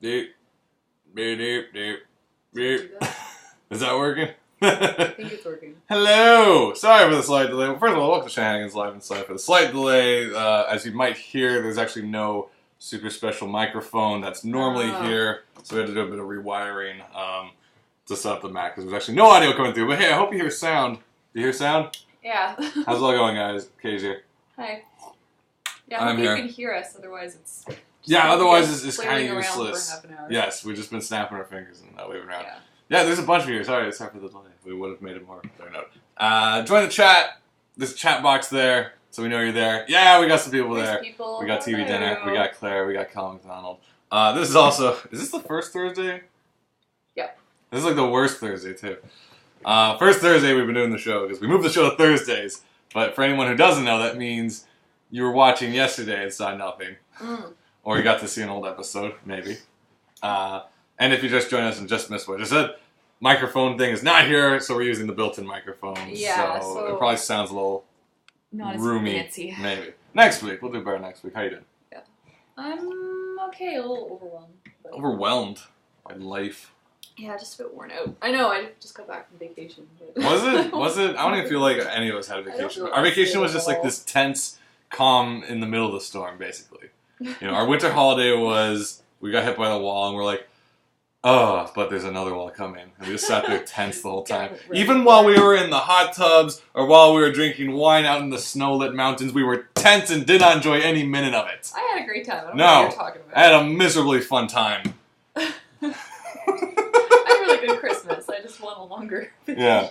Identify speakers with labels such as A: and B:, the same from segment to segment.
A: Doop. Doop, doop, doop, doop. Is that working?
B: I think it's working.
A: Hello! Sorry for the slight delay. Well, first of all, welcome to Shanahanigans Live and sorry for the slight delay. As you might hear, there's actually no super special microphone that's normally here, so we had to do a bit of rewiring to set up the Mac because there's actually no audio coming through. But hey, I hope you hear sound. Do you hear sound?
B: Yeah.
A: How's it all going, guys? Kay's here.
B: Hi. Yeah, I hope you can hear us, otherwise it's...
A: Otherwise it's kind of useless.
B: For half an hour.
A: Yes, we've just been snapping our fingers and waving around. Yeah, there's a bunch of you. Sorry for the delay. We would have made it more. Sorry, no. Join the chat. There's a chat box there, so we know you're there. Yeah, we got some people there.
B: People.
A: We got TV Dinner. We got Claire. We got Colin McDonald. This is also... Is this the first Thursday?
B: Yep.
A: This is like the worst Thursday, too. First Thursday we've been doing the show, because we moved the show to Thursdays. But for anyone who doesn't know, that means you were watching yesterday and saw nothing. Or you got to see an old episode, maybe. And if you just joined us and just missed what I just said, microphone thing is not here, so we're using the built-in microphones.
B: Yeah,
A: so it probably sounds a little
B: not
A: roomy.
B: As fancy.
A: Maybe. Next week. We'll do better next week. How you doing?
B: Yeah. I'm okay, a little overwhelmed. But...
A: Overwhelmed by life.
B: Yeah, just a bit worn out. I know, I just got back from vacation. But...
A: Was it? I don't even feel like any of us had a vacation. Our vacation was just like this tense calm in the middle of the storm, basically. You know, our winter holiday was, we got hit by the wall and we're like, oh, but there's another wall coming. And we just sat there tense the whole time. Even while we were in the hot tubs or while we were drinking wine out in the snow-lit mountains, we were tense and did not enjoy any minute of it.
B: I had a great time. I don't know what you're talking about.
A: I had a miserably fun time.
B: I had a really good Christmas. I just want a longer vacation. Yeah.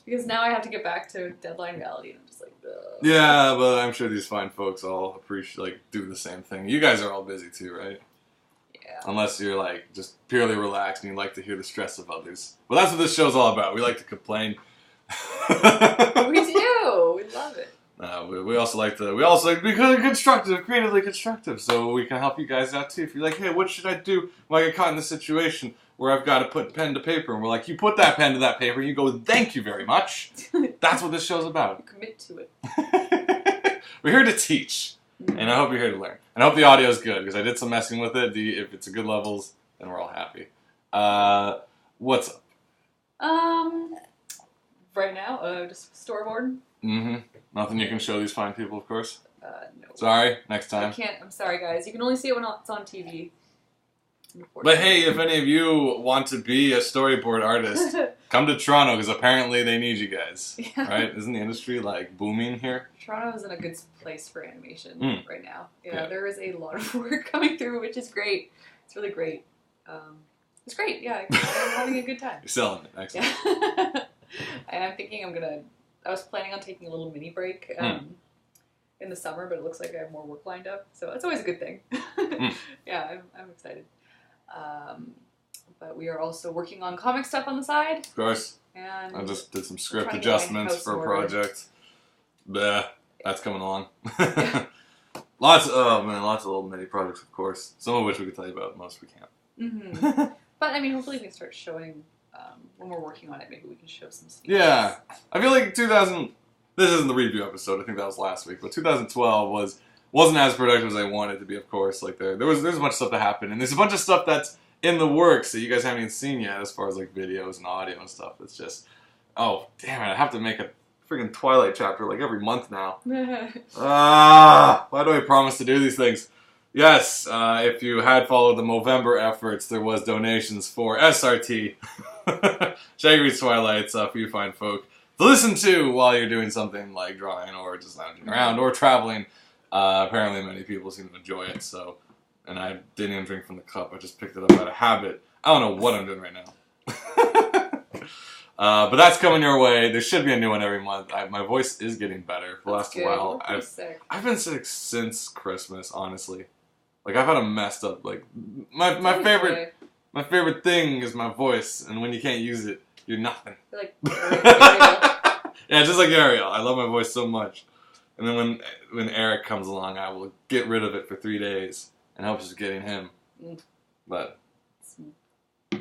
B: Because now I have to get back to deadline reality and I'm just like, ugh.
A: Yeah, but I'm sure these fine folks all appreciate, like, do the same thing. You guys are all busy too, right?
B: Yeah.
A: Unless you're, like, just purely relaxed and you like to hear the stress of others. But that's what this show's all about. We like to complain.
B: We do. We love it.
A: We also like to be kind of constructive, creatively constructive, so we can help you guys out too. If you're like, hey, what should I do when I get caught in this situation where I've got to put pen to paper? And we're like, you put that pen to that paper, and you go, thank you very much. That's what this show's about.
B: You commit to it.
A: We're here to teach, and I hope you're here to learn. And I hope the audio's good, because I did some messing with it. If it's a good levels, then we're all happy. What's up?
B: Right now, just storyboard.
A: Nothing you can show these fine people, of course?
B: No.
A: Sorry, next time.
B: I can't. I'm sorry, guys. You can only see it when it's on TV.
A: But hey, if any of you want to be a storyboard artist, come to Toronto, because apparently they need you guys. Yeah. Right? Isn't the industry, like, booming here? Toronto
B: is in a good place for animation right now. Yeah, there is a lot of work coming through, which is great. It's really great. It's great, yeah. I'm having a good time.
A: You're selling it. Excellent.
B: Yeah. And I'm thinking I was planning on taking a little mini break in the summer, but it looks like I have more work lined up, so that's always a good thing. Yeah, I'm excited. But we are also working on comic stuff on the side.
A: Of course.
B: And
A: I just did some script adjustments for a project. That's coming along. Lots of little mini projects, of course. Some of which we can tell you about, most we can't.
B: But I mean, hopefully we can start showing when we're working on it. Maybe we can show some sneaks.
A: Yeah, I feel like this isn't the review episode. I think that was last week, but 2012 wasn't as productive as I wanted it to be. Of course, like there's a bunch of stuff that happened, and there's a bunch of stuff that's in the works that you guys haven't even seen yet, as far as like videos and audio and stuff. It's just, oh damn it! I have to make a freaking Twilight chapter like every month now. Why do I promise to do these things? Yes, if you had followed the Movember efforts, there was donations for SRT, Shaggy's Twilights, for you fine folk to listen to while you're doing something like drawing or just lounging around or traveling. Apparently many people seem to enjoy it, so, and I didn't even drink from the cup, I just picked it up out of habit. I don't know what I'm doing right now. But that's coming your way. There should be a new one every month. My voice is getting better for the last while. I've been sick since Christmas, honestly. Like, I've had a messed up, like, my favorite thing is my voice, and when you can't use it, you're nothing.
B: You're like Ariel.
A: Yeah, just like Ariel. I love my voice so much. And then when Eric comes along, I will get rid of it for 3 days and help us getting him. But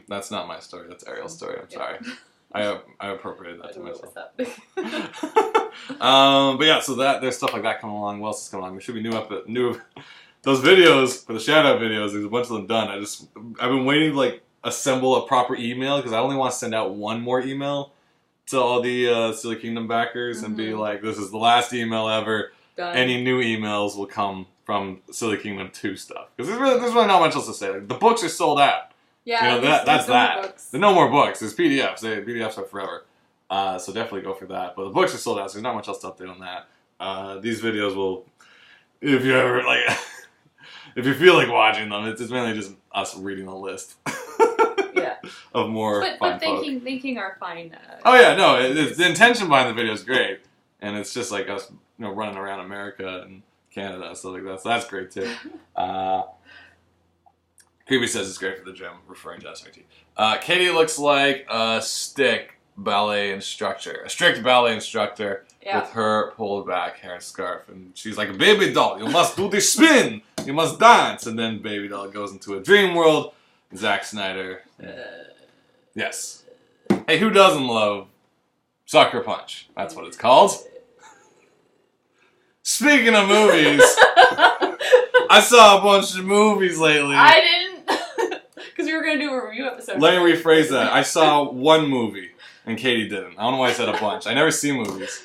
A: that's not my story. That's Ariel's story. I'm sorry. I appropriated that to myself. But yeah, so there's stuff like that coming along. What else is coming along? There should be the those videos for the shout out videos, there's a bunch of them done. I've been waiting to like assemble a proper email because I only want to send out one more email to all the Silly Kingdom backers and be like, this is the last email ever.
B: Done.
A: Any new emails will come from Silly Kingdom 2 stuff. Because there's really not much else to say. Like, the books are sold out.
B: Yeah,
A: you know, that's
B: no
A: that.
B: more books.
A: There's no more books. There's PDFs. PDFs are forever. So definitely go for that. But the books are sold out, so there's not much else to update on that. These videos will, if you ever, like, if you feel like watching them, it's mainly just us reading the list.
B: Yeah.
A: Of more
B: but thanking our fine...
A: oh yeah, no, the intention behind the video is great. And it's just like us, you know, running around America and Canada, stuff like that. So that's great too. Creepy says it's great for the gym, referring to SRT. Katie looks like a strict ballet instructor with her pulled back hair and scarf. And she's like, baby doll, you must do the spin. You must dance. And then baby doll goes into a dream world. Zack Snyder. Yes. Hey, who doesn't love Sucker Punch? That's what it's called. Speaking of movies, I saw a bunch of movies lately.
B: I didn't, because we were going to do a review episode.
A: Let me rephrase that. I saw one movie, and Katie didn't. I don't know why I said a bunch. I never see movies.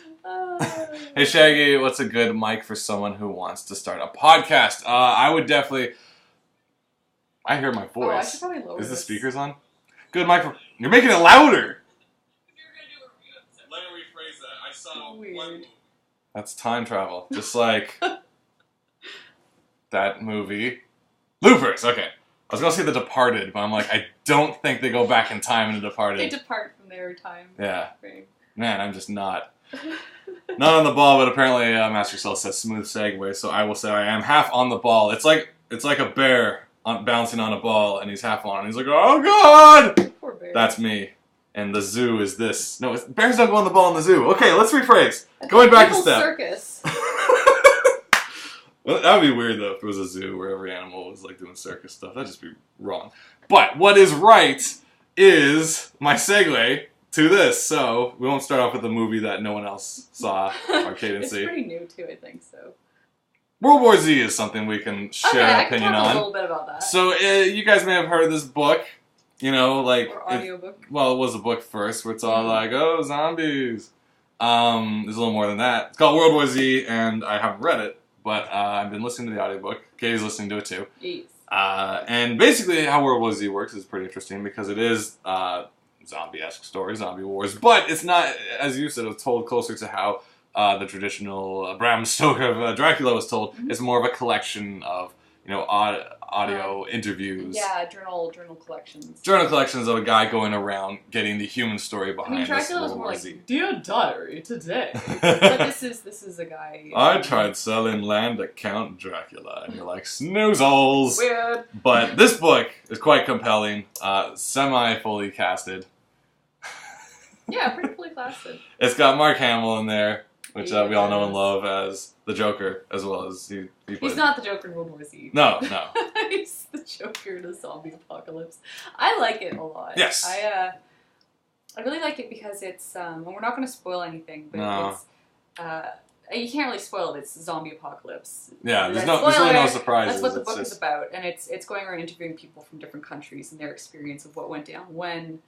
A: Hey Shaggy, what's a good mic for someone who wants to start a podcast? I would definitely... I hear my voice.
B: Oh, I should probably lower
A: Is the
B: this.
A: speakers on? Good mic for... You're making it louder! Let me rephrase that. I saw
B: Weird.
A: one movie. That's time travel. Just like that movie. Loopers, okay. I was going to say The Departed, but I'm like, I don't think they go back in time in The Departed.
B: They depart from their time.
A: Yeah.
B: Frame.
A: Man, I'm just not on the ball, but apparently Master Cell says smooth segue, so I will say I am half on the ball. It's like a bear bouncing on a ball, and he's half on, and he's like, oh god!
B: Poor bear.
A: That's me. And the zoo is this. No, bears don't go on the ball in the zoo. Okay, let's rephrase. Going back a step.
B: Circus.
A: Well, that would be weird, though, if there was a zoo where every animal was, like, doing circus stuff. That'd just be wrong. But what is right is my segue to this. So, we won't start off with a movie that no one else saw or Cadence
B: It's pretty new, too, I think, so.
A: World War Z is something we can share an opinion
B: I can talk
A: on.
B: a little bit about that.
A: So, you guys may have heard of this book. You know, like...
B: Or audiobook.
A: Well, it was a book first, where it's all like, oh, zombies. There's a little more than that. It's called World War Z, and I haven't read it, but I've been listening to the audiobook. Katie's listening to it, too.
B: Yes.
A: And basically, how World War Z works is pretty interesting, because it is zombie-esque story, zombie wars, but it's not, as you said, it's told closer to how the traditional Bram Stoker Dracula was told.
B: Mm-hmm.
A: It's more of a collection of, you know, audio interviews.
B: Yeah, journal collections.
A: Journal collections of a guy going around getting the human story behind this
B: Dracula's
A: World
B: more
A: War
B: like,
A: Z.
B: Dear Diary, today. But this is a guy...
A: I tried selling land to Count Dracula, and you're like, snoozles!
B: Weird.
A: But this book is quite compelling, semi-fully casted.
B: Yeah, pretty fully casted.
A: It's got Mark Hamill in there, which we all know and
B: Yes.
A: love as the Joker, as well as he played...
B: He's not the Joker in World War Z.
A: No.
B: He's the Joker in a zombie apocalypse. I like it a lot.
A: Yes.
B: I really like it because it's, and we're not going to spoil anything, but
A: No.
B: it's, you can't really spoil it. It's zombie apocalypse.
A: Yeah, there's
B: Spoiler,
A: really no surprises.
B: That's what the
A: It's
B: book
A: just-
B: is about, and it's going around interviewing people from different countries and their experience of what went down when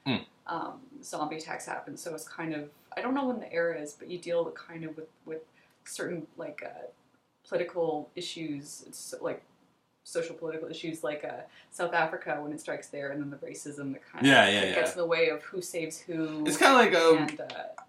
B: zombie attacks happen. So it's kind of, I don't know when the era is, but you deal with kind of with certain like political issues. It's like social political issues like South Africa when it strikes there, and then the racism that kind of gets in the way of who saves who.
A: It's kind of like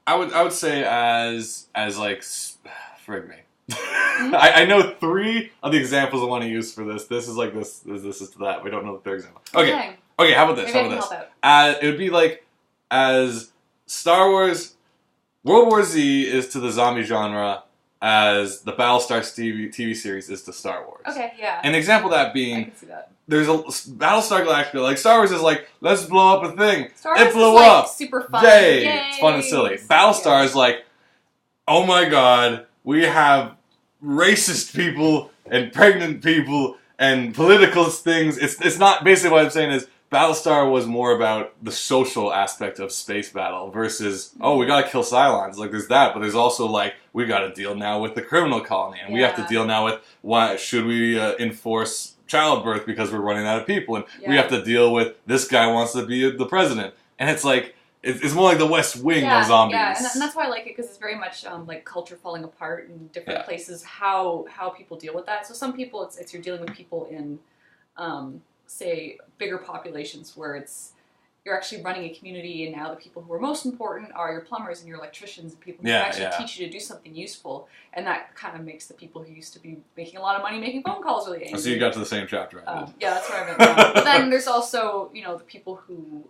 A: I would say as like frig me. I know 3 of the examples I want to use for this. This is like this is to that. We don't know the 3rd example. Okay, how about this?
B: Maybe I can help out.
A: It would be like as Star Wars, World War Z is to the zombie genre as the Battlestar TV series is to Star Wars.
B: Okay, yeah.
A: An example of that
B: I
A: being,
B: can see that.
A: there's a Battlestar Galactica. Like Star Wars is like, let's blow up a thing.
B: Star Wars
A: It blew
B: is, like,
A: up.
B: super fun.
A: Yay!
B: Yay!
A: It's fun and silly. Battlestar is like, oh my god, we have racist people and pregnant people and political things. It's not, basically what I'm saying is Battlestar was more about the social aspect of space battle versus, oh, we gotta kill Cylons. Like, there's that, but there's also, like, we gotta deal now with the criminal colony, and we have to deal now with why should we enforce childbirth because we're running out of people, and we have to deal with this guy wants to be the president. And it's like, it's more like the West Wing of zombies.
B: Yeah, and that's why I like it, because it's very much like culture falling apart in different places, how people deal with that. So some people, it's you're dealing with people in, say, bigger populations where you're actually running a community, and now the people who are most important are your plumbers and your electricians and people who actually teach you to do something useful. And that kind of makes the people who used to be making a lot of money making phone calls really angry.
A: So you got to the same chapter.
B: Yeah, that's what I meant. But then there's also, the people who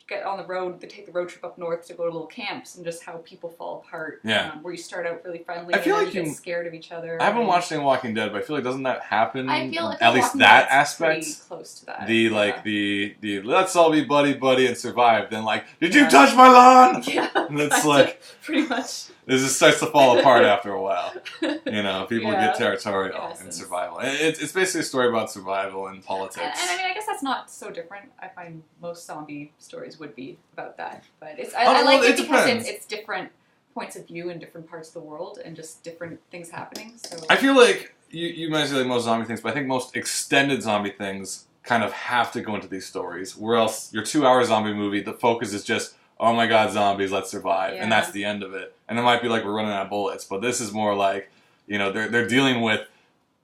B: get on the road, they take the road trip up north to go to little camps, and just how people fall apart. Where you start out really friendly, I feel and like you get scared of each other.
A: I haven't watched any Walking Dead, but I feel like doesn't that happen?
B: I feel like
A: at least that aspect,
B: pretty close to that.
A: The let's all be buddy and survive. Then did you touch my lawn?
B: Yeah,
A: and it's like
B: pretty much.
A: This just starts to fall apart after a while. People get territorial in survival. It's basically a story about survival and politics.
B: And I mean, I guess that's not so different. I find most zombie stories would be about that. But I like it because it's different points of view in different parts of the world and just different things happening. So
A: I feel like you might say like most zombie things, but I think most extended zombie things kind of have to go into these stories. Where else your 2-hour zombie movie, the focus is just, oh my god, zombies, let's survive. And that's the end of it. And it might be like we're running out of bullets, but this is more like, they're dealing with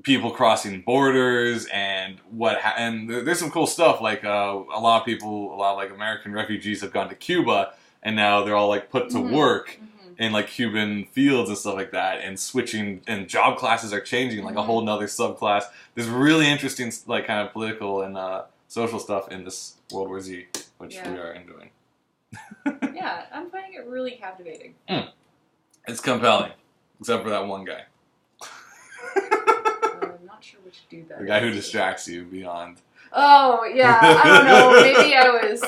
A: people crossing borders and and there's some cool stuff, like a lot of like American refugees have gone to Cuba, and now they're all like put to work in like Cuban fields and stuff like that, and switching, and job classes are changing, like a whole nother subclass. There's really interesting like kind of political and social stuff in this World War Z, which we are enjoying.
B: Yeah, I'm finding it really captivating.
A: It's compelling, except for that one guy.
B: I'm not sure which dude that is.
A: The guy who distracts you beyond.
B: Oh, yeah, I don't know. Maybe I was...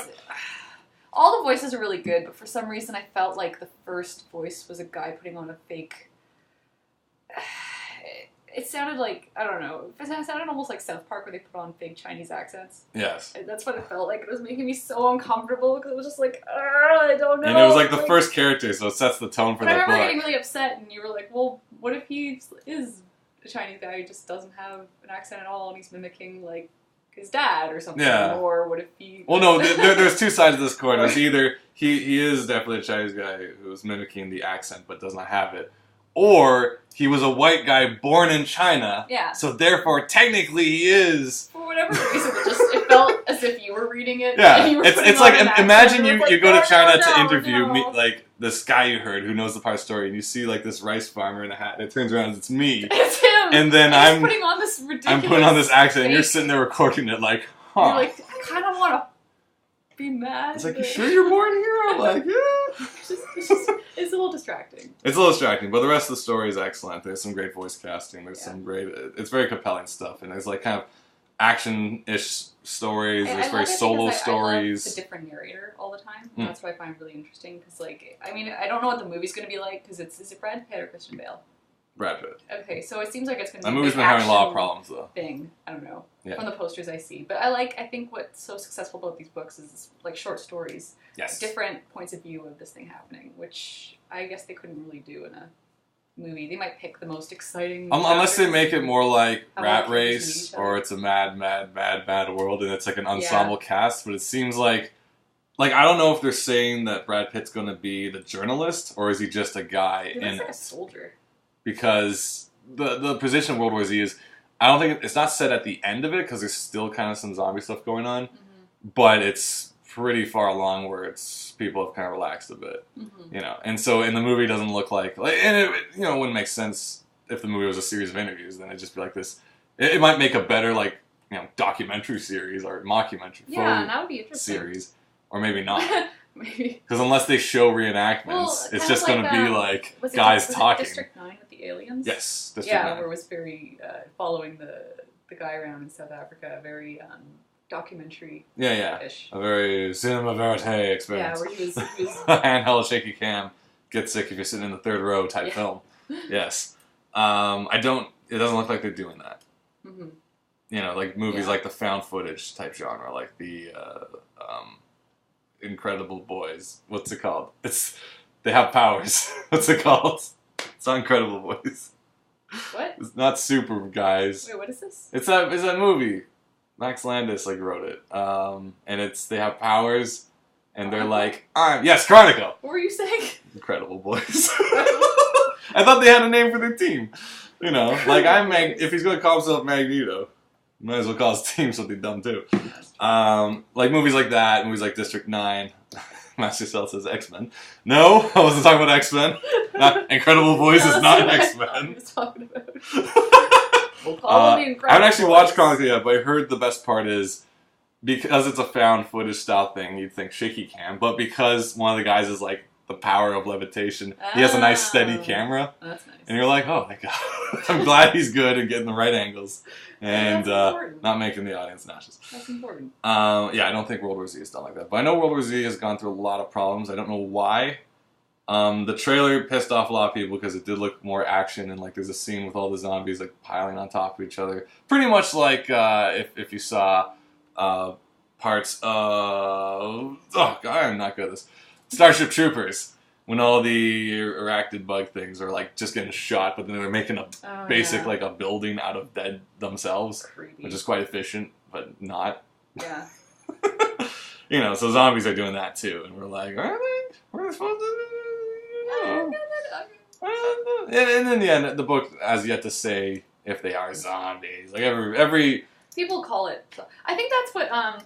B: All the voices are really good, but for some reason I felt like the first voice was a guy putting on a fake... It sounded like, I don't know, it sounded almost like South Park where they put on fake Chinese accents.
A: Yes.
B: And that's what it felt like. It was making me so uncomfortable because it was just like, I don't know.
A: And it was like the first character, so it sets the tone for the book.
B: I remember getting really upset, and you were like, well, what if he is a Chinese guy who just doesn't have an accent at all, and he's mimicking, like, his dad or something? Yeah. Or what if he...
A: Well, no, there's two sides of this coin. It's either he is definitely a Chinese guy who's mimicking the accent but does not have it, or he was a white guy born in China.
B: Yeah.
A: So therefore, technically, he is.
B: For whatever reason, it felt as if you were reading it.
A: Yeah.
B: And you were
A: it's like imagine you go to China to interview
B: me,
A: like this guy you heard who knows the part of the story, and you see like this rice farmer in a hat, and it turns around and it's me.
B: It's him.
A: And then I'm
B: putting on this ridiculous.
A: I'm putting on this accent, and you're sitting there recording it like, huh?
B: You're like, I kind of want to be mad.
A: It's like, you sure you're born here? I'm like, yeah.
B: It's a little distracting.
A: It's a little distracting, but the rest of the story is excellent. There's some great voice casting. There's some great... It's very compelling stuff, and there's like kind of action-ish stories. There's very solo stories.
B: I love the different narrator all the time. That's what I find really interesting, because like, I mean, I don't know what the movie's going to be like, because is it Brad Pitt or Christian Bale?
A: Brad Pitt.
B: Okay, so it seems like it's going to be
A: that movie's been having a lot of problems, though.
B: Thing, I don't know, from the posters I see. But I think what's so successful about these books is like short stories.
A: Yes.
B: Different points of view of this thing happening, which I guess they couldn't really do in a movie. They might pick the most exciting...
A: Unless they make it more like Rat Race, or it's a mad world, and it's like an ensemble cast, but it seems like I don't know if they're saying that Brad Pitt's going to be the journalist, or is he just a guy
B: in it? Like a soldier.
A: Because the position of World War Z is, I don't think it's not set at the end of it, because there's still kind of some zombie stuff going on, but it's pretty far along where people have kind of relaxed a bit, and so in the movie it doesn't look like, and it wouldn't make sense if the movie was a series of interviews. Then it'd just be like this. It might make a better documentary series or mockumentary
B: that would be interesting.
A: Series, or maybe not. Maybe. Because unless they show reenactments, it's just going to be like guys talking.
B: District 9 with the aliens?
A: Yes, District 9.
B: Where it was very following the guy around in South Africa, very documentary. Ish.
A: A very cinema verite experience.
B: Yeah, where he was
A: handheld shaky cam. Get sick if you're sitting in the third row type film. Yes. It doesn't look like they're doing that. like movies like the found footage type genre, like the Incredible Boys. What's it called? They have powers. What's it called? It's not Incredible Boys.
B: What?
A: It's not Super Guys.
B: Wait, what is this?
A: It's that movie. Max Landis wrote it. And they have powers, and they're like, yes, Chronicle.
B: What were you saying?
A: Incredible Boys. I thought they had a name for their team. Like if he's gonna call himself Magneto, might as well call his team something dumb too. Like movies like that, movies like District 9. Master Cell says X-Men. No, I wasn't talking about X-Men. Incredible Boys is not X-Men.
B: I was talking about. We'll call them the Incredible
A: I haven't actually
B: Boys.
A: watched Chronicle yet, but I heard the best part is because it's a found footage style thing, you'd think shaky cam, but because one of the guys is like the power of levitation, he has a nice steady camera.
B: That's nice.
A: And you're like, oh my god. I'm glad he's good and getting the right angles. And not making the audience nauseous.
B: That's important.
A: Yeah, I don't think World War Z is done like that. But I know World War Z has gone through a lot of problems. I don't know why. The trailer pissed off a lot of people because it did look more action, and like there's a scene with all the zombies like piling on top of each other. Pretty much like if you saw parts of... Oh god, I'm not good at this. Starship Troopers. When all the arachnid bug things are like just getting shot, but then they're making like a building out of dead themselves,
B: Creepy.
A: which is quite efficient, but not.
B: Yeah.
A: So zombies are doing that too, and we're like, are they? We're supposed to. And in the end, the book has yet to say if they are zombies. Like every
B: people call it. I think that's what. I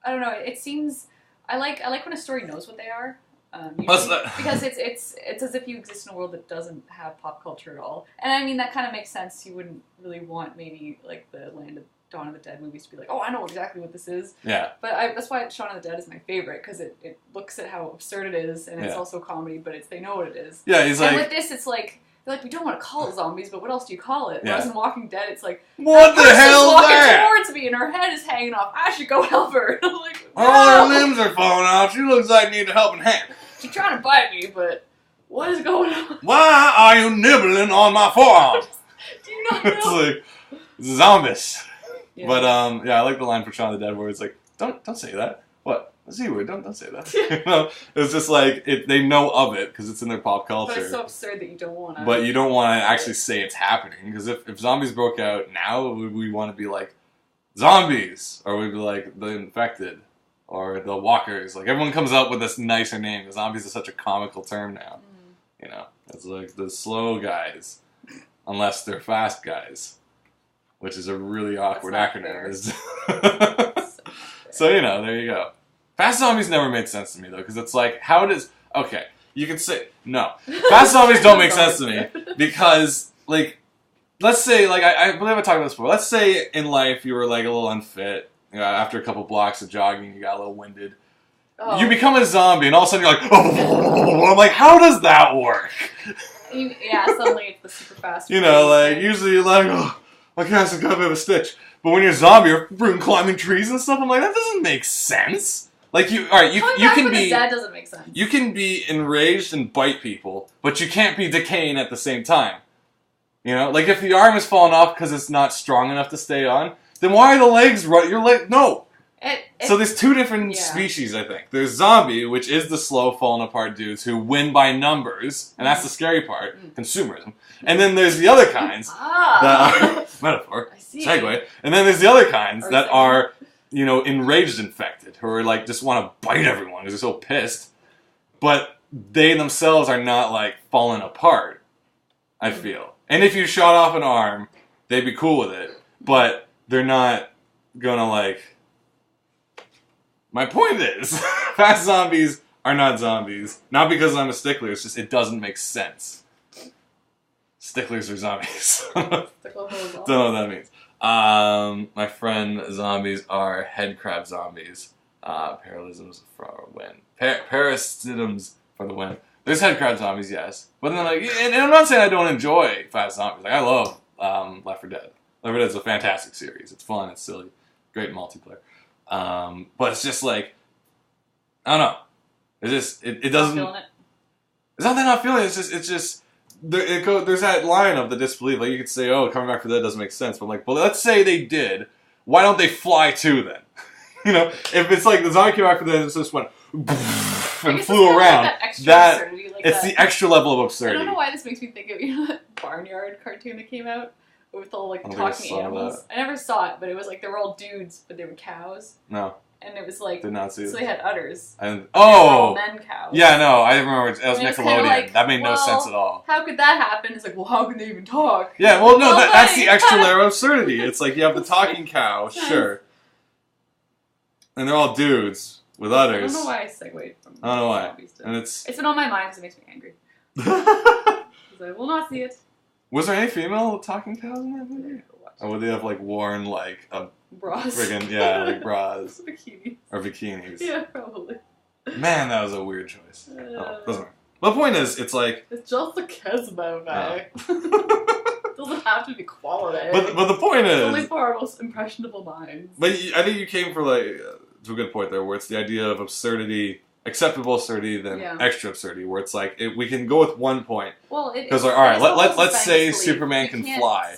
B: don't know. It seems. I like when a story knows what they are. Because it's as if you exist in a world that doesn't have pop culture at all. And I mean, that kind of makes sense. You wouldn't really want maybe like the Land of Dawn of the Dead movies to be like, oh, I know exactly what this is.
A: Yeah.
B: But that's why Shaun of the Dead is my favorite, because it looks at how absurd it is, and it's also comedy, but they know what it is.
A: Yeah, he's
B: and with this, it's like, they're like, we don't want to call it zombies, but what else do you call it?
A: Yeah.
B: Whereas in Walking Dead, it's like,
A: what the hell is that?
B: Walking towards me, and her head is hanging off. I should go help her. I'm like, no.
A: All her limbs are falling off. She looks like need a helping hand.
B: She's trying to bite me, but what is going on?
A: Why are you nibbling on my forearm?
B: Do you not know?
A: It's like zombies.
B: Yeah.
A: But I like the line for Shaun of the Dead where it's like, don't say that. What? The Z word. Don't say that. It's just like they know of it because it's in their pop culture.
B: But it's so absurd that you don't want to.
A: But you don't want to actually say it's happening, because if zombies broke out now, would we want to be like zombies, or would we be like the infected, or the walkers? Like everyone comes up with this nicer name because zombies is such a comical term now. It's like the slow guys, unless they're fast guys, which is a really awkward acronym. So there you go. Fast zombies never made sense to me though, because it's like, you can say no. Fast zombies don't make sense to me because like, let's say like I believe I talked about this before. Let's say in life you were like a little unfit. After a couple blocks of jogging, you got a little winded. Oh. You become a zombie, and all of a sudden you're like, oh, I'm like, how does that work?
B: Suddenly it's the super fast.
A: Usually you're like, oh, my cat's got a bit of a stitch. But when you're a zombie, you're climbing trees and stuff. I'm like, that doesn't make sense. Like you can be.
B: That doesn't make sense.
A: You can be enraged and bite people, but you can't be decaying at the same time. Like if the arm is falling off because it's not strong enough to stay on, then why are the legs right? You're like, no. So there's two different species, I think. There's zombie, which is the slow, falling apart dudes who win by numbers, and that's the scary part, consumerism. And then there's the other kinds that are metaphor, segue. And then there's the other kinds that are, enraged infected, who are like just want to bite everyone because they're so pissed, but they themselves are not like falling apart. I feel, and if you shot off an arm, they'd be cool with it, but they're not gonna like. My point is, fast zombies are not zombies. Not because I'm a stickler, it's just it doesn't make sense. Sticklers are zombies. Don't know what that means. My friend, zombies are head crab zombies. Parasitisms for the win. Parasitisms for the win. There's head crab zombies, yes. But then and I'm not saying I don't enjoy fast zombies. Like I love Left 4 Dead. Left 4 Dead is a fantastic series. It's fun, it's silly, great multiplayer. But it's just like, I don't know. It doesn't. It's not that I'm not feeling it. It's just there's that line of the disbelief. Like, you could say, oh, coming back from the dead doesn't make sense. But I'm like, well, let's say they did. Why don't they fly too then? You know, if it's like the zombie came back from the dead and just went and flew around, it's the extra level of absurdity.
B: I don't know why this makes me think of that Barnyard cartoon that came out with all like the talking animals. I never saw it, but it was like they were all dudes, but they were cows.
A: No.
B: And it was like,
A: did not see
B: so
A: it.
B: they had udders.
A: And
B: they were all men cows.
A: Yeah, no, I remember it was Nickelodeon.
B: Like,
A: that made no sense at all.
B: How could that happen? It's like, well, how can they even talk?
A: Yeah, well, no, that's the extra layer of absurdity. It's like you have the talking cow, sure, and they're all dudes with udders.
B: I don't know why I segued from.
A: I don't know why. And it's
B: been on my mind because it makes me angry. I will not see it.
A: Was there any female talking cows in that movie? Or would they have like worn like a
B: bras?
A: Friggin' yeah, like bras.
B: Bikinis.
A: Or bikinis.
B: Yeah, probably.
A: Man, that was a weird choice. Doesn't matter. The point is, it's like
B: it's just a kiss movie. Doesn't have to be quality.
A: But the point is,
B: it's only for our most impressionable minds.
A: But I think you came for like to a good point there, where it's the idea of absurdity. Acceptable absurdity than extra absurdity, where it's like we can go with one point.
B: Well,
A: because like, all right, let's say Superman can fly,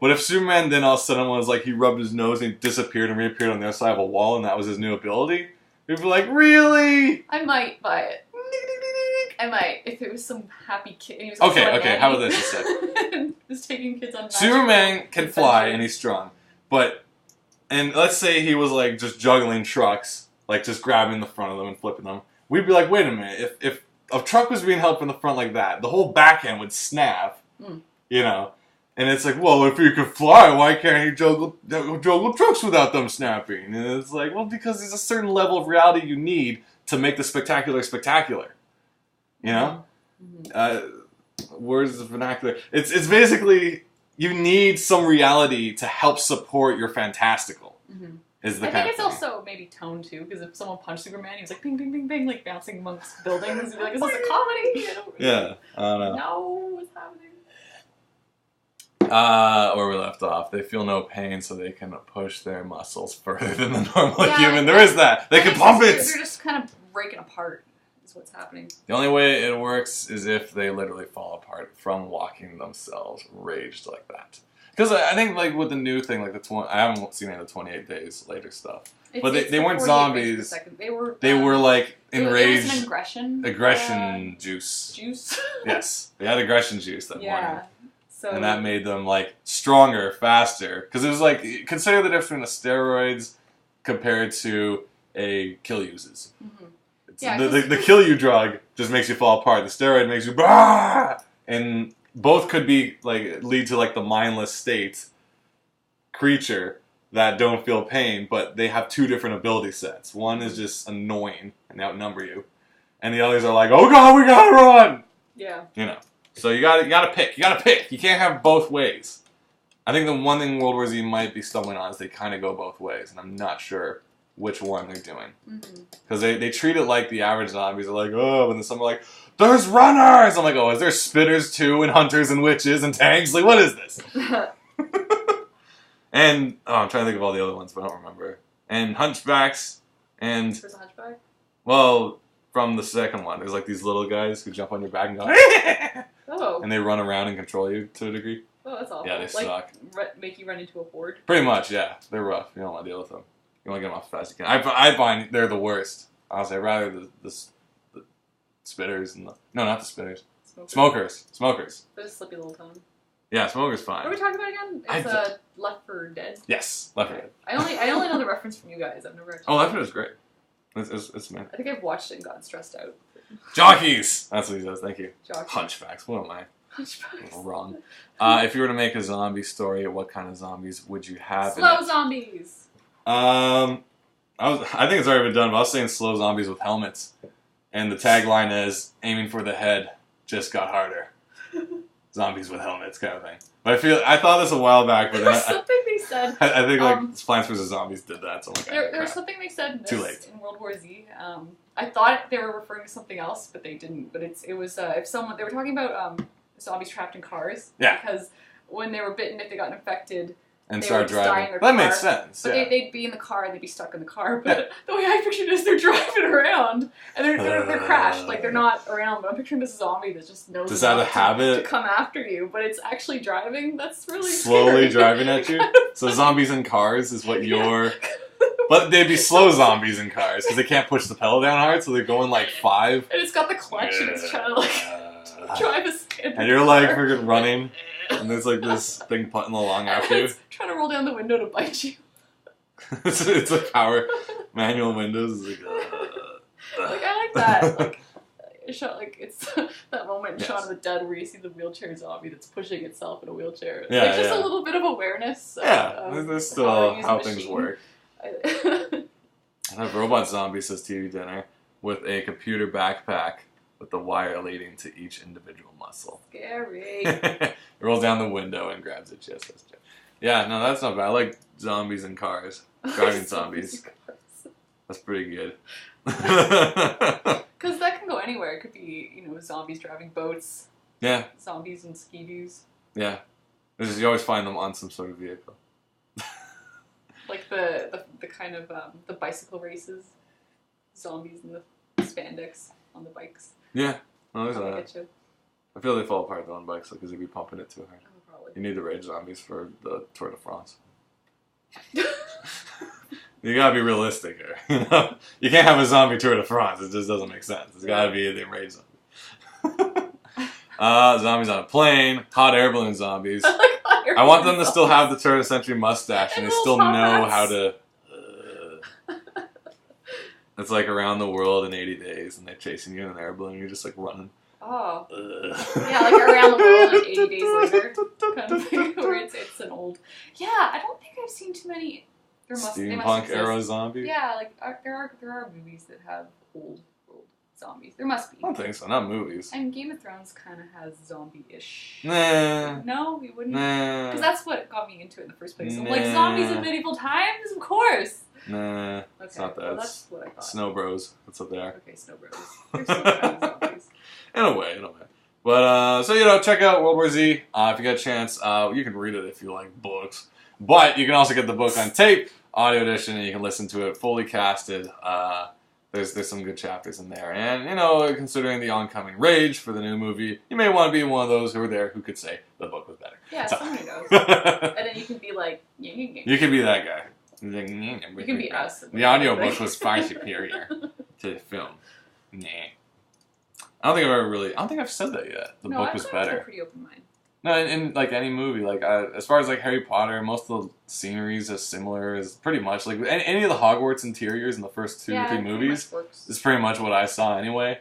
A: but if Superman then all of a sudden was like he rubbed his nose and he disappeared and reappeared on the other side of a wall, and that was his new ability, we'd be like, really?
B: I might buy it. I might if it was some happy kid. He was
A: okay. How about this instead?
B: Just taking kids on.
A: Superman can fly and he's strong, and let's say he was like just juggling trucks. Like, just grabbing the front of them and flipping them. We'd be like, wait a minute, if a truck was being held from the front like that, the whole back end would snap, you know? And it's like, well, if he could fly, why can't he juggle trucks without them snapping? And it's like, well, because there's a certain level of reality you need to make the spectacular spectacular. You know? Where's the vernacular? It's basically, you need some reality to help support your fantastical. I
B: think it's also maybe tone too, because if someone punched Superman, he was like ping, ping, ping, ping, like bouncing amongst buildings. You'd be like, is this a comedy?
A: Yeah, I don't know.
B: No, what's happening?
A: Where we left off, they feel no pain, so they can push their muscles further than the normal human. There is that. They can pump it.
B: They're just kind of breaking apart. Is what's happening.
A: The only way it works is if they literally fall apart from walking themselves, raged like that. Because I think, like, with the new thing, like, I haven't seen any of the 28 Days Later stuff. But they weren't zombies. They were, like, enraged.
B: There was an
A: aggression juice.
B: Juice?
A: Yes. They had aggression juice that morning.
B: So,
A: and that made them, like, stronger, faster. Because it was, like, consider the difference between the steroids compared to a kill uses. The kill you drug just makes you fall apart. The steroid makes you, bah! And both could be like lead to like the mindless state creature that don't feel pain, but they have two different ability sets. One is just annoying and outnumber you, and the others are like, oh god, we gotta run.
B: Yeah.
A: You know. So you gotta pick. You gotta pick. You can't have both ways. I think the one thing World War Z might be stumbling on is they kind of go both ways, and I'm not sure which one they're doing. Because they treat it like the average zombies are like, oh, and then some are like, there's runners! I'm like, oh, is there spitters too, and hunters and witches and tanks? Like, what is this? And, I'm trying to think of all the other ones, but I don't remember. And hunchbacks, and...
B: There's a hunchback?
A: Well, from the second one, there's like these little guys who jump on your back and go,
B: oh.
A: And they run around and control you to a degree.
B: Oh, that's awful.
A: Yeah, they suck.
B: Make you run into a horde?
A: Pretty much, yeah. They're rough. You don't want to deal with them. You want to get them off as fast as you can. I find they're the worst. Honestly, I'd rather the spitters and the... No, not the spitters. Smokers.
B: They're just slippy little tongue.
A: Yeah, smoker's fine.
B: What are we talking about again? It's Left 4 Dead?
A: Yes, Left 4 Dead.
B: I only know the reference from you guys. I've never actually...
A: Oh, Left 4 Dead is great. It's man.
B: I think I've watched it and gotten stressed out.
A: Jockeys! That's what he says, thank you.
B: Jockeys.
A: Hunchbacks, what am I?
B: Hunchbacks.
A: Wrong. If you were to make a zombie story, what kind of zombies would you have?
B: Slow zombies!
A: I think it's already been done, but I was saying slow zombies with helmets. And the tagline is, aiming for the head just got harder. Zombies with helmets kind of thing. But I thought this a while back, but
B: there's something they said.
A: I think like Plants vs. Zombies did that. So
B: there's something they said in this in World War Z. I thought they were referring to something else, but they didn't. But it was if someone they were talking about zombies trapped in cars.
A: Yeah.
B: Because when they were bitten, if they got infected,
A: And
B: they
A: start
B: would just die in
A: driving.
B: their
A: That
B: car.
A: makes sense.
B: But
A: Yeah.
B: they'd be in the car and they'd be stuck in the car. But the way I pictured it is they're driving around and they're crashed. Like they're not around. But I'm picturing this zombie that just knows
A: Does that
B: enough
A: habit?
B: to come after you, but it's actually driving. That's really
A: Slowly
B: scary.
A: driving at you. So zombies in cars is what you're. But they'd be slow zombies in cars because they can't push the pedal down hard, so they're going like 5.
B: And it's got the clutch and it's trying to like drive a standard
A: And you're like
B: car.
A: freaking running, and there's like this thing putting along after you.
B: It's trying to roll down the window to bite you.
A: It's like power manual windows. It's like,
B: Like I like that. Like it's that moment in
A: Yes.
B: Shaun of the Dead where you see the wheelchair zombie that's pushing itself in a wheelchair.
A: Yeah,
B: Like just
A: yeah.
B: a little bit of awareness.
A: yeah,
B: Of
A: that's
B: how
A: still
B: to use
A: how
B: a
A: things
B: machine.
A: work. I have Robot Zombie says TV dinner with a computer backpack with the wire leading to each individual muscle.
B: Scary.
A: It rolls down the window and grabs it. Yes, that's true. Yeah, no, that's not bad. I like zombies in cars. Driving zombies. That's pretty good.
B: Because that can go anywhere. It could be, zombies driving boats,
A: Yeah,
B: zombies and ski-doos.
A: yeah. You always find them on some sort of vehicle.
B: Like the kind of the bicycle races, zombies in the spandex on the bikes.
A: Yeah, no, there's
B: Probably
A: that.
B: get you.
A: I feel they fall apart though on bikes because they'd be pumping it too hard.
B: Oh, probably.
A: You need the rage zombies for the Tour de France. You gotta be realistic here. You can't have a zombie Tour de France. It just doesn't make sense. It's gotta be the rage zombie. Zombies on a plane, hot air balloon zombies. I want them to still have the turn of the century mustache and
B: And
A: they
B: little
A: still
B: top
A: know
B: hats.
A: how to. It's like around the world in 80 days and they're chasing you in an air balloon and you're just like running.
B: Oh. Yeah, like around the world in 80 days later. Kind of thing where it's an old. Yeah, I don't think I've seen too many. They must
A: Steampunk
B: exist.
A: era zombie?
B: Yeah, like there are movies that have old zombies. There must be.
A: I don't think so, not movies.
B: And Game of Thrones kind of has zombie-ish.
A: Nah.
B: No, you wouldn't.
A: Nah.
B: Because that's what got me into it in the first place. I'm
A: Nah.
B: like, zombies in medieval times? Of course!
A: Nah.
B: Okay,
A: It's not that.
B: well,
A: It's
B: that's what I thought.
A: Snow Bros. That's what they are.
B: Okay, Snow Bros. They're still kind of zombies.
A: In a way. But, so, check out World War Z. If you get a chance, you can read it if you like books. But you can also get the book on tape, audio edition, and you can listen to it fully casted. There's some good chapters in there. And, considering the oncoming rage for the new movie, you may want to be one of those who were there who could say the book was better.
B: Yeah,
A: So-
B: somebody knows. And then you can be like,
A: You can be that guy. You
B: can be us.
A: The audiobook was far superior to the film. Nah. I don't think I've said that yet. The book was
B: I've got a
A: better.
B: pretty open mind.
A: No, in like any movie, like as far as like Harry Potter, most of the sceneries are similar. Is pretty much like any of the Hogwarts interiors in the first 2 or 3
B: it pretty
A: movies.
B: much works.
A: Is pretty much what I saw anyway.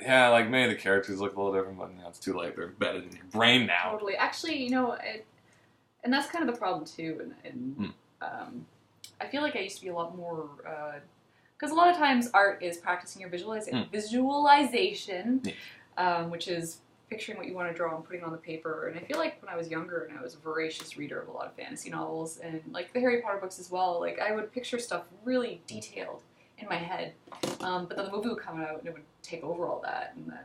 A: Yeah, like maybe the characters look a little different, but it's too late. They're embedded in your brain now.
B: Totally. Actually, and that's kind of the problem too. And I feel like I used to be a lot more, because a lot of times art is practicing your visualization, which is picturing what you want to draw and putting it on the paper. And I feel like when I was younger and I was a voracious reader of a lot of fantasy novels and like the Harry Potter books as well, like I would picture stuff really detailed in my head. But then the movie would come out and it would take over all that, and then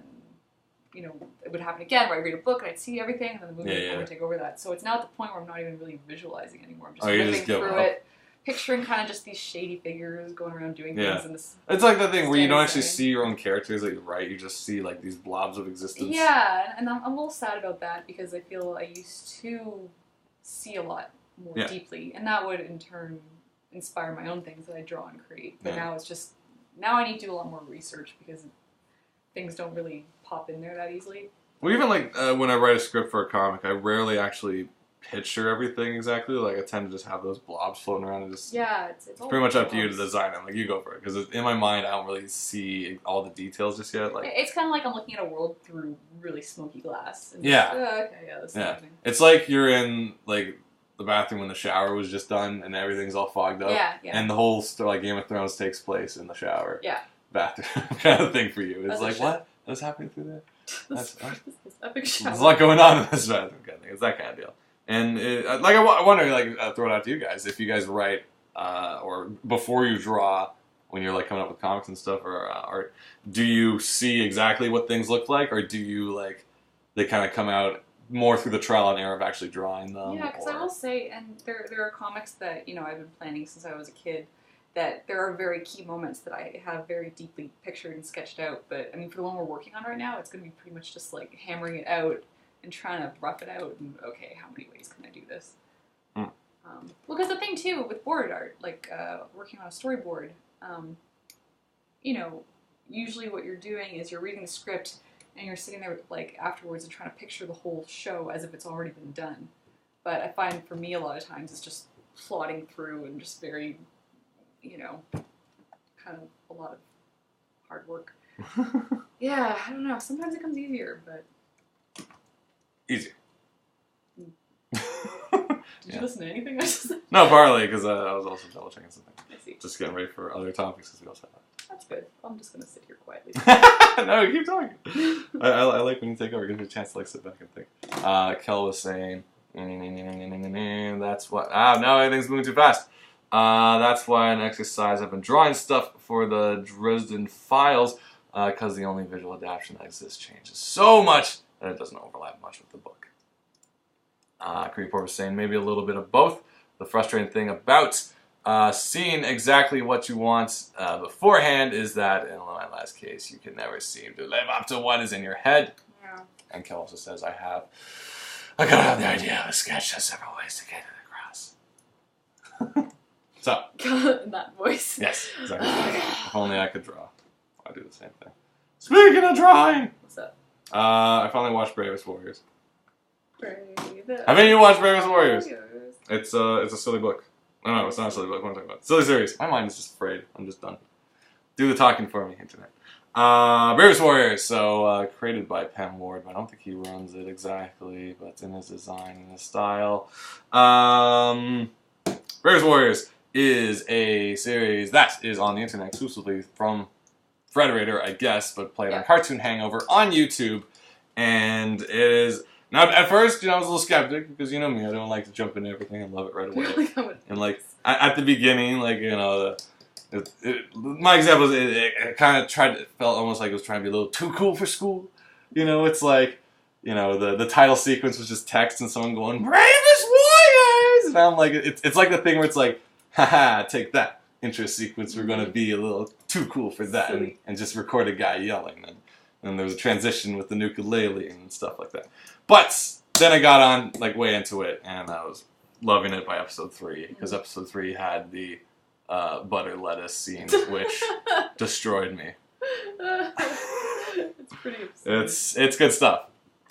B: it would happen again where I read a book and I'd see everything, and then the movie would take over that. So it's now at the point where I'm not even really visualizing anymore. I'm just living through it, picturing kind of just these shady figures going around doing things. In this
A: it's like the thing where you don't actually see your own characters that you write. You just see like these blobs of existence.
B: Yeah, and I'm a little sad about that because I feel I used to see a lot more deeply, and that would in turn inspire my own things that I draw and create. But now it's just I need to do a lot more research because things don't really pop in there that easily.
A: Well, even like when I write a script for a comic, I rarely actually picture everything exactly. Like I tend to just have those blobs floating around and just
B: it's
A: pretty much up to you to design them. Like you go for it because in my mind I don't really see all the details just yet. Like
B: it's kind of like I'm looking at a world through really smoky glass. And that's happening.
A: It's like you're in like the bathroom when the shower was just done and everything's all fogged up. And the whole like Game of Thrones takes place in the shower. Bathroom kind of thing for you. It's like what? What's happening through there?
B: This epic shower.
A: There's a lot going on in this bathroom kind of thing. It's that kind of deal. And I wonder, like, throw it out to you guys, if you guys write, or before you draw, when you're like coming up with comics and stuff or art, do you see exactly what things look like, or do you like they kind of come out more through the trial and error of actually drawing them.
B: Yeah, because I will say, and there are comics that, you know, I've been planning since I was a kid, that there are very key moments that I have very deeply pictured and sketched out. But, I mean, for the one we're working on right now, it's going to be pretty much just, like, hammering it out and trying to rough it out. And, okay, how many ways can I do this? Well, because the thing, too, with board art, like, working on a storyboard, you know, usually what you're doing is you're reading the script and you're sitting there, like, afterwards and trying to picture the whole show as if it's already been done. But I find, for me, a lot of times, it's just plodding through and just very, you know, kind of a lot of hard work. Yeah, I don't know. Sometimes it comes easier, but...
A: Easier.
B: Did you listen to anything I just said?
A: No, partly, because I was also double-checking something.
B: I see.
A: Just getting ready for other topics, because we also have...
B: That's good. I'm just going to sit here quietly.
A: No, keep talking. I like when you take over. It gives me a chance to like sit back and think. Kel was saying, that's what... no, everything's moving too fast. That's why an exercise I've been drawing stuff for the Dresden Files, because the only visual adaptation that exists changes so much that it doesn't overlap much with the book. Creeport was saying maybe a little bit of both. The frustrating thing about seeing exactly what you want beforehand is that, in my last case, you can never seem to live up to what is in your head.
B: Yeah.
A: And Kel also says, I gotta have the idea of a sketch. There's several ways to get it across. So.
B: In that voice.
A: Yes, exactly. If only I could draw. I'd do the same thing. Speaking of drawing!
B: What's up?
A: I finally watched Bravest Warriors.
B: Bravest
A: Haven't you watched Bravest Warriors?
B: Warriors.
A: It's a silly book. No, it's not a silly book. What am I talking about? Silly series. My mind is just afraid. I'm just done. Do the talking for me, internet. Bravest Warriors. So, created by Pam Ward, but I don't think he runs it exactly, but it's in his design and his style. Bravest Warriors is a series that is on the internet exclusively from Frederator, I guess, but played on Cartoon Hangover on YouTube. And it is... Now, at first, you know, I was a little skeptic, because you know me, I don't like to jump into everything and love it right away. And, like, at the beginning, like, you know, my example is, it kind of felt almost like it was trying to be a little too cool for school. You know, it's like, you know, the title sequence was just text and someone going, Bravest Warriors! And I'm like, it's like the thing where it's like, haha, take that intro sequence, we're going to be a little too cool for that, and just record a guy yelling. And there was a transition with the ukulele and stuff like that. But then I got on, like, way into it, and I was loving it by episode 3, because episode 3 had the butter lettuce scene, which destroyed me.
B: It's pretty absurd.
A: It's good stuff.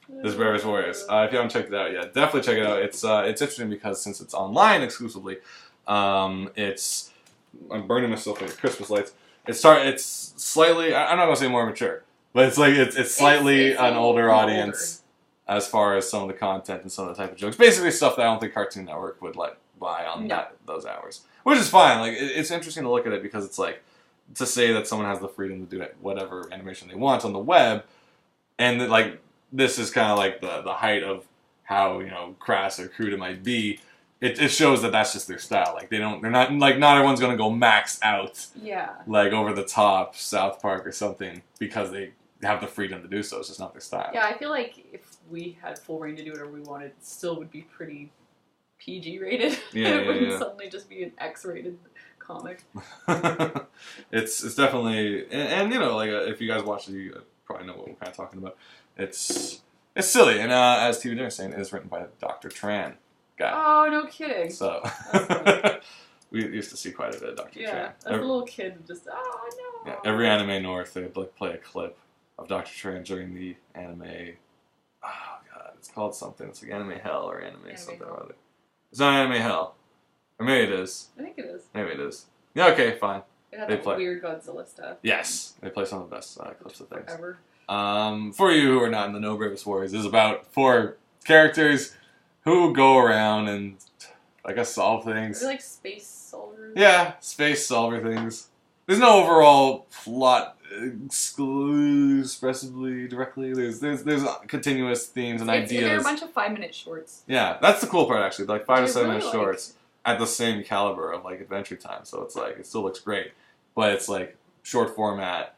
A: This Bravest Warriors. If you haven't checked it out yet, definitely check it out. It's interesting because since it's online exclusively, I'm burning myself with Christmas lights. It's slightly, I'm not gonna say more mature, but it's like it's slightly
B: it's
A: an older audience as far as some of the content and some of the type of jokes. Basically stuff that I don't think Cartoon Network would let buy on those hours, which is fine. Like it's interesting to look at it because it's like to say that someone has the freedom to do whatever animation they want on the web, and that, like, this is kind of like the height of how, you know, crass or crude it might be. It shows that that's just their style. Like they're not like, not everyone's gonna go max out, like over the top South Park or something because they have the freedom to do so. It's just not their style.
B: Yeah, I feel like if we had full reign to do whatever we wanted, it still would be pretty PG rated.
A: Yeah,
B: it wouldn't suddenly just be an X rated comic.
A: It's definitely, and you know, like if you guys watch it, you probably know what we're kind of talking about. It's silly, and as TV Dinner is saying, it is written by Dr. Tran guy.
B: Oh, no kidding.
A: So we used to see quite a bit of Dr. Tran.
B: Yeah, as a little kid, just oh no.
A: Yeah, every Anime North, they'd like play a clip of Dr. Tran during the anime. Oh god, it's called something. It's like Anime Hell or Anime something or other. It's not Anime Hell, or maybe it is.
B: I think it is.
A: Maybe it is. Yeah, okay, fine.
B: It had that weird Godzilla stuff.
A: Yes, they play some of the best clips of things.
B: Ever.
A: For you who are not in the know, Bravest Warriors is about 4 characters who go around and, I guess, solve things.
B: Are they like space solvers?
A: Yeah, space solver things. There's no overall plot expressively directly. There's continuous themes and ideas.
B: They're a bunch of 5-minute shorts.
A: Yeah, that's the cool part actually. Like 5 to 7 minute
B: really
A: shorts at the same caliber of like Adventure Time. So it's like it still looks great, but it's like short format.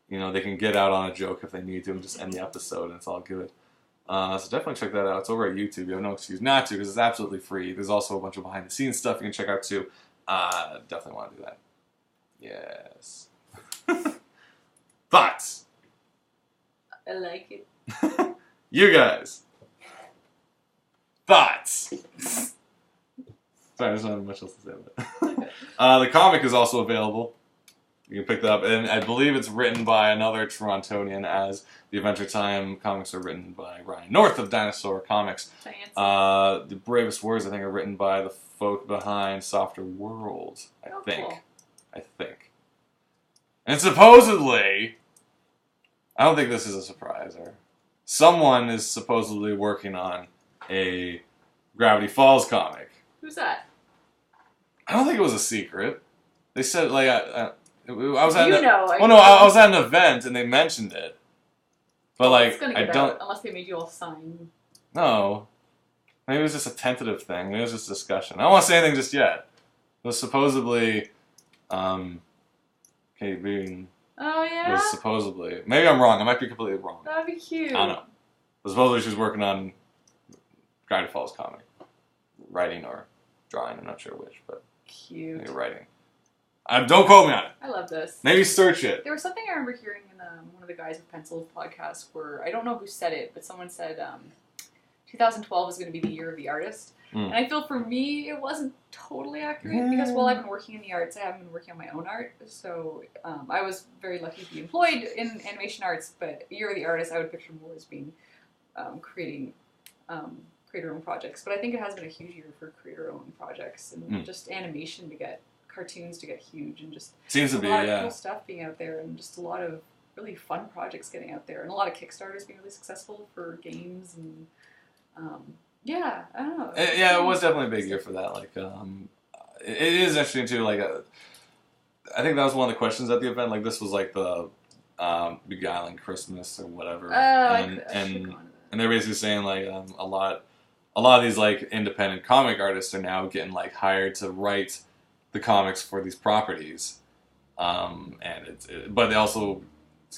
A: You know, they can get out on a joke if they need to and just end the episode and it's all good. So definitely check that out. It's over at YouTube. You have no excuse not to because it's absolutely free. There's also a bunch of behind-the-scenes stuff you can check out too. Definitely want to do that. Yes. Thoughts?
B: I like it.
A: You guys. Thoughts? Sorry, there's not much else to say about it. The comic is also available. You can pick that up. And I believe it's written by another Torontonian, as the Adventure Time comics are written by Ryan North of Dinosaur Comics. The Bravest Words, I think, are written by the folk behind Softer Worlds, I think.
B: Cool.
A: I think. And supposedly, I don't think this is a surprise, or someone is supposedly working on a Gravity Falls comic.
B: Who's that?
A: I don't think it was a secret. They said, like, I was at I was at an event and they mentioned it. But like, I don't.
B: Unless they made you all sign.
A: No, maybe it was just a tentative thing. Maybe it was just discussion. I don't want to say anything just yet. It was supposedly, Kate Bean.
B: Oh yeah.
A: Was supposedly. Maybe I'm wrong. I might be completely wrong.
B: That'd be cute.
A: I don't know. But supposedly she was working on Gravity Falls comic, writing or drawing. I'm not sure which, but
B: cute.
A: Maybe writing. Don't quote me on it.
B: I love this.
A: Maybe search it.
B: There was something I remember hearing in one of the Guys with Pencils podcast where, I don't know who said it, but someone said 2012 is going to be the year of the artist. And I feel for me it wasn't totally accurate because while I've been working in the arts, I haven't been working on my own art. So I was very lucky to be employed in animation arts, but year of the artist I would picture more as being creating creator-owned projects. But I think it has been a huge year for creator-owned projects and just animation to get cartoons to get huge and just
A: seems to be
B: a lot of cool stuff being out there and just a lot of really fun projects getting out there and a lot of Kickstarters being really successful for games and I don't know.
A: It was definitely a big year for that. Like, it is interesting too. Like, I think that was one of the questions at the event. Like, this was like the beguiling Christmas or whatever, and they're basically saying like a lot of these like independent comic artists are now getting like hired to write the comics for these properties, but they also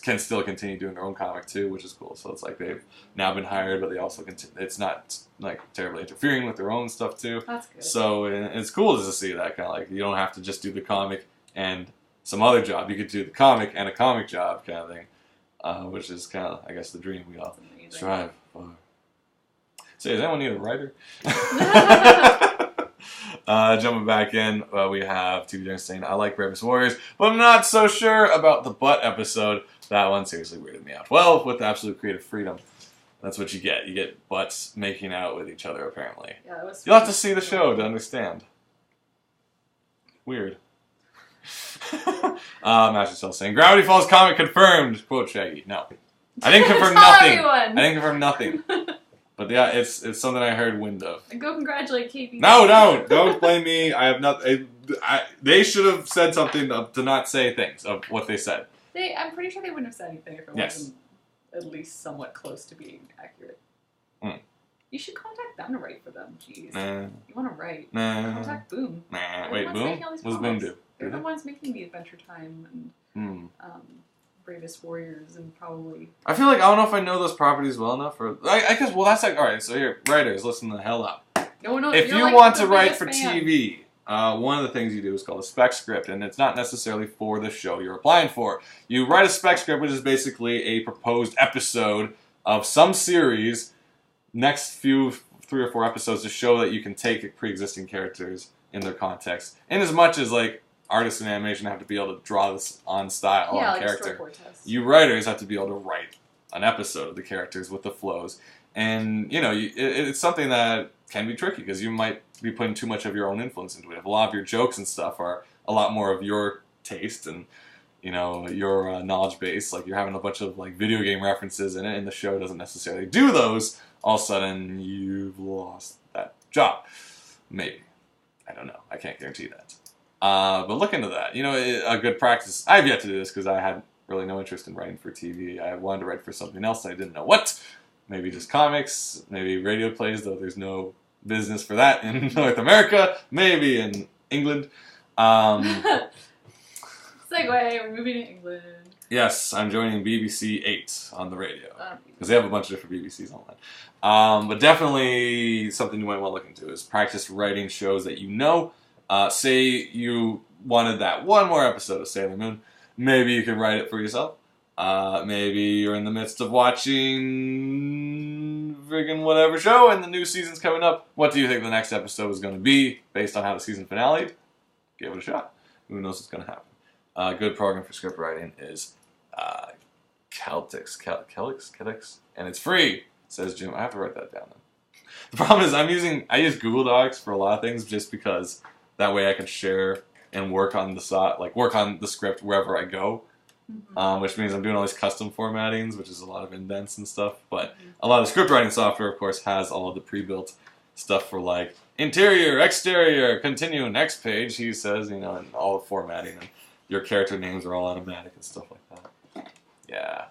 A: can still continue doing their own comic too, which is cool. So it's like they've now been hired, but they also it's not like terribly interfering with their own stuff too.
B: That's good.
A: So it's cool to see that kind of like you don't have to just do the comic and some other job. You could do the comic and a comic job kind of thing, which is kind of I guess the dream we all strive for. So does anyone need a writer? Jumping back in, we have TV Jones saying, I like Bravest Warriors, but I'm not so sure about the butt episode. That one seriously weirded me out. Well, with absolute creative freedom, that's what you get. You get butts making out with each other, apparently.
B: Yeah, it was
A: You'll have to see the show to understand. Weird. Master Cell saying, Gravity Falls comic confirmed, quote Shaggy. No. I didn't confirm nothing.
B: Everyone.
A: I didn't confirm nothing. But yeah, it's something I heard wind of.
B: And go congratulate KB.
A: No, don't blame me. I have nothing. They should have said something to not say things of what they said.
B: I'm pretty sure they wouldn't have said anything if it wasn't at least somewhat close to being accurate. You should contact them to write for them. Jeez. You want to write? Contact Boom.
A: Wait, Boom? What does Boom do?
B: They're the ones making the Adventure Time and Bravest Warriors and probably...
A: I feel like I don't know if I know those properties well enough. Or I guess, well, that's like, alright, so here, writers, listen the hell up.
B: No one knows.
A: If you want to write for TV, one of the things you do is called a spec script, and it's not necessarily for the show you're applying for. You write a spec script, which is basically a proposed episode of some series, next few 3 or 4 episodes, to show that you can take pre-existing characters in their context. In as much as, like, artists in animation have to be able to draw this on style, on like character. You writers have to be able to write an episode of the characters with the flows. And, you know, it's something that can be tricky because you might be putting too much of your own influence into it. If a lot of your jokes and stuff are a lot more of your taste and, you know, your knowledge base, like you're having a bunch of like video game references in it and the show doesn't necessarily do those, all of a sudden you've lost that job. Maybe. I don't know. I can't guarantee that. But look into that. You know, a good practice. I've yet to do this because I had really no interest in writing for TV. I wanted to write for something else. I didn't know what. Maybe just comics. Maybe radio plays, though there's no business for that in North America. Maybe in England.
B: Segue, we're moving to England.
A: Yes, I'm joining BBC 8 on the radio. Because they have a bunch of different BBCs online. But definitely something you might want to look into is practice writing shows that you know. Say you wanted that one more episode of Sailor Moon. Maybe you can write it for yourself. Maybe you're in the midst of watching friggin' whatever show and the new season's coming up. What do you think the next episode is going to be based on how the season finale? Give it a shot. Who knows what's going to happen? A good program for script writing is Celtics, and it's free, says Jim. I have to write that down then. The problem is I use Google Docs for a lot of things just because that way I can share and work on the script wherever I go. Which means I'm doing all these custom formattings, which is a lot of indents and stuff. But a lot of script writing software, of course, has all of the pre-built stuff for like interior, exterior, continue, next page, he says, and all the formatting. And your character names are all automatic and stuff like that. Yeah.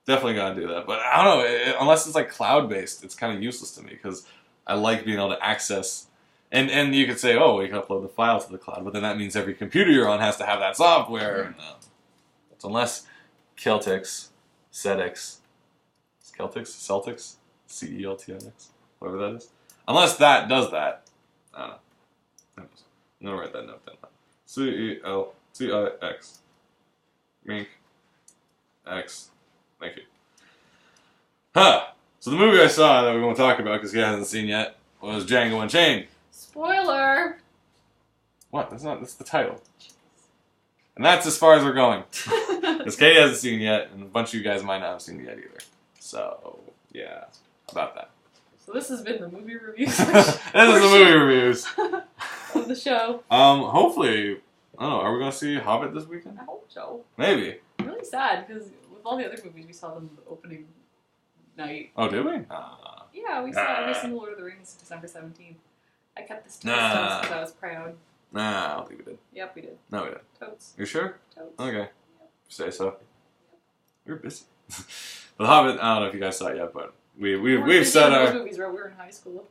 A: Definitely gotta do that. But I don't know, unless it's like cloud-based, it's kind of useless to me because I like being able to access. And you could say, oh, you can upload the file to the cloud, but then that means every computer you're on has to have that software. No. Unless Celtics, Celtics, CELTIX, whatever that is. Unless that does that, I don't know. I'm going to write that note down. CELTIX. Mink. X. Thank you. Huh. So the movie I saw that we're going to talk about, because he hasn't seen yet, was Django Unchained.
B: Spoiler!
A: What? That's the title. And that's as far as we're going. Because Katie hasn't seen it yet, and a bunch of you guys might not have seen it yet either. So, yeah, about that.
B: So this has been the movie reviews.
A: This is the movie reviews.
B: Of the show.
A: Hopefully, I don't know, are we going to see Hobbit this weekend?
B: I hope so.
A: Maybe.
B: I'm really sad, because with all the other movies, we saw them the opening night.
A: Oh, did we?
B: Yeah, we saw every single Lord of the Rings December 17th. I kept this to myself because I was proud.
A: Nah, I don't think we did.
B: Yep, we did.
A: No, we didn't.
B: Totes.
A: You sure?
B: Totes.
A: Okay.
B: Yep.
A: Say so. You're busy. But The Hobbit, I don't know if you guys saw it yet, but we've said our...
B: movies, right? We were in high school.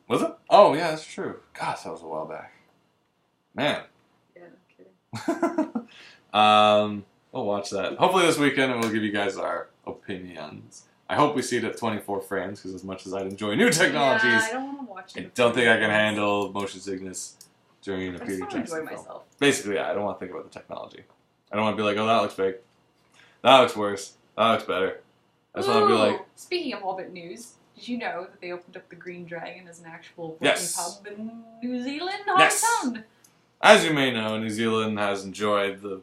A: Was it? Oh, yeah, that's true. Gosh, that was a while back. Man.
B: Yeah, no kidding.
A: We'll watch that. Hopefully this weekend, and we'll give you guys our opinions. I hope we see it at 24 frames, because as much as I'd enjoy new technologies,
B: yeah, I don't want to watch it.
A: I don't think I can handle motion sickness during a Peter Jackson film.
B: Myself.
A: Basically, yeah, I don't want to think about the technology. I don't want to be like, oh, that looks fake. That looks worse. That looks better. I just want to be like...
B: Speaking of Hobbit news, did you know that they opened up the Green Dragon as an actual working pub in New Zealand? Hobbit Sound?
A: As you may know, New Zealand has enjoyed the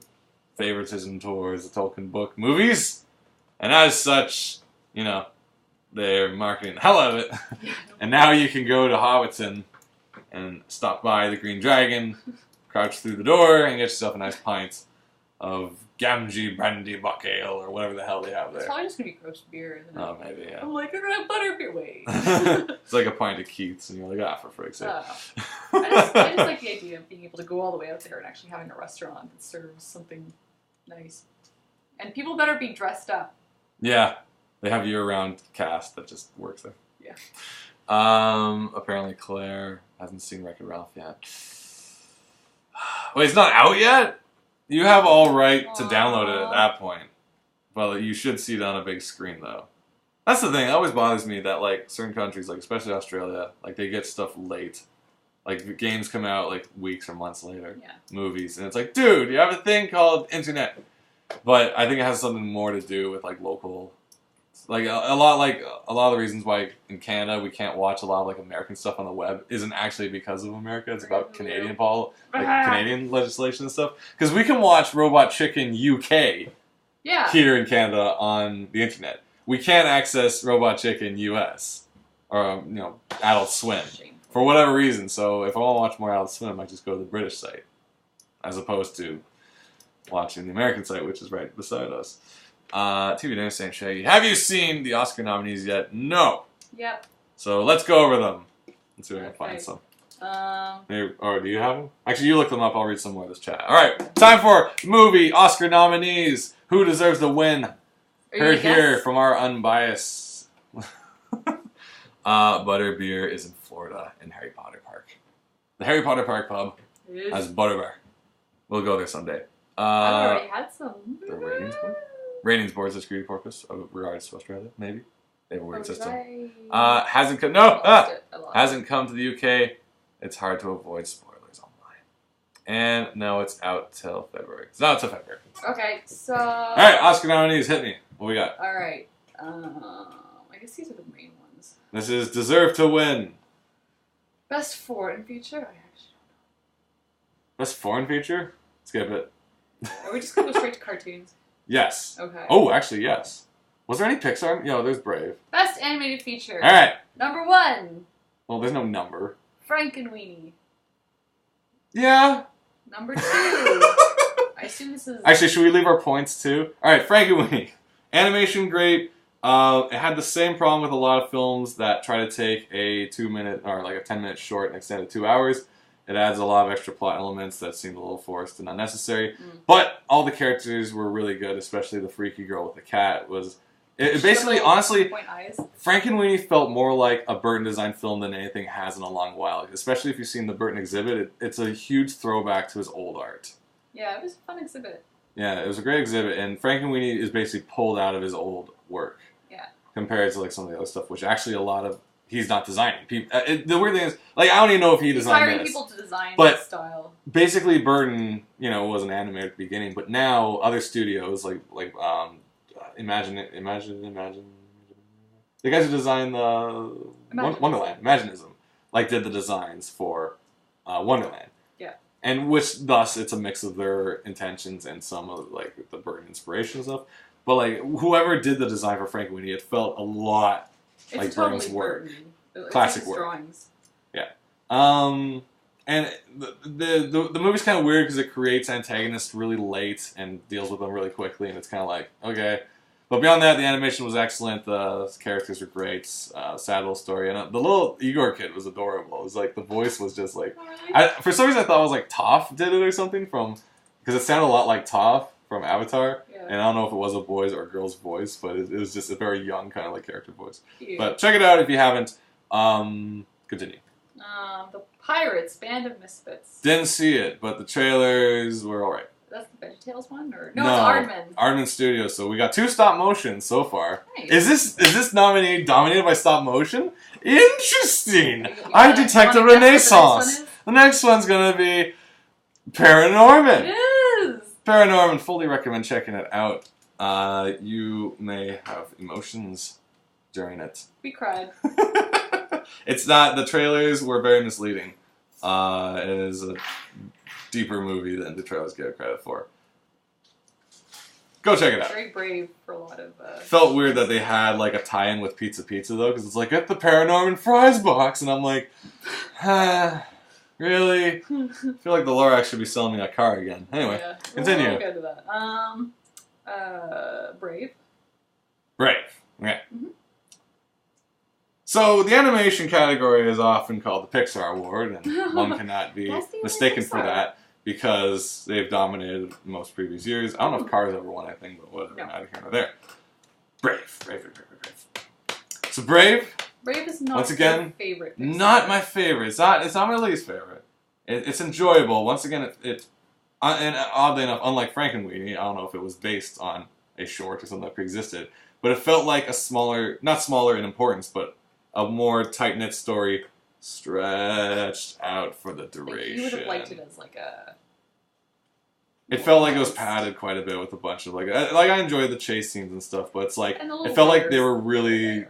A: favoritism towards the Tolkien book movies. And as such, they're marketing the hell out of it. Yeah, and now you can go to Hobbiton and stop by the Green Dragon, crouch through the door, and get yourself a nice pint of Gamgee Brandy Buck Ale, or whatever the hell they have there.
B: It's probably just going to be gross beer, isn't it?
A: Oh, maybe, yeah.
B: I'm like, I'm going to have butterbeer. Wait.
A: It's like a pint of Keith's, and you're like, for frig's sake.
B: I just like the idea of being able to go all the way out there and actually having a restaurant that serves something nice. And people better be dressed up.
A: Yeah. They have year-round cast that just works there.
B: Yeah.
A: Apparently Claire hasn't seen Wreck-It Ralph yet. Wait, it's not out yet? You have all right to download it at that point. But you should see it on a big screen, though. That's the thing. It always bothers me that, like, certain countries, like, especially Australia, like, they get stuff late. Like, the games come out, like, weeks or months later.
B: Yeah.
A: Movies. And it's like, dude, you have a thing called internet. But I think it has something more to do with, like, local... Like a lot of the reasons why in Canada we can't watch a lot of like American stuff on the web isn't actually because of America. It's about Canadian Canadian legislation and stuff. Because we can watch Robot Chicken UK here in Canada on the internet. We can't access Robot Chicken US or Adult Swim for whatever reason. So if I want to watch more Adult Swim, I just go to the British site as opposed to watching the American site, which is right beside us. TV Dinner saying, Shaggy, have you seen the Oscar nominees yet? No.
B: Yep.
A: So let's go over them. Let's see if I can find some. Or do you have them? Actually, you look them up. I'll read some more of this chat. All right, time for movie Oscar nominees. Who deserves the win? Heard here from our unbiased. Butterbeer is in Florida in Harry Potter Park. The Harry Potter Park pub has Butterbeer. We'll go there someday.
B: I've already had some.
A: The ratings board? Ratings board is a security purpose of regards to Australia, maybe. They have a weird system. Hasn't come. No, hasn't come to the UK. It's hard to avoid spoilers online. And no, it's out till February. It's not till February.
B: Okay, so.
A: All right, Oscar nominees, hit me. What we got?
B: All right. I guess these are the main ones.
A: This is Deserve to Win.
B: Best foreign feature. I actually don't know.
A: Best foreign feature? Skip it.
B: Are we just gonna go straight to cartoons?
A: Yes.
B: Okay.
A: Oh, actually, yes. Was there any Pixar? Yeah, there's Brave.
B: Best animated feature.
A: All right.
B: Number 1.
A: Well, there's no number.
B: Frankenweenie.
A: Yeah.
B: Number 2. I assume this is...
A: Actually, should we leave our points too? All right, Frankenweenie. Animation, great. It had the same problem with a lot of films that try to take a 2-minute or like a 10-minute short and extend it 2 hours. It adds a lot of extra plot elements that seemed a little forced and unnecessary. But all the characters were really good, especially the freaky girl with the cat. It basically, honestly, Frankenweenie felt more like a Burton-designed film than anything has in a long while. Especially if you've seen the Burton exhibit, it's a huge throwback to his old art.
B: Yeah, it was a fun exhibit.
A: Yeah, it was a great exhibit, and Frankenweenie is basically pulled out of his old work.
B: Yeah.
A: Compared to like some of the other stuff, which actually a lot of he's not designing. The weird thing is, like, I don't even know if he designed
B: hiring
A: this.
B: people to design
A: but
B: his style. Basically,
A: Burton, was an animator at the beginning, but now other studios Imagine. The guys who designed the Wonderland, Imaginism, did the designs for Wonderland.
B: Yeah.
A: And thus it's a mix of their intentions and some of the Burton inspiration stuff. But whoever did the design for Frankenweenie, it felt a lot like
B: totally
A: Burton's work.
B: Burton.
A: Classic work.
B: Drawings.
A: Yeah. And the movie's kind of weird because it creates antagonists really late and deals with them really quickly, and it's kind of like, okay. But beyond that, the animation was excellent. The characters were great. Sad little story, and the little Igor kid was adorable. It was the voice was just for some reason I thought it was Toph did it or something because it sounded a lot like Toph from Avatar.
B: Yeah.
A: And I don't know if it was a boy's or a girl's voice, but it was just a very young kind of character voice.
B: Cute.
A: But check it out if you haven't. Continue.
B: The Pirates, Band of Misfits.
A: Didn't see it, but the trailers were alright.
B: That's the VeggieTales one, or no? It's Aardman.
A: Aardman Studios. So we got 2 stop motion so far.
B: Nice.
A: Is this dominated by stop motion? Interesting. I detect a renaissance. The next one's gonna be Paranorman.
B: It is.
A: Paranorman. Fully recommend checking it out. You may have emotions during it.
B: We cried.
A: It's not. The trailers were very misleading. It is a deeper movie than the trailers give credit for. Go check it out.
B: Very brave for a lot of...
A: Felt weird that they had a tie-in with Pizza though, because it's get the Paranorman fries box, and I'm like, really? I feel like the Lorax should be selling me a car again. Anyway, continue.
B: We'll go to that. Brave.
A: Brave. Okay. Mm-hmm. So the animation category is often called the Pixar Award, and one cannot be mistaken for that because they've dominated most previous years. I don't know if Cars ever won anything, but whatever, neither here nor there. Brave. So Brave.
B: Brave is not
A: once again,
B: your favorite Pixar.
A: Not my favorite. It's not my least favorite. It's enjoyable. Once again, and oddly enough, unlike Frankenweenie, I don't know if it was based on a short or something that pre-existed, but it felt like a smaller, not smaller in importance, but a more tight-knit story stretched out for the duration.
B: You would have liked it as a...
A: It felt like it was padded quite a bit with a bunch of I enjoyed the chase scenes and stuff, but it's it felt like they were really...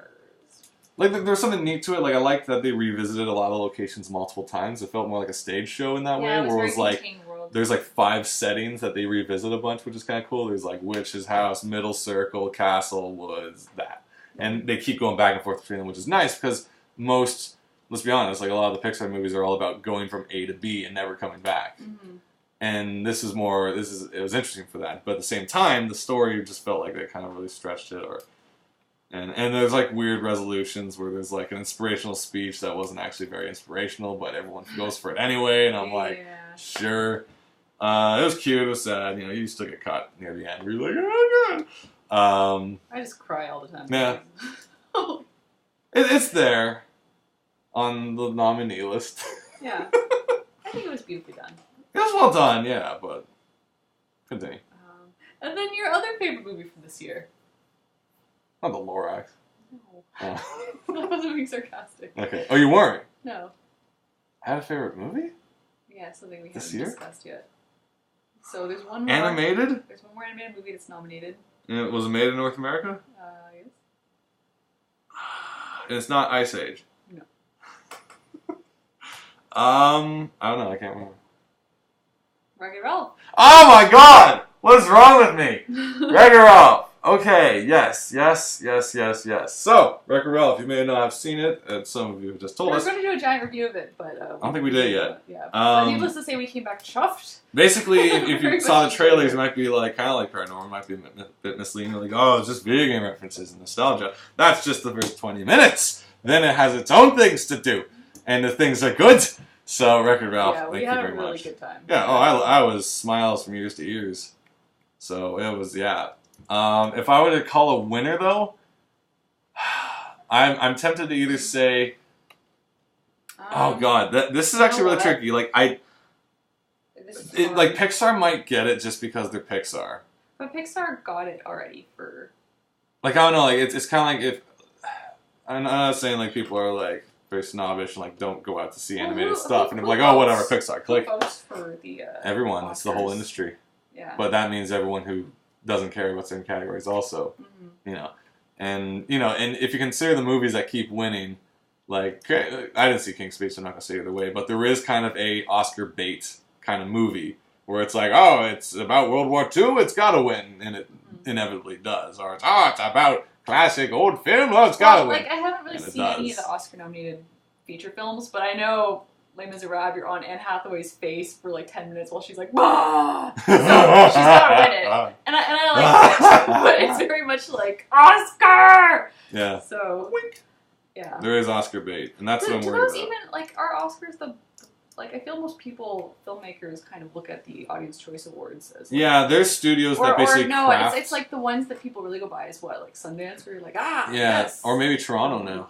A: there was something neat to it. I liked that they revisited a lot of locations multiple times. It felt more like a stage show in that way, where it was there's 5 settings that they revisit a bunch, which is kind of cool. There's witch's house, middle circle, castle, woods, that. And they keep going back and forth between them, which is nice because let's be honest, a lot of the Pixar movies are all about going from A to B and never coming back. Mm-hmm. And it was interesting for that. But at the same time, the story just felt like they kind of really stretched it. And there's weird resolutions where there's an inspirational speech that wasn't actually very inspirational, but everyone goes for it anyway. And I'm sure. It was cute, it was sad. You still get caught near the end. You're oh god.
B: I just cry all the time.
A: Yeah. It's there on the nominee list.
B: Yeah. I think it was beautifully done.
A: It was well done, yeah, but Continue.
B: And then your other favorite movie from this year.
A: Not the Lorax.
B: No.
A: Oh.
B: I wasn't being sarcastic.
A: Okay. Oh, you weren't?
B: No.
A: I had a favorite movie?
B: Yeah, something we
A: This
B: haven't
A: year?
B: discussed yet. So there's one more.
A: Animated?
B: There's one more animated movie that's nominated.
A: And was it made in North America?
B: Yes.
A: And it's not Ice Age.
B: No.
A: I don't know. I can't remember.
B: Wreck-It Ralph.
A: Oh my God! What is wrong with me? Wreck-It Ralph. Okay. Yes. So, Wreck-It Ralph. You may not have seen it, and some of you have just told us.
B: We're going to do a giant review of it, but
A: I don't think we did yet.
B: Yeah. But needless to say, we came back chuffed.
A: Basically, if you
B: Very
A: saw the
B: much
A: trailers, it might be like kind of like Paranormal. It might be a bit misleading. Like, oh, it's just video game references and nostalgia. That's just the first 20 minutes. Then it has its own things to do, and the things are good. So, Wreck-It Ralph,
B: Yeah, we
A: thank you
B: had a
A: very
B: really
A: much.
B: good time.
A: Yeah. Oh, I was smiles from ears to ears. So it was If I were to call a winner though, I'm tempted to either say, oh God, this is actually really tricky. Like like Pixar might get it just because they're Pixar.
B: But Pixar got it already for.
A: Like I don't know, like it's kind of like if I'm not saying like people are like very snobbish and like don't go out to see animated stuff and they're like, oh whatever, Pixar.
B: Who
A: Like
B: votes for the
A: everyone,
B: Oscars?
A: it's the whole industry.
B: Yeah.
A: But that means everyone who doesn't care about certain categories also, and if you consider the movies that keep winning, like I didn't see King's Speech, so I'm not gonna say either way, but there is kind of a Oscar bait kind of movie where it's like, oh, it's about World War II, it's gotta win, and it inevitably does, or it's about classic old film, oh, it's gotta win.
B: Like I haven't really seen any of the Oscar-nominated feature films, but I know Les Miserables, you're on Anne Hathaway's face for like 10 minutes while she's like, bah! So she's gotta win it. And I like it, but it's very much like, Oscar!
A: Yeah.
B: So, yeah.
A: There is Oscar bait, and that's what I'm
B: do
A: worried
B: those
A: about.
B: even, like, are Oscars like, I feel most filmmakers kind of look at the Audience Choice Awards as like,
A: there's studios that basically
B: or no,
A: craft...
B: it's like the ones that people really go by as what, like Sundance, where you're like,
A: Yeah,
B: yes.
A: or maybe Toronto now.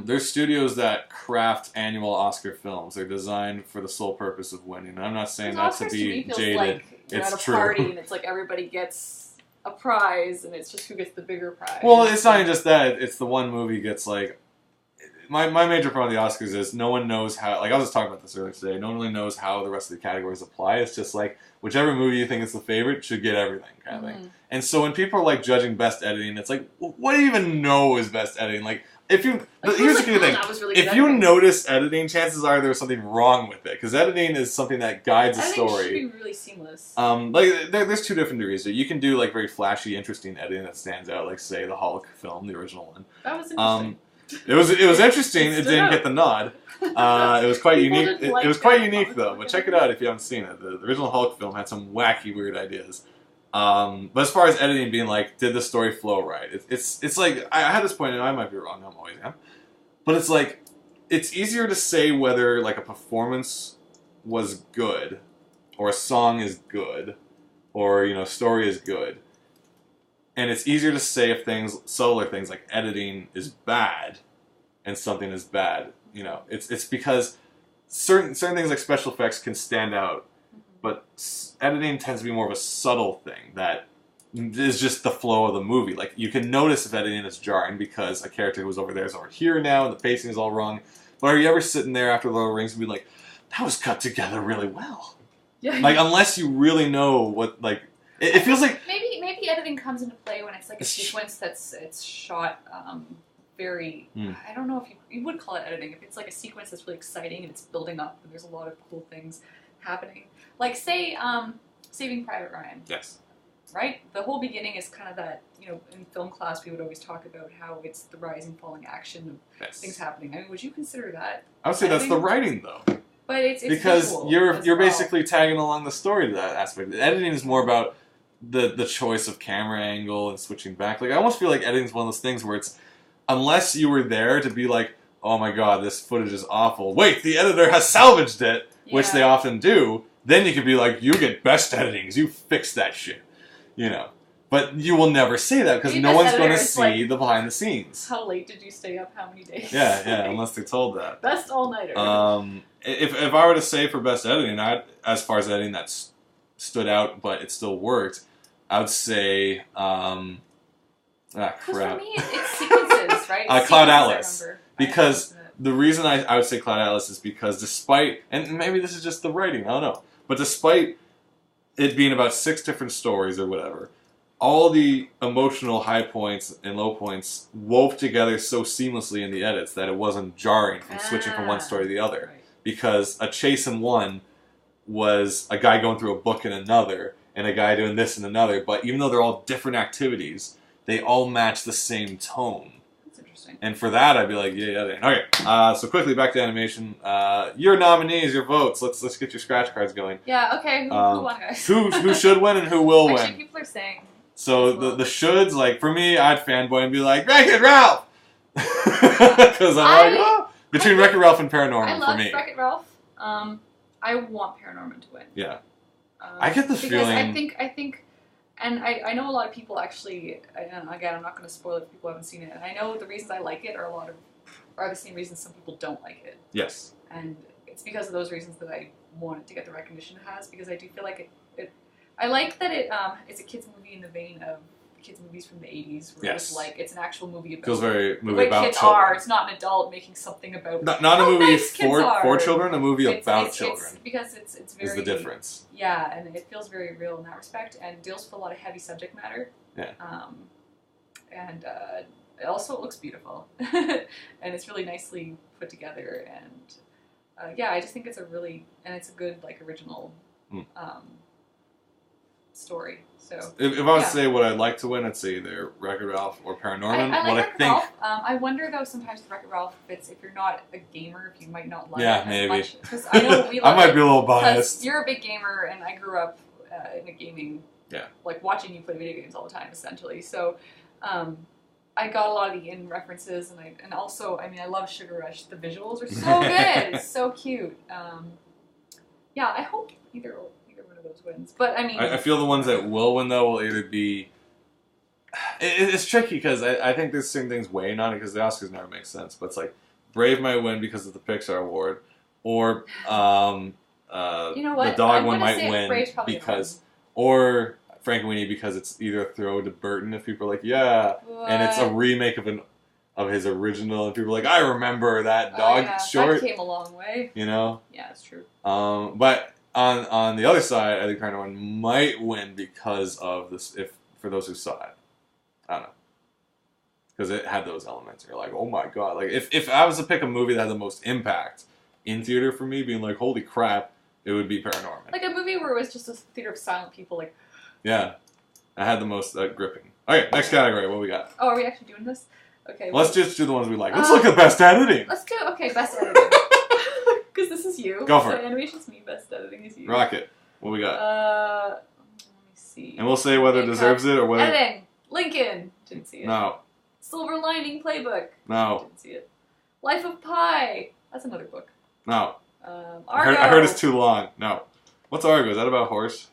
A: There's studios that craft annual Oscar films. They're designed for the sole purpose of winning. And I'm not saying that to be jaded.
B: Like you're
A: it's
B: at a
A: true.
B: party and it's like everybody gets a prize and it's just who gets the bigger prize.
A: Well, it's not even just that. It's the one movie gets like... My major problem with the Oscars is no one knows how... Like, I was just talking about this earlier today. No one really knows how the rest of the categories apply. It's just like, whichever movie you think is the favorite should get everything kind of thing. And so when people are like judging best editing, it's like, what do you even know is best editing? Like, if you...
B: Like,
A: here's the key thing.
B: Really
A: if you notice editing, chances are there's something wrong with it. Because editing is something that guides a story.
B: Editing should be really seamless.
A: Like, there's two different degrees. You can do, like, very flashy, interesting editing that stands out. Like, say, the Hulk film, the original one.
B: That was interesting.
A: It was interesting. It didn't get the nod. It was quite unique. It was quite unique though. But check it out if you haven't seen it. The original Hulk film had some wacky, weird ideas. But as far as editing being like, did the story flow right? It's like I had this point, and I might be wrong. I'm always am. But it's like it's easier to say whether like a performance was good, or a song is good, or story is good. And it's easier to say if subtler things like editing is bad, and something is bad. It's because certain things like special effects can stand out, but editing tends to be more of a subtle thing that is just the flow of the movie. Like you can notice if editing is jarring because a character who was over there is over here now, and the pacing is all wrong. But are you ever sitting there after Lord of the Rings and be like, that was cut together really well?
B: Yeah.
A: Like unless you really know what like. It feels like
B: maybe editing comes into play when it's like a sequence that's shot very. I don't know if you would call it editing if it's like a sequence that's really exciting and it's building up and there's a lot of cool things happening. Like say Saving Private Ryan.
A: Yes.
B: Right? The whole beginning is kind of that, in film class we would always talk about how it's the rising, falling action of things happening. I mean, would you consider that?
A: I would say that's the writing though.
B: But it's
A: because
B: visual
A: you're basically tagging along the story to that aspect. Editing is more about the choice of camera angle and switching back. Like I almost feel like editing is one of those things where it's unless you were there to be like, oh my god, this footage is awful. Wait, the editor has salvaged it, which they often do. Then you could be like, you get best editing because you fixed that shit, But you will never say that because no one's going to see the behind the scenes.
B: How late did you stay up? How many days?
A: Yeah, unless they're told that.
B: Best all-nighter.
A: If I were to say for best editing, as far as editing that's stood out, but it still worked, I would say,
B: Because
A: crap.
B: for me, it's sequences, right?
A: Cloud
B: Sequences,
A: Atlas.
B: I remember.
A: Because the reason I would say Cloud Atlas is because despite, and maybe this is just the writing, I don't know, but despite it being about 6 different stories or whatever, all the emotional high points and low points wove together so seamlessly in the edits that it wasn't jarring from switching from one story to the other.
B: Right.
A: Because a chase in one was a guy going through a book in another, and a guy doing this in another, but even though they're all different activities, they all match the same tone.
B: That's interesting.
A: And for that, I'd be like, yeah. Okay, so quickly back to animation. Your nominees, your votes. Let's get your scratch cards going.
B: Yeah. Okay. Who won, guys?
A: Who should win and who will
B: Actually,
A: win?
B: people are saying.
A: So the shoulds, like for me, I'd fanboy and be like, Wreck-It Ralph, because I'm like, oh. Between Wreck-It Ralph and Paranorman
B: I love
A: for me.
B: Wreck-It Ralph. I want Paranorman to win.
A: Yeah. I get the feeling.
B: I think, and I know a lot of people actually. And again, I'm not going to spoil it if people haven't seen it. And I know the reasons I like it are the same reasons some people don't like it.
A: Yes.
B: And it's because of those reasons that I want it to get the recognition it has, because I do feel like I like that it's a kids movie in the vein of kids movies from the 80s, where
A: yes.
B: it's like it's an actual movie about
A: feels very movie
B: the way
A: about
B: kids
A: children.
B: are. It's not an adult making something about
A: not a movie
B: nice
A: for children, a movie about
B: it's
A: children.
B: Because it's very
A: is the difference.
B: Yeah, and it feels very real in that respect, and deals with a lot of heavy subject matter.
A: Yeah.
B: And also it looks beautiful, and it's really nicely put together, and yeah, I just think it's a good like original story. So
A: if I was to say what I'd like to win, I'd say either Wreck-It Ralph or Paranorman.
B: I like
A: what
B: Wreck-It
A: I think.
B: Ralph. I wonder though sometimes with Wreck-It Ralph if you're not a gamer, if you might not love it as
A: maybe.
B: much. Because I know we love
A: I might
B: it
A: be a little biased.
B: you're a big gamer, and I grew up in a gaming.
A: Yeah. Like
B: watching you play video games all the time, essentially. So. I got a lot of the in references, and also, I mean, I love Sugar Rush. The visuals are so good. It's so cute. Yeah, I hope either one of those wins. But I mean,
A: I feel the ones that will win though will either be. It's tricky because I think there's certain things weighing on it because the Oscars never make sense. But it's like Brave might win because of the Pixar award, or
B: you know what?
A: the dog
B: I'm
A: one
B: gonna
A: might
B: say
A: win
B: Brave's probably
A: because, or Frankenweenie because it's either a throw to Burton if people are like, yeah,
B: What?
A: and it's a remake of his original, and people are like, I remember that dog short.
B: That came a long way.
A: You know?
B: Yeah, it's true.
A: But on the other side, I think Paranorman might win because of this. If for those who saw it, I don't know, because it had those elements. You're like, oh my god! Like if I was to pick a movie that had the most impact in theater for me, being like, holy crap, it would be Paranorman.
B: Like a movie where it was just a theater of silent people, like.
A: Yeah, I had the most gripping. Okay, next category. What we got?
B: Oh, are we actually doing this? Okay.
A: Let's just do the ones we like. Let's look at best editing.
B: Let's do best editing. Because this is you.
A: Go for it.
B: Animation's me. Best editing is you.
A: Rocket. What we got?
B: Let me see.
A: And we'll say whether it deserves it or whether.
B: Editing. Lincoln. Didn't see it.
A: No.
B: Silver Lining Playbook.
A: No.
B: Didn't see it. Life of Pi. That's another book.
A: No.
B: Argo.
A: I heard it's too long. No. What's Argo? Is that about a horse?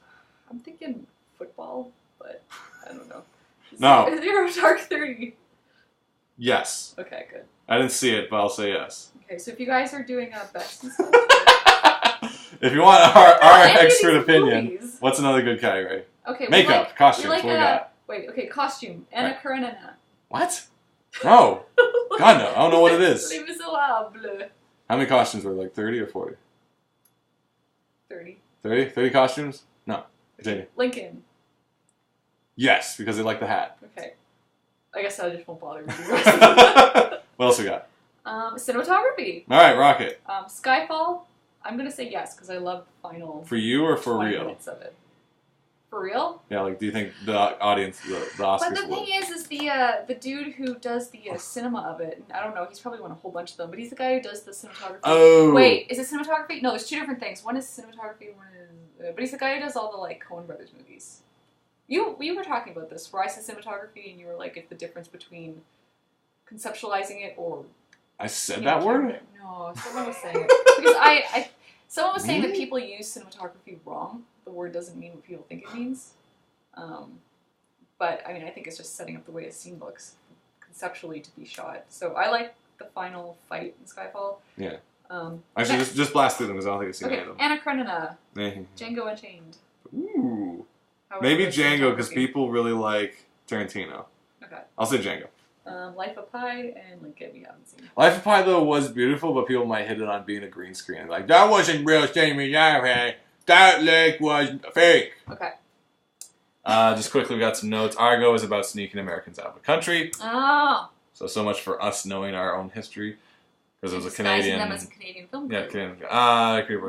B: I'm thinking football, but I don't know.
A: No.
B: Zero Dark 30.
A: Yes.
B: Okay, good.
A: I didn't see it, but I'll say yes.
B: Okay, so if you guys are doing a best and stuff.
A: If you want our expert opinion,
B: movies.
A: What's another good category?
B: Okay,
A: makeup, costumes.
B: Like
A: what we got?
B: Wait, okay, costume. Anna
A: Right.
B: Karenina.
A: What? No. God no. I don't know what it is.
B: Les Miserables.
A: How many costumes were there? Like 30 or 40?
B: 30.
A: 30? 30 costumes? No. Continue.
B: Lincoln.
A: Yes, because they like the hat.
B: Okay. I guess I just won't bother with the rest of them.
A: What else we got?
B: Cinematography.
A: All right, Rocket.
B: Skyfall. I'm gonna say yes because I love the final.
A: For you or for
B: 20
A: real?
B: minutes of it. For real?
A: Yeah, like, do you think the audience, the Oscars
B: But the
A: will?
B: thing is the dude who does the cinema of it. And I don't know. He's probably won a whole bunch of them, but he's the guy who does the cinematography.
A: Oh.
B: Wait, is it cinematography? No, there's two different things. One is cinematography. One is. But he's the guy who does all the like Coen Brothers movies. You were talking about this, where I said cinematography, and you were like, it's the difference between conceptualizing it or.
A: I said that word?
B: No, someone was saying it because someone was saying that people use cinematography wrong. The word doesn't mean what people think it means. But I mean, I think it's just setting up the way a scene looks conceptually to be shot. So I like the final fight in Skyfall.
A: Yeah. Actually, just blast through them because I don't think I've seen any of them.
B: Anna Karenina, Django Unchained.
A: Ooh.
B: How
A: Maybe
B: was
A: Django, because
B: cinematography?
A: people really like Tarantino.
B: Okay.
A: I'll say Django.
B: Life of Pi and Lincoln, we haven't seen.
A: Life of Pi, though, was beautiful, but people might hit it on being a green screen. Like, that wasn't real Jamie Jarre. That lake was fake.
B: Okay.
A: Just quickly, we got some notes. Argo is about sneaking Americans out of the country.
B: Oh.
A: So much for us knowing our own history. Because it was a
B: Disguising
A: Canadian...
B: them as a Canadian film.
A: Yeah,
B: crew.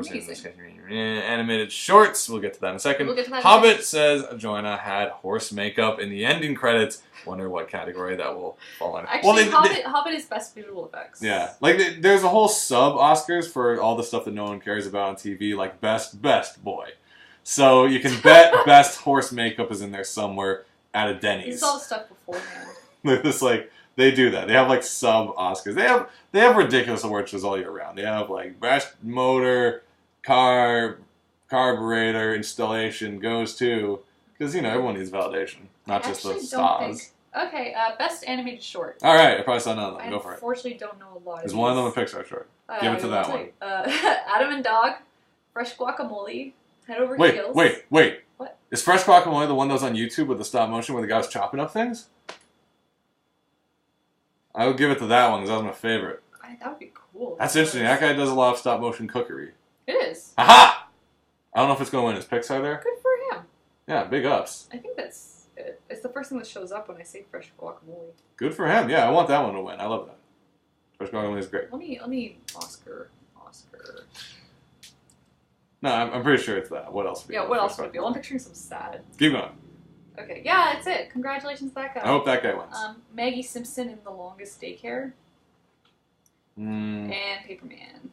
A: Canadian. Animated shorts. We'll get to that in a second.
B: We'll get to that in a
A: Hobbit says Joanna had horse makeup in the ending credits. Wonder what category that will fall under.
B: Actually, Hobbit is best visual effects.
A: Yeah, like there's a whole sub Oscars for all the stuff that no one cares about on TV, like best boy. So you can bet best horse makeup is in there somewhere at a Denny's.
B: This is all the stuff beforehand.
A: It's like they do that. They have like sub Oscars. They have ridiculous awards shows all year round. They have like best motor, carburetor installation goes to, because everyone needs validation, not just the stars.
B: Okay, best animated short.
A: All right, I probably saw none of them.
B: I
A: Go for it.
B: unfortunately don't know a lot.
A: Is one of them a Pixar short? Give it to that one.
B: Adam and Dog, Fresh Guacamole, Head Over Heels.
A: Wait.
B: What?
A: Is Fresh Guacamole the one that was on YouTube with the stop motion where the guy was chopping up things? I would give it to that one because that was my favorite.
B: That would be cool.
A: That's interesting. That guy does a lot of stop motion cookery.
B: It is.
A: Aha! I don't know if it's going to win. Is Pixar there?
B: Good for him.
A: Yeah, big ups.
B: I think that's it. It's the first thing that shows up when I say Fresh Guacamole.
A: Good for him. Yeah, I want that one to win. I love that. Fresh Guacamole is great.
B: Let me Oscar.
A: No, I'm pretty sure it's that. What else?
B: What else would it be? Well, I'm picturing some sad.
A: Keep going.
B: Okay, yeah, that's it. Congratulations to that guy.
A: I hope that guy wins.
B: Maggie Simpson in The Longest Daycare. And Paperman.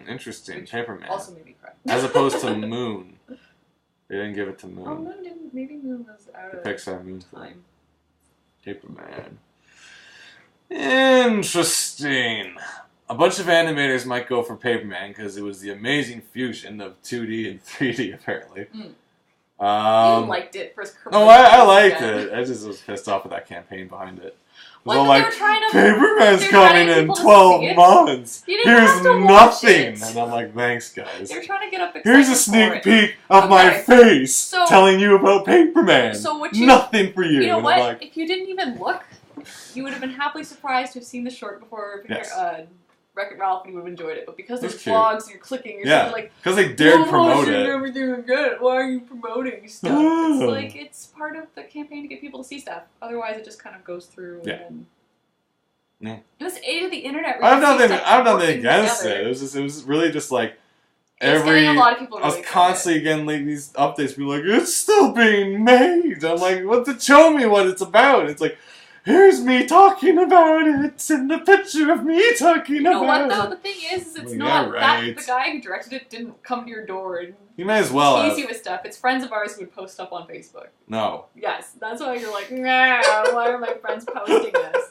A: Interesting.
B: Which
A: Paperman.
B: Also made me cry.
A: As opposed to Moon. They didn't give it to Moon.
B: Oh, Moon didn't. Maybe Moon was out of
A: the Pixar Moon
B: time.
A: Paperman. Interesting. A bunch of animators might go for Paperman because it was the amazing fusion of 2D and 3D, apparently.
B: You liked it for
A: No, I liked it. I just was pissed off with that campaign behind it.
B: Well,
A: like, Paperman's coming in 12 months. Here's nothing. And I'm like, thanks, guys.
B: They're trying to get up.
A: Here's a sneak peek of my face telling you about Paperman.
B: So
A: nothing for you.
B: You know
A: and
B: what?
A: Like,
B: if you didn't even look, you would have been happily surprised to have seen the short before Wreck-It Ralph, and you would have enjoyed it. But because there's vlogs and you're clicking, you're sort of like,
A: because they dared promote it.
B: Everything good. Why are you promoting stuff? It's like it's part of the campaign to get people to see stuff. Otherwise, it just kind of goes through. And then, It was age of the internet.
A: I have nothing against it. It was really just like
B: a lot of people.
A: I was constantly getting like these updates, be like, it's still being made. I'm like, what? To show me what it's about. It's like, here's me talking about it, and the picture of me talking about it.
B: You know what, though? The thing is it's not that the guy who directed it didn't come to your door and
A: you may as well
B: tease you with stuff. It's friends of ours who would post stuff on Facebook.
A: No.
B: Yes, that's why you're like, nah, why are my friends posting this?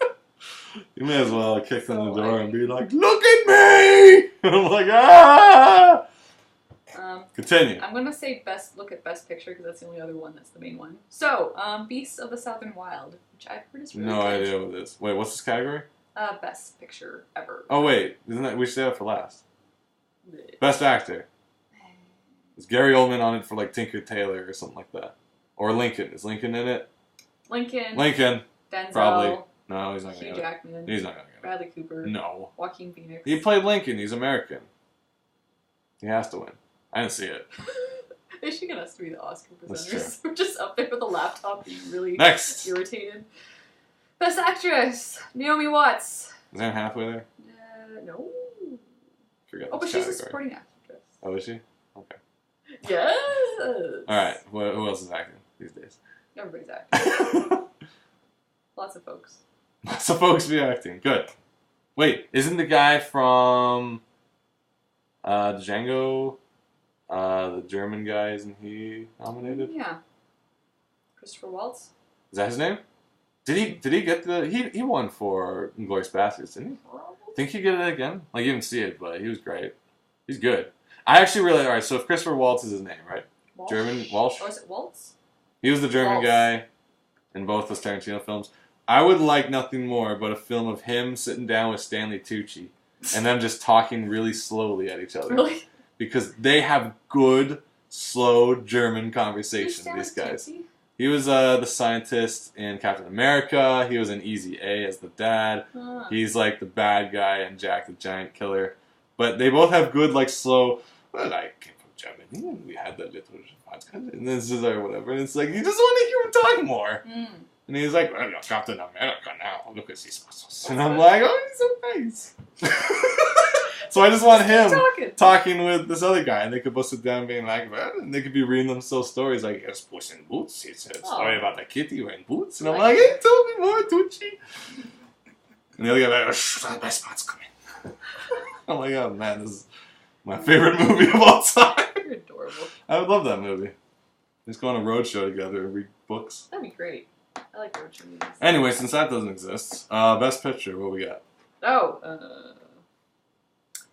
A: You may as well kick in the door and be like, look at me! And I'm like, ah! Continue.
B: I'm gonna say look at best picture because that's the only other one that's the main one. So, Beasts of the Southern Wild, which I've heard is really good.
A: Idea what it is. Wait, what's this category?
B: Best picture ever.
A: Oh wait, isn't that we should say that for last? Best actor. Is Gary Oldman on it for like Tinker Tailor or something like that? Or Lincoln? Is Lincoln in it?
B: Lincoln.
A: Denzel. Probably. No, he's not gonna
B: Hugh Jackman.
A: He's not gonna get it.
B: Bradley Cooper.
A: No.
B: Joaquin Phoenix.
A: He played Lincoln. He's American. He has to win. I didn't see it.
B: They should get us to be the Oscar presenters. We're just up there with a laptop being really irritated. Best Actress, Naomi Watts.
A: Is Anne Hathaway there?
B: No.
A: Forget
B: but she's a supporting actress.
A: Oh, is she? Okay.
B: Yes.
A: Alright, who else is acting these days?
B: Everybody's acting. Lots of folks.
A: Lots of folks be acting. Good. Wait, isn't the guy from Django, the German guy, isn't he nominated?
B: Yeah. Christopher Waltz.
A: Is that his name? Did he get he won for Inglourious Basterds, didn't he? Think he get it again? Like, you didn't see it, but he was great. He's good. I actually really... Alright, so if Christopher Waltz is his name, right?
B: Walsh?
A: German... Walsh?
B: Or is it Waltz?
A: He was the German guy in both those Tarantino films. I would like nothing more but a film of him sitting down with Stanley Tucci and them just talking really slowly at each other.
B: Really?
A: because they have good, slow German conversation. These guys. He was the scientist in Captain America. He was in Easy A as the dad. He's like the bad guy in Jack the Giant Killer. But they both have good, like, slow. Well, I came from Germany and we had the little vodka and this is or whatever. And it's like you just want to hear him talk more. And he's like, well, you're Captain America now. Look at these muscles. And I'm like, oh, he's so nice. So I just want him talking with this other guy, and they could both sit down being like, and they could be reading themselves stories like, here's Puss in Boots. It's a story about a kitty wearing boots. And I'm like, hey, tell me more, Tucci. And the other guy like, the best part's coming. I'm like, oh man, this is my favorite movie of all time.
B: You're adorable.
A: I would love that movie. Let's go on a road show together and read books.
B: That'd be great. I like road show movies.
A: Anyway, since that doesn't exist, best picture, what we got?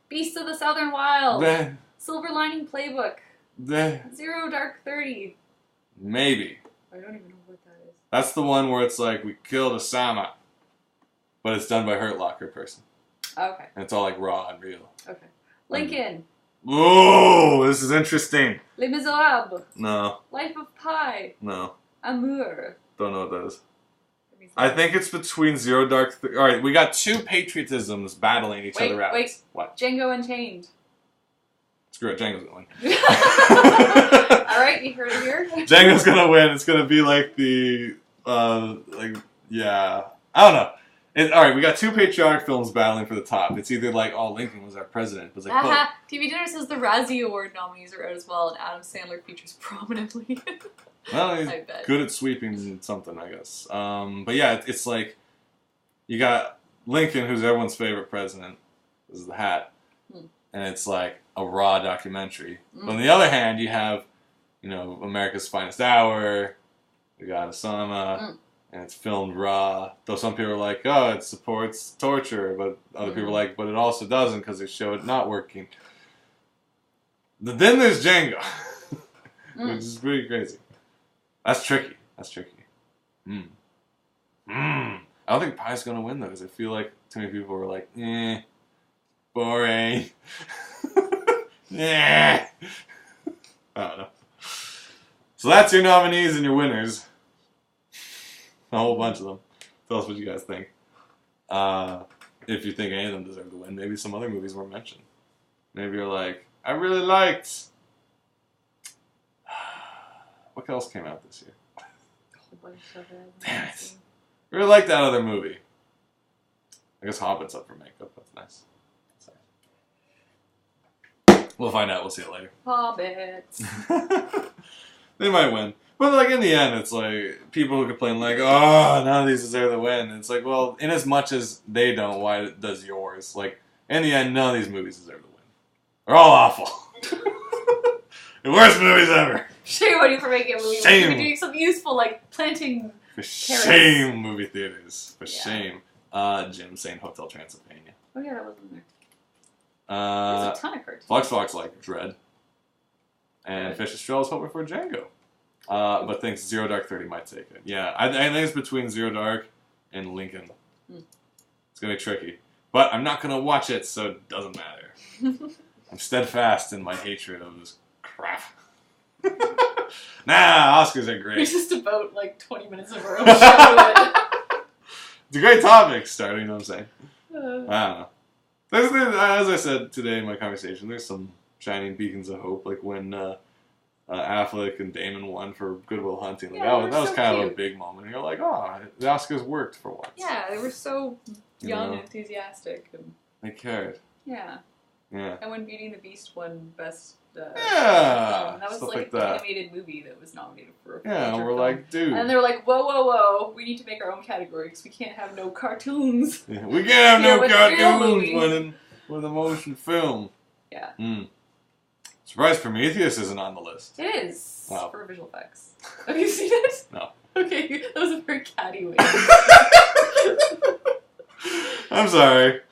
B: Beast of the Southern Wild.
A: Bleh.
B: Silver Lining Playbook.
A: Bleh.
B: Zero Dark 30.
A: Maybe.
B: I don't even know what that is.
A: That's the one where it's like, we killed Osama. But it's done by Hurt Locker person.
B: Okay.
A: And it's all like raw and real.
B: Okay. Lincoln.
A: Oh, this is interesting.
B: Les Miserables.
A: No.
B: Life of Pi.
A: No.
B: Amour.
A: Don't know what that is. I think it's between Zero Dark... Alright, we got two patriotisms battling each other out.
B: Wait.
A: What?
B: Django Unchained.
A: Screw it, Django's gonna win.
B: Alright, you heard it here.
A: Django's gonna win. It's gonna be like the... yeah. I don't know. Alright, we got two patriotic films battling for the top. It's either like, oh, Lincoln was our president. It was like,
B: TV Dinner says the Razzie Award nominees are out as well, and Adam Sandler features prominently.
A: Well, he's good at sweeping something, I guess. But yeah, it's like, you got Lincoln, who's everyone's favorite president. This is the hat. And it's like a raw documentary. But on the other hand, you have, America's Finest Hour. We got Osama. And it's filmed raw. Though some people are like, oh, it supports torture. But other people are like, but it also doesn't because they show it not working. Then there's Django. Which is pretty crazy. That's tricky. I don't think Pie's gonna win though, because I feel like too many people were like, boring. I don't know. So that's your nominees and your winners. A whole bunch of them. Tell us what you guys think. If you think any of them deserve to win, maybe some other movies were mentioned. Maybe you're like, I really liked... What else came out this year?
B: A whole bunch of it.
A: Damn it. I really like that other movie. I guess Hobbit's up for makeup. That's nice. We'll find out. We'll see it later.
B: Hobbits.
A: They might win. But like in the end, it's like people who complain like, oh, none of these deserve the win. And it's like, well, in as much as they don't, why does yours? Like, in the end, none of these movies deserve the win. They're all awful. The worst movies ever.
B: Shame on you for making a movie.
A: Shame.
B: You're doing something useful like planting
A: For
B: carrots.
A: shame, movie theaters. For shame. Jim saying Hotel Transylvania.
B: Oh yeah, that wasn't there. There's a ton of cartoons.
A: Fox like Dread. And Fish Estrell is hoping for Django. But thinks Zero Dark 30 might take it. Yeah, I think it's between Zero Dark and Lincoln. It's going to be tricky. But I'm not going to watch it, so it doesn't matter. I'm steadfast in my hatred of this crap. Nah, Oscars are great.
B: We just devote like 20 minutes of our own show to it.
A: It's a great topic, starter, you know what I'm saying? I don't know. As I said today in my conversation, there's some shining beacons of hope, like when Affleck and Damon won for Good Will Hunting. Like, that was
B: so
A: kind
B: cute.
A: of a big moment. You're like, oh, the Oscars worked for once.
B: Yeah, they were so young and enthusiastic. And
A: they cared.
B: Yeah. And when Beauty and the Beast won Best film, that was like an animated movie that was nominated for a feature
A: and we're
B: film.
A: like, dude.
B: And they were like, whoa, we need to make our own category because we can't have no cartoons.
A: Yeah, we can't have no cartoons
B: winning
A: with a motion film.
B: Yeah.
A: Surprised Prometheus isn't on the list.
B: It is.
A: Wow.
B: For visual effects. Have you seen it?
A: No.
B: Okay, that was a very catty way.
A: I'm sorry.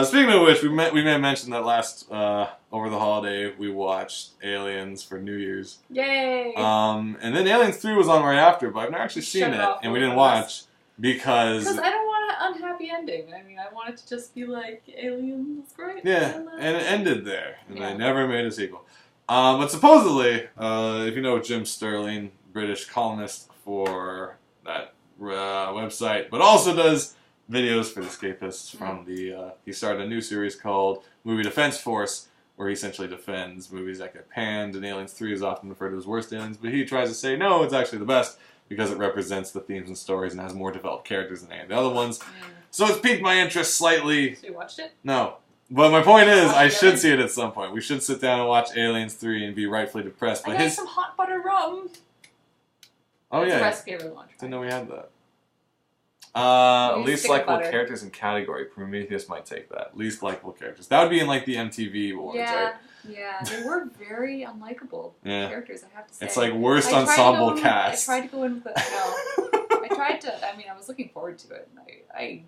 A: Speaking of which, we may have mentioned that last over the holiday we watched Aliens for New Year's.
B: Yay!
A: And then Aliens 3 was on right after, but I've never actually seen it, and we didn't watch because
B: I don't want an unhappy ending. I mean, I want it to just be like, Alien was great.
A: Yeah, and it ended there. And they never made a sequel. But supposedly, if you know Jim Sterling, British columnist for that website, but also does videos for the Escapists from he started a new series called Movie Defense Force, where he essentially defends movies that get panned, and Aliens 3 is often referred to as worst Aliens, but he tries to say, no, it's actually the best, because it represents the themes and stories and has more developed characters than any of the other ones. So it's piqued my interest slightly.
B: So you watched it?
A: No. But my point is, I should see it at some point. We should sit down and watch Aliens 3 and be rightfully depressed. But
B: I got some hot butter rum.
A: Oh,
B: it's
A: yeah.
B: a recipe I really want to try.
A: Didn't know we had that. Least likable characters and category. Prometheus might take that. Least likable characters. That would be in like the MTV awards, right?
B: Yeah. They were very unlikable characters, I have to say.
A: It's like worst ensemble cast.
B: I tried to go in with I mean, I was looking forward to it, and I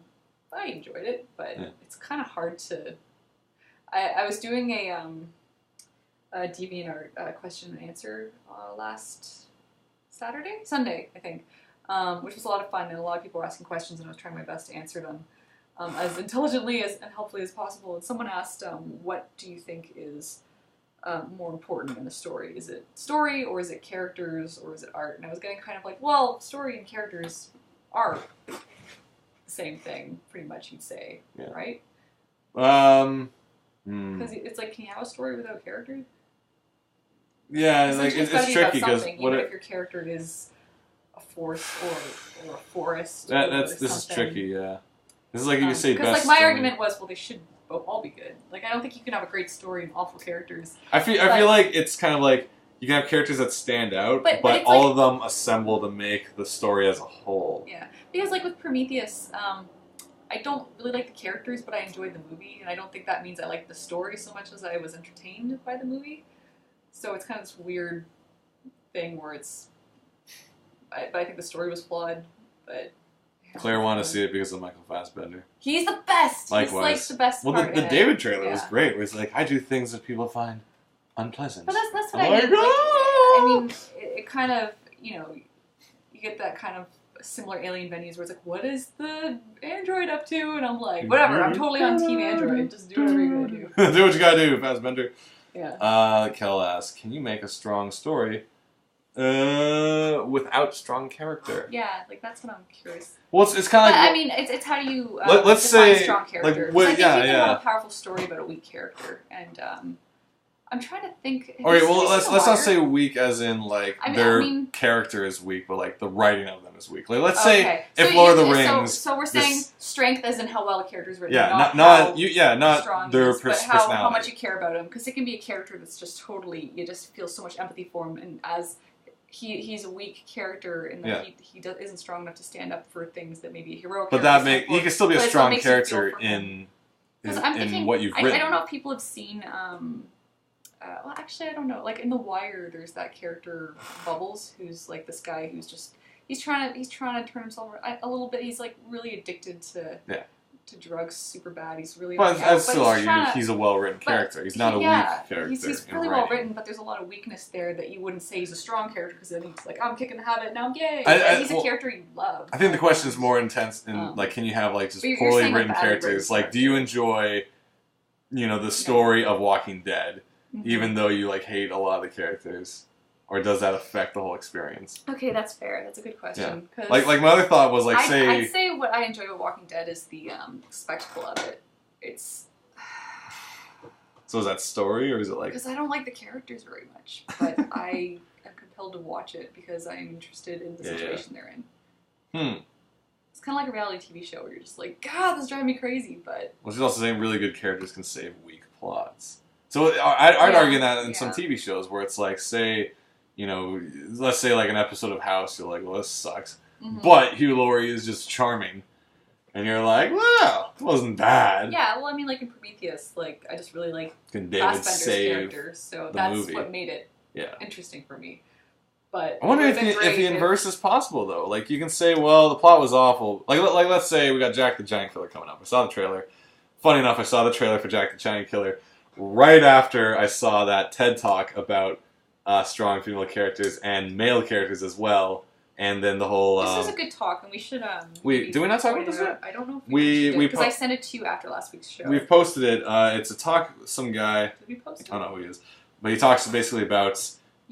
B: enjoyed it, but it's kind of hard to... I was doing a DeviantArt question and answer last Sunday, I think, which was a lot of fun, and a lot of people were asking questions, and I was trying my best to answer them as intelligently and helpfully as possible. And someone asked, what do you think is more important in a story? Is it story, or is it characters, or is it art? And I was getting kind of like, well, story and characters are the same thing, pretty much, you'd say, right? Because it's like, can you have a story without characters?
A: Yeah, like it's tricky because
B: even if your character is a force or a forest.
A: This is tricky. Yeah, this is like you say.
B: Because like my argument was, well, they should all be good. Like I don't think you can have a great story and awful characters.
A: I feel like it's kind of like you can have characters that stand out, but all of them assemble to make the story as a whole.
B: Yeah, because like with Prometheus, I don't really like the characters, but I enjoyed the movie, and I don't think that means I like the story so much as I was entertained by the movie. So it's kind of this weird thing where but I think the story was flawed, but...
A: Claire wanted to see it because of Michael Fassbender.
B: He's the best!
A: Likewise.
B: He's like the best part.
A: Well, the David trailer was great, where it's like, I do things that people find unpleasant.
B: But that's what I mean. Like, I mean, it kind of, you get that kind of similar Alien venues where it's like, what is the android up to? And I'm like, whatever, I'm totally on Team Android. Just do whatever you're going to do.
A: Do what you gotta do, Fassbender.
B: Yeah.
A: Kel asks, can you make a strong story without strong character?
B: Yeah, like that's what I'm curious.
A: Well, it's kind of like...
B: I mean, it's how do you
A: let's
B: define
A: say,
B: strong character?
A: Like, what,
B: I think you can have a powerful story about a weak character, and I'm trying to think...
A: Alright, well, let's not say weak as in, like, their character is weak, but, like, the writing of them is weak. Like, let's say, if Lord of the Rings...
B: So we're saying strength as in how well a character is written,
A: not
B: strong
A: their
B: but
A: personality.
B: how much you care about him. Because it can be a character that's just totally... You just feel so much empathy for him, and as... He's a weak character in that he isn't strong enough to stand up for things that maybe a heroic
A: but
B: character
A: he can still be a strong character in what you've written.
B: I don't know if people have seen... well, actually, I don't know. Like in The Wire, there's that character Bubbles, who's like this guy who's just he's trying to turn himself a little bit. He's like really addicted to drugs, super bad. He's really.
A: But I'd still argue he's a well-written character. He's not a weak character.
B: He's really well written, but there's a lot of weakness there that you wouldn't say he's a strong character because then he's like, I'm kicking the habit now, yay! He's a character you love.
A: I think the question is more intense in like, can you have like just poorly written characters? Like, do you enjoy, the story of Walking Dead? Even though you like hate a lot of the characters, or does that affect the whole experience?
B: Okay, that's fair. That's a good question.
A: Yeah. Like my other thought was like,
B: I'd say what I enjoy about Walking Dead is the spectacle of it. It's.
A: So is that story, or is it like?
B: Because I don't like the characters very much, but I am compelled to watch it because I am interested in the situation they're in. It's kind of like a reality TV show where you're just like, God, this is driving me crazy, but.
A: Well, she's also saying really good characters can save weak plots. So I'd argue that in some TV shows where it's like, say, let's say like an episode of House, you're like, well, this sucks. But Hugh Laurie is just charming. And you're like, well, it wasn't bad.
B: Yeah, well, I mean, like in Prometheus, like, I just really like Fassbender's character. So that's what made it interesting for me. But
A: I wonder if the inverse is possible, though. Like, you can say, well, the plot was awful. Like let's say we got Jack the Giant Killer coming up. I saw the trailer. Funny enough, I saw the trailer for Jack the Giant Killer right after I saw that TED Talk about strong female characters and male characters as well And then the whole...
B: this is a good talk, and we should...
A: do we not talk about this yet?
B: I don't know if we because I sent it to you after last week's show.
A: We've posted it. It's a talk, some guy...
B: Did we post it?
A: I don't know who he is. But he talks basically about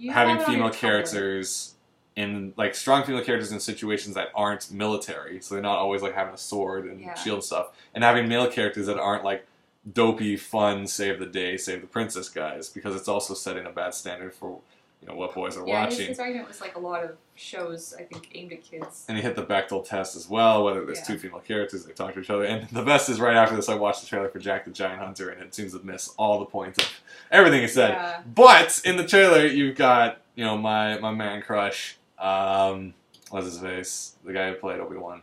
A: having female characters in, like, strong female characters in situations that aren't military. So they're not always, like, having a sword and shield stuff. And having male characters that aren't, like, dopey, fun, save the day, save the princess guys. Because it's also setting a bad standard for... you know, what boys are watching.
B: His argument was like a lot of shows, I think, aimed at kids.
A: And he hit the Bechdel test as well, whether there's two female characters, they talk to each other. And the best is right after this, I watched the trailer for Jack the Giant Hunter, and it seems to miss all the points of everything he said.
B: Yeah.
A: But in the trailer, you've got, you know, my man crush, what's his face? The guy who played Obi-Wan.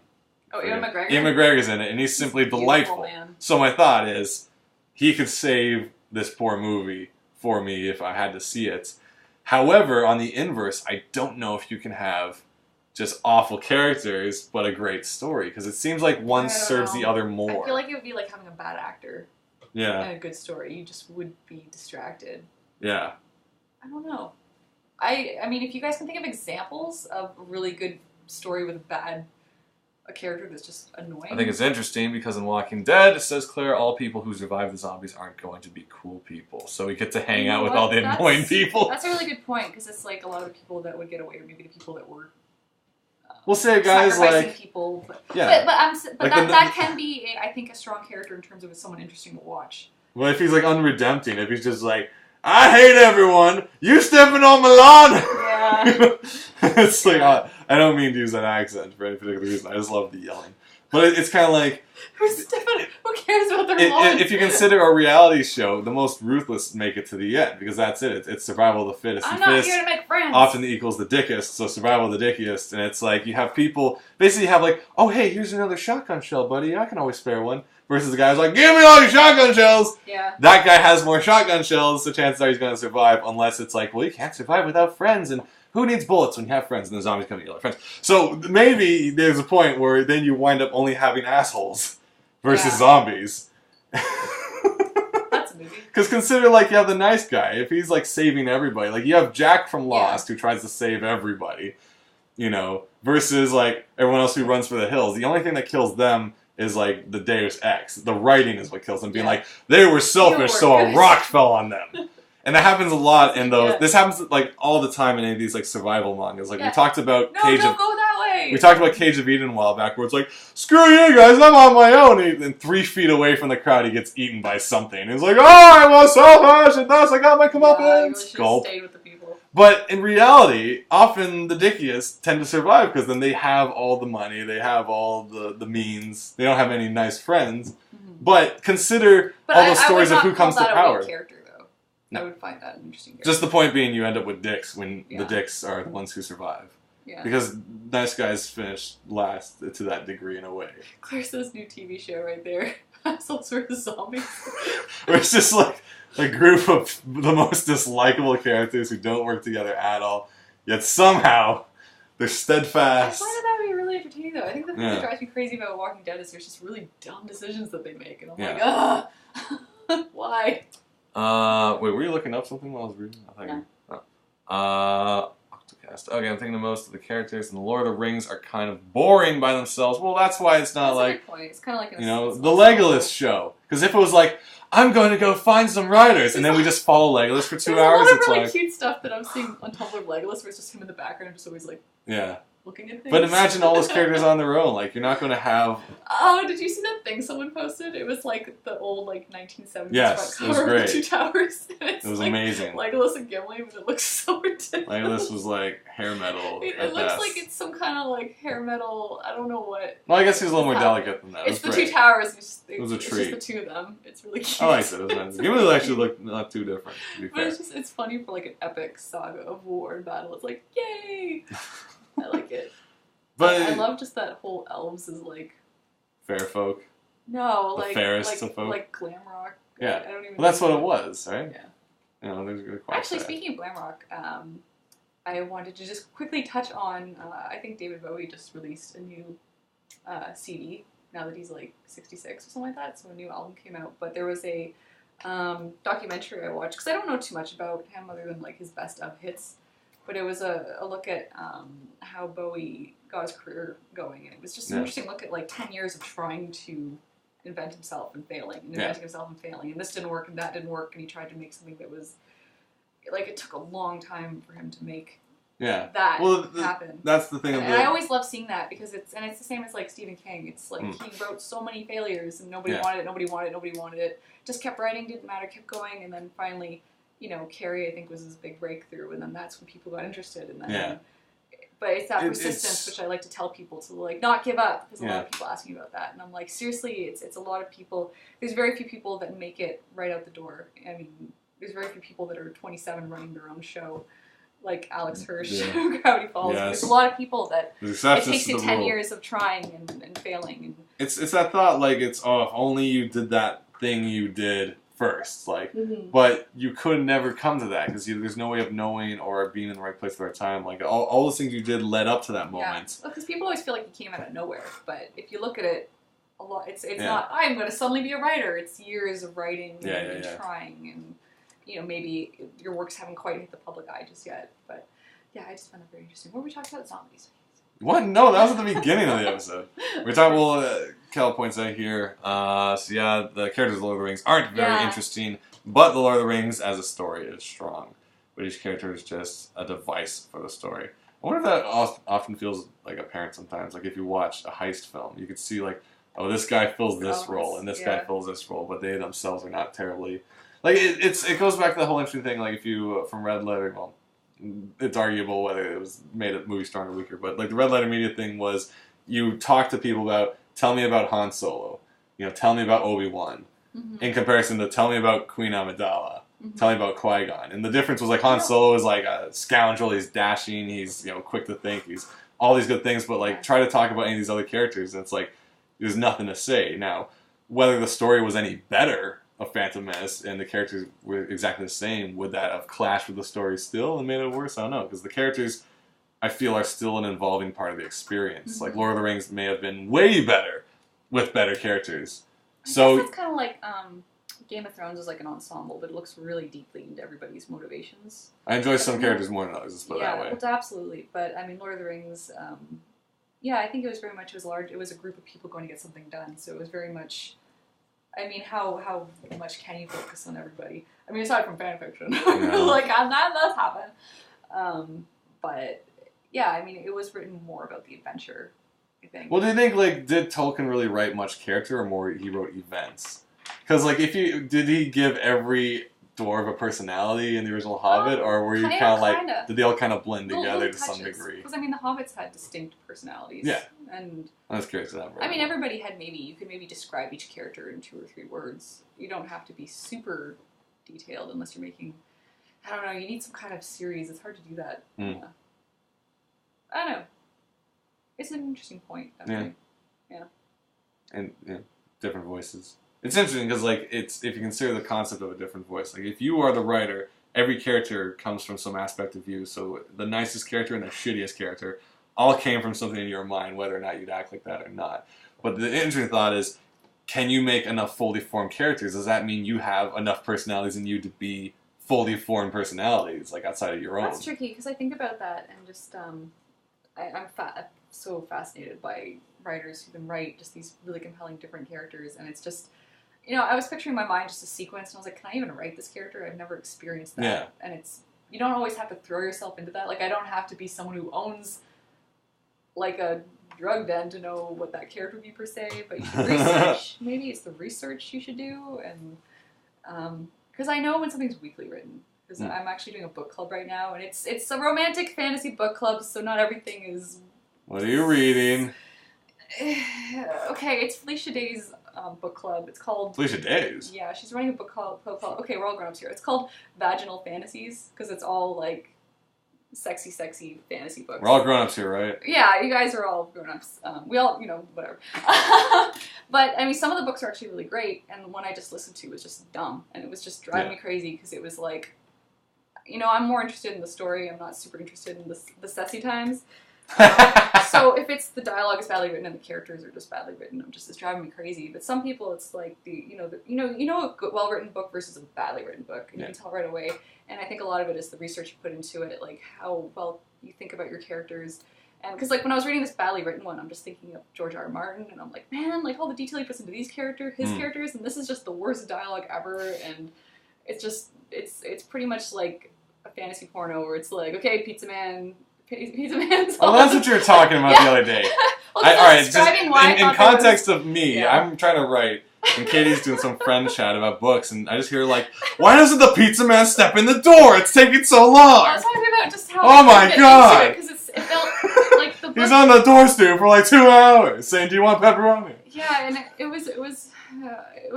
B: Oh, Ian McGregor?
A: Ian McGregor's in it, and he's simply delightful. Man. So my thought is, he could save this poor movie for me if I had to see it. However, on the inverse, I don't know if you can have just awful characters, but a great story. Because it seems like one serves the other more.
B: I feel like it would be like having a bad actor.
A: Yeah.
B: And a good story. You just would be distracted.
A: Yeah.
B: I don't know. I mean, if you guys can think of examples of a really good story with a character that's just annoying.
A: I think it's interesting because in Walking Dead, it says, Claire, all people who survive the zombies aren't going to be cool people. So we get to hang out with all the annoying people.
B: That's a really good point, because it's like a lot of the people that would get away, or maybe the people that were
A: we'll say guys like...
B: people. But
A: like
B: that can be, I think, a strong character in terms of it's someone interesting to watch.
A: Well, if he's like unredempting, if he's just like, I hate everyone, you stepping on my lawn!
B: Yeah.
A: It's like... I don't mean to use that accent for any particular reason. I just love the yelling. But it's kind of like...
B: Who cares about their lawn?
A: If you consider a reality show, the most ruthless make it to the end. Because that's it. It's survival of the fittest.
B: I'm not here to make friends.
A: Often equals the dickiest. So survival of the dickiest. And it's like you have people... Basically you have like, oh, hey, here's another shotgun shell, buddy. I can always spare one. Versus the guy who's like, give me all your shotgun shells!
B: Yeah.
A: That guy has more shotgun shells, so chances are he's going to survive. Unless it's like, well, you can't survive without friends. And... who needs bullets when you have friends and the zombies come to your friends? So maybe there's a point where then you wind up only having assholes versus zombies.
B: That's a movie.
A: Because consider like you have the nice guy. If he's like saving everybody. Like you have Jack from Lost who tries to save everybody. You know. Versus like everyone else who runs for the hills. The only thing that kills them is like the Deus Ex. The writing is what kills them. Being like, they were selfish so a rock fell on them. And that happens a lot in those. Yeah. This happens like all the time in any of these like survival mangas. Like we talked about
B: Don't go that way.
A: We talked about Cage of Eden a while back, where it's like, screw you guys, I'm on my own. And 3 feet away from the crowd, he gets eaten by something. And he's like, oh, I was selfish, and thus I got my comeuppance. Gulp.
B: Stayed with the people.
A: But in reality, often the dickiest tend to survive because then they have all the money, they have all the means. They don't have any nice friends. Mm-hmm. But consider all the stories of who comes to power.
B: I would find that an interesting character.
A: Just the point being you end up with dicks when the dicks are the ones who survive. Yeah. Because nice guys finish last to that degree in a way.
B: Claire says new TV show right there. Assholes vs. Zombies.
A: Where it's just like a group of the most dislikable characters who don't work together at all, yet somehow they're steadfast.
B: I find that would be really entertaining though. I think the thing that drives me crazy about Walking Dead is there's just really dumb decisions that they make. And I'm like, ugh. Why?
A: Wait, were you looking up something while I was reading? Octocast. Okay, I'm thinking the most of the characters in the Lord of the Rings are kind of boring by themselves. Well, that's why it's not like,
B: a good point. It's kind of like
A: the Legolas show. Because if it was like, I'm going to go find some writers, and then we just follow Legolas for 2 hours,
B: it's like... There's a lot of really cute stuff that I'm seeing on Tumblr of Legolas where it's just him in the background and just always like...
A: Yeah.
B: Looking at things.
A: But imagine all those characters on their own. Like, you're not going to have...
B: Oh, did you see that thing someone posted? It was like the old, like, 1970s
A: front
B: cover of the Two Towers.
A: It was like amazing.
B: Legolas and Gimli, but it looks so ridiculous.
A: Legolas was like hair metal.
B: It looks like it's some kind of like hair metal, I don't know what.
A: Well, I guess he's a little more delicate than that.
B: It's the Two Towers.
A: It was a treat.
B: It's just the two of them. It's really cute.
A: I liked it. It was nice. Gimli actually looked not too different, to be fair.
B: But it's funny for like an epic saga of war and battle. It's like, yay! I like it. But I love just that whole elves is like
A: fair folk.
B: No,
A: the fairest of folk.
B: Like glam rock.
A: Yeah,
B: I don't even.
A: Well, that's what it was, right?
B: Yeah.
A: You know, there's good.
B: Actually, speaking of glam rock, I wanted to just quickly touch on. I think David Bowie just released a new CD now that he's like 66 or something like that. So a new album came out, but there was a documentary I watched because I don't know too much about him other than like his best of hits. but it was a look at how Bowie got his career going, and it was just an interesting look at like 10 years of trying to invent himself and failing, and inventing himself and failing, and this didn't work and that didn't work, and he tried to make something that was like, it took a long time for him to make that happen.
A: That's the thing.
B: And I always love seeing that, because it's the same as like Stephen King. It's like he wrote so many failures and nobody wanted it. Just kept writing, didn't matter, kept going, and then finally, Carrie, I think, was his big breakthrough, and then that's when people got interested in that. But it's that persistence which I like to tell people to like not give up, because a lot of people ask me about that, and I'm like, seriously, it's a lot of people. There's very few people that make it right out the door. I mean, there's very few people that are 27 running their own show, like Alex Hirsch, Gravity Falls. There's a lot of people that it takes you 10 years of trying and failing. And
A: it's that thought, like, it's, if only you did that thing you did first, like, but you could never come to that, because there's no way of knowing or being in the right place at the right time. Like, all those things you did led up to that moment. Yeah,
B: because people always feel like you came out of nowhere, but if you look at it, a lot, it's not, I'm going to suddenly be a writer. It's years of writing and trying, and maybe your works haven't quite hit the public eye just yet, but I just found that very interesting. What were we talking about? Zombies.
A: What? No, that was at the beginning of the episode. We're talking, Kel points out here, the characters of Lord of the Rings aren't very interesting, but the Lord of the Rings as a story is strong. But each character is just a device for the story. I wonder if that often feels like apparent sometimes. Like, if you watch a heist film, you could see, like, oh, this guy fills this role, and this guy fills this role, but they themselves are not terribly... Like, it goes back to the whole interesting thing, like, if you, from Red Letter, well, it's arguable whether it was made a movie stronger or weaker, but, like, the Red Letter Media thing was, you talk to people about, tell me about Han Solo, tell me about Obi-Wan, in comparison to tell me about Queen Amidala, tell me about Qui-Gon. And the difference was, like, Han Solo is, like, a scoundrel, he's dashing, he's, quick to think, he's all these good things, but, like, try to talk about any of these other characters, and it's like, there's nothing to say. Now, whether the story was any better of Phantom Menace and the characters were exactly the same, would that have clashed with the story still and made it worse? I don't know, because the characters, I feel, are still an involving part of the experience. Like, Lord of the Rings may have been way better with better characters. So
B: it's kind of like Game of Thrones is like an ensemble, but it looks really deeply into everybody's motivations.
A: I enjoy some characters more than others, let's put it that way.
B: Well, absolutely. But, I mean, Lord of the Rings, I think it was very much, it was a group of people going to get something done, so it was very much... I mean, how much can you focus on everybody? I mean, aside from fan fiction, like, that does happen. But, I mean, it was written more about the adventure, I think.
A: Well, do you think, like, did Tolkien really write much character, or more he wrote events? Because, like, did he give every dwarf a personality in the original Hobbit, or were you kind of like, did they all kind of blend together to some degree?
B: Because, I mean, the Hobbits had distinct personalities.
A: Yeah.
B: And
A: I was curious about that.
B: I mean, everybody had you could maybe describe each character in 2 or 3 words. You don't have to be super detailed unless you're making, I don't know, you need some kind of series. It's hard to do that. I don't know. It's an interesting point, definitely. Yeah.
A: And, different voices. It's interesting because, like, if you consider the concept of a different voice, like, if you are the writer, every character comes from some aspect of you. So the nicest character and the shittiest character all came from something in your mind, whether or not you'd act like that or not. But the interesting thought is, can you make enough fully formed characters? Does that mean you have enough personalities in you to be fully formed personalities, like, outside of your own?
B: That's tricky, because I think about that, and just, I'm so fascinated by writers who can write just these really compelling different characters, and it's just... I was picturing in my mind just a sequence, and I was like, can I even write this character? I've never experienced that.
A: Yeah.
B: And you don't always have to throw yourself into that. Like, I don't have to be someone who owns, like, a drug den to know what that character would be, per se, but you should research. Maybe it's the research you should do, and, because I know when something's weakly written, because I'm actually doing a book club right now, and it's a romantic fantasy book club, so not everything is...
A: What are you reading?
B: Okay, it's Felicia Day's book club. It's called...
A: Felicia Days?
B: Yeah, she's running a book club called... Okay, we're all grown-ups here. It's called Vaginal Fantasies, because it's all, like, sexy fantasy books.
A: We're all grown-ups here, right?
B: Yeah, you guys are all grown-ups. We all, whatever. But, I mean, some of the books are actually really great, and the one I just listened to was just dumb, and it was just driving me crazy, because it was like... I'm more interested in the story. I'm not super interested in the sexy times. So if it's the dialogue is badly written and the characters are just badly written, it's driving me crazy. But some people, it's like a well written book versus a badly written book, and you can tell right away. And I think a lot of it is the research you put into it, like how well you think about your characters. And because like when I was reading this badly written one, I'm just thinking of George R. R. Martin, and I'm like, man, like all the detail he puts into his characters, and this is just the worst dialogue ever. And it's pretty much like a fantasy porno where it's like, okay, Pizza Man's
A: well, that's what you were talking about the other day.
B: Well,
A: all right, just in context
B: was,
A: of me, I'm trying to write, and Katie's doing some friend chat about books, and I just hear like, why doesn't the pizza man step in the door? It's taking so long.
B: I was talking about just how
A: oh my god,
B: because it felt like the book.
A: He's on the doorstep for like 2 hours saying, "Do you want pepperoni?"
B: Yeah, and it was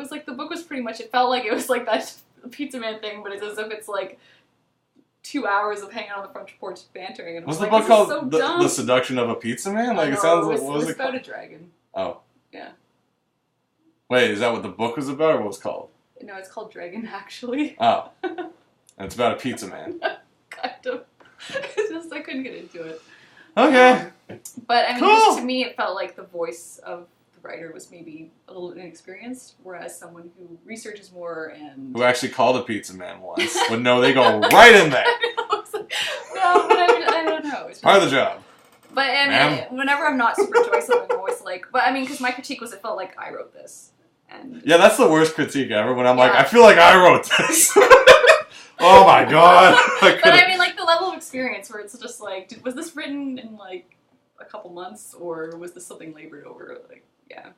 B: like the book was pretty much. It felt like it was like that Pizza Man thing, but it's as if it's like 2 hours of hanging on the front porch bantering. And
A: was
B: the
A: book called the Seduction of a Pizza Man? Like it sounds like what was it
B: about
A: called?
B: A dragon.
A: Oh.
B: Yeah.
A: Wait, is that what the book was about, or what was it called?
B: No, it's called Dragon, actually.
A: Oh. And it's about a pizza man.
B: Kind of. It's just I couldn't get into it.
A: Okay.
B: But I mean,
A: cool.
B: just to me, it felt like the voice of the writer was maybe a little inexperienced, whereas someone who researches more and
A: who actually called a pizza man once would know they go right in there.
B: No, but I don't know. It's
A: part of the job.
B: But whenever I'm not super enjoying something, I'm always like, but I mean, because my critique was it felt like I wrote this. And
A: yeah, that's the worst critique ever. When I'm like, I feel like I wrote this. Oh my god.
B: But I mean, like the level of experience where it's just like, was this written in like a couple months, or was this something labored over? Like, yeah.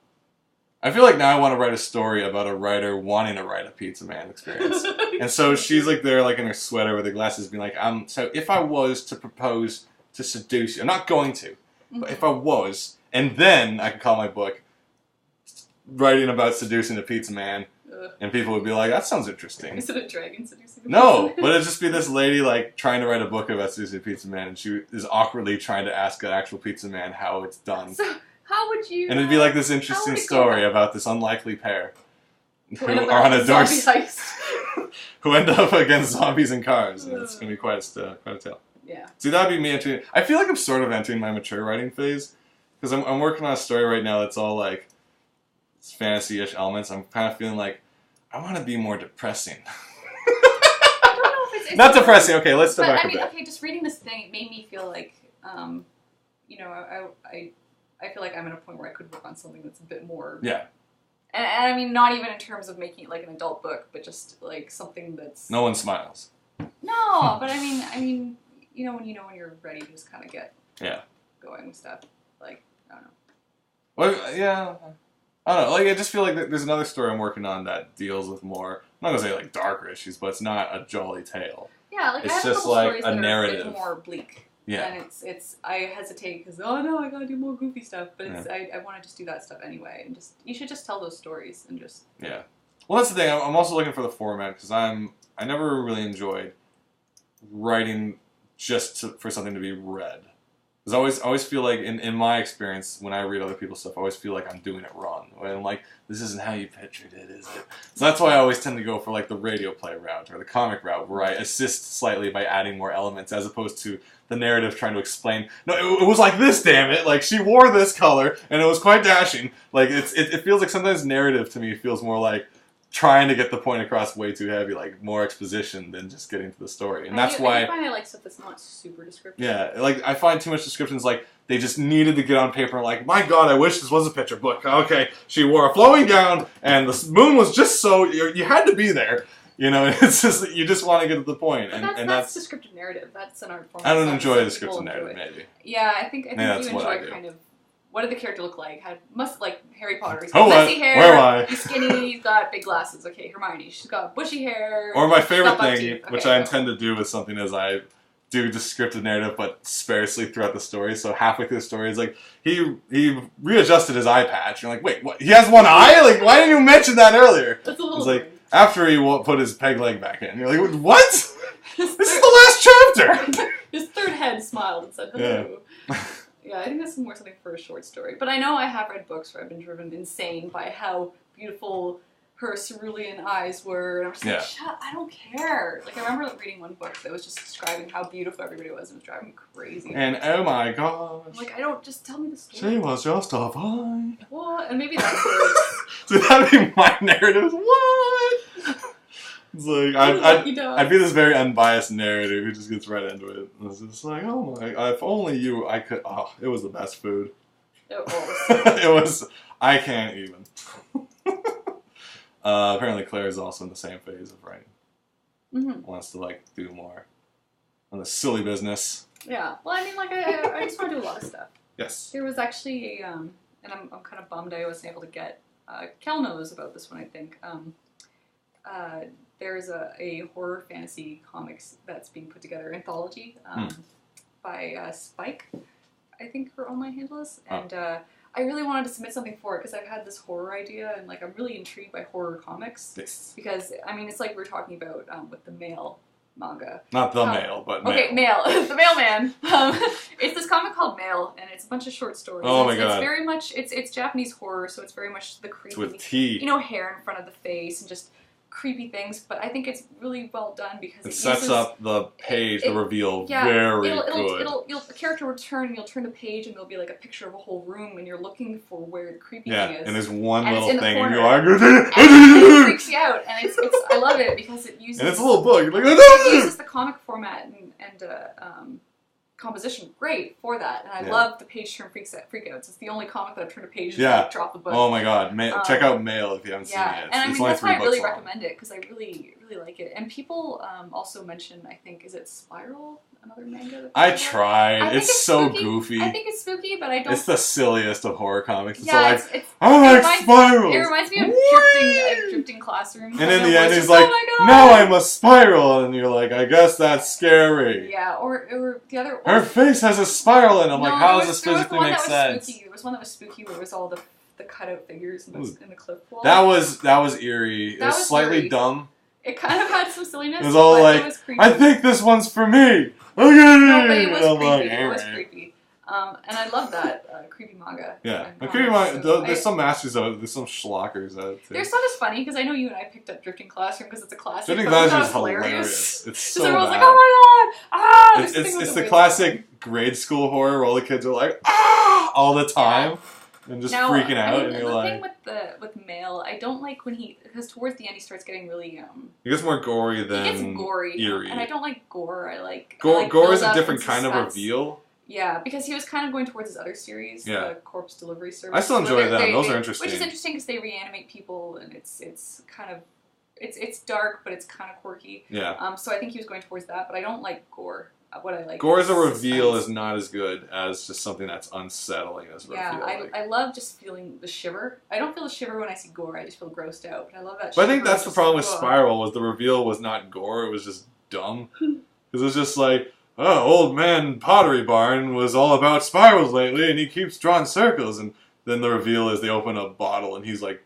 A: I feel like now I want to write a story about a writer wanting to write a Pizza Man experience. And so she's like there like in her sweater with her glasses being like, so if I was to propose to seduce you, I'm not going to, but if I was, and then I could call my book writing about seducing a pizza man, and people would be like, that sounds interesting.
B: Is it a dragon seducing a pizza
A: man? But it'd just be this lady like trying to write a book about seducing a pizza man, and she is awkwardly trying to ask an actual pizza man how it's done.
B: So how would you?
A: And it'd be like this interesting story about this unlikely pair who are on a doorstep who end up against zombies and cars, and it's gonna be quite a tale.
B: Yeah.
A: See, that'd be me entering. I feel like I'm sort of entering my mature writing phase because I'm working on a story right now that's all like fantasy-ish elements. I'm kind of feeling like I want to be more depressing.
B: I don't know if it's
A: not depressing. Okay, let's step back
B: a bit.
A: Okay,
B: just reading this thing it made me feel like, I feel like I'm at a point where I could work on something that's a bit more.
A: Yeah.
B: And I mean, not even in terms of making it like an adult book, but just like something that's.
A: No one smiles.
B: No, but I mean, when you're ready to just kind of get.
A: Yeah.
B: Going with stuff, like I don't know.
A: Well, yeah. I don't know. Like I just feel like there's another story I'm working on that deals with more. I'm not gonna say like darker issues, but it's not a jolly tale.
B: Yeah, like
A: it's
B: I have
A: just
B: a
A: like
B: stories
A: a
B: that
A: narrative.
B: Are a bit more bleak.
A: Yeah.
B: And it's I hesitate because oh no, I gotta do more goofy stuff, but it's I want to just do that stuff anyway, and you should just tell those stories and just.
A: Yeah. Well, that's the thing. I'm also looking for the format because I never really enjoyed writing just for something to be read. Because I always feel like, in my experience, when I read other people's stuff, I always feel like I'm doing it wrong. I'm like, this isn't how you pictured it, is it? So that's why I always tend to go for like the radio play route or the comic route, where I assist slightly by adding more elements, as opposed to the narrative trying to explain, no, it was like this, damn it! Like, she wore this color, and it was quite dashing. Like, it feels like sometimes narrative to me feels more like trying to get the point across way too heavy, like more exposition than just getting to the story. And that's why
B: I find I like stuff that's not super descriptive.
A: Yeah, like I find too much descriptions like they just needed to get on paper and like, my god, I wish this was a picture book. Okay, she wore a flowing gown and the moon was just so, you had to be there. It's just, you just want to get to the point.
B: But that's descriptive narrative. That's an art form.
A: I don't enjoy descriptive narrative, maybe.
B: Yeah, I think you enjoy kind of, what did the character look like? Like Harry Potter. He's got messy hair.
A: Where am I?
B: He's skinny. He's got big glasses. Okay, Hermione. She's got bushy hair.
A: Or my favorite thing, which I intend to do with something, is I do descriptive narrative, but sparsely throughout the story. So halfway through the story, it's like he readjusted his eye patch. You're like, wait, what? He has one eye? Like, why didn't you mention that earlier?
B: That's a little.
A: It's like after he put his peg leg back in. You're like, what? This is the last chapter.
B: His third head smiled and said hello. Yeah. Yeah, I think that's something for a short story. But I know I have read books where I've been driven insane by how beautiful her cerulean eyes were, and I'm just like, I don't care. Like, I remember reading one book that was just describing how beautiful everybody was, and it was driving me crazy.
A: And oh my gosh.
B: I'm like, I don't, just tell me the story.
A: She was just a vine.
B: What? And maybe that's what
A: So that'd be my narrative. What? It's like, I'd be this very unbiased narrator who just gets right into it. And it's just like, oh my, if only you, I could, oh, it was the best food.
B: it was.
A: It was, I can't even. Apparently Claire is also in the same phase of writing.
B: Mm-hmm.
A: Wants to, like, do more on the silly business.
B: Yeah. Well, I mean, like, I just want to do a lot of stuff.
A: Yes.
B: There was actually and I'm kind of bummed I wasn't able to get, Kel knows about this one, I think. There's a horror fantasy comics that's being put together, anthology, by Spike, I think her online handle is. And I really wanted to submit something for it because I've had this horror idea, and like I'm really intrigued by horror comics.
A: Yes.
B: Because, I mean, it's like we were talking about with the male manga.
A: Not the male, but male.
B: Okay, male. The mailman. It's this comic called Male, and it's a bunch of short stories.
A: Oh my god.
B: It's very much, it's Japanese horror, so it's very much the creepy,
A: with tea.
B: you know, hair in front of the face and just creepy things, but I think it's really well done because
A: it sets
B: uses,
A: up the page, the reveal, very good.
B: The character will turn, and you'll turn the page, and there'll be like a picture of a whole room, and you're looking for where the creepy thing is.
A: And there's one
B: and
A: little
B: it's in
A: thing,
B: the
A: and
B: corner,
A: you're like,
B: and it freaks you out, and it's I love it because it uses.
A: And it's a little book. You're like,
B: it uses the comic format and composition great for that, and I love the page turn freakouts. It's the only comic that I've turned a page and like, drop the book.
A: Oh my god, check out Mail if you haven't seen it.
B: And I mean that's why I really recommend it because I really like it. And people also mention, I think, is it Spiral, another manga?
A: I tried. It's so
B: spooky.
A: Goofy.
B: I think it's spooky, but I don't.
A: It's the silliest of horror comics.
B: Yeah,
A: it's I like spirals.
B: It reminds me of drifting classroom.
A: And in the end, he's like, "Now I'm a spiral," and you're like, "I guess that's scary."
B: Yeah, or the other.
A: Her face has a spiral, and I'm like, "How does this physically make sense?"
B: There was one that was spooky, where it was all the cutout figures in the clip wall.
A: That was eerie. It was slightly
B: eerie.
A: Dumb.
B: It kind of had some silliness.
A: It was all like, "I think this one's for me." Okay.
B: No, but it was creepy. It was creepy. And I love that creepy manga.
A: Yeah, creepy manga. So there's some masters of it. There's some schlockers out too.
B: Their stuff is funny because I know you and I picked up Drifting Classroom because it's a classic.
A: Drifting Classroom is hilarious. It's so
B: everyone's
A: bad.
B: like, "Oh my god!"
A: It's the classic grade school horror where all the kids are like, "Ah!" all the time. And just freaking out,
B: I mean,
A: and you're
B: the
A: like...
B: thing with Male, I don't like when because towards the end he starts getting really,
A: He gets more gory than
B: he gets gory,
A: eerie.
B: and I don't like gore, I like...
A: Gore is a different kind of reveal.
B: Yeah, because he was kind of going towards his other series, the Corpse Delivery Service.
A: I still enjoy them, those are interesting.
B: Which is interesting because they reanimate people, and it's kind of... It's dark, but it's kind of quirky.
A: Yeah.
B: So I think he was going towards that, but I don't like gore. What I like.
A: Gore as a reveal is not as good as just something that's unsettling as a reveal.
B: Yeah, I love just feeling the shiver. I don't feel the shiver when I see gore. I just feel grossed out. But I love that.
A: But I think that's the problem with Spiral was the reveal was not gore. It was just dumb. Because it was just like, oh, old man Pottery Barn was all about spirals lately, and he keeps drawing circles. And then the reveal is they open a bottle, and he's like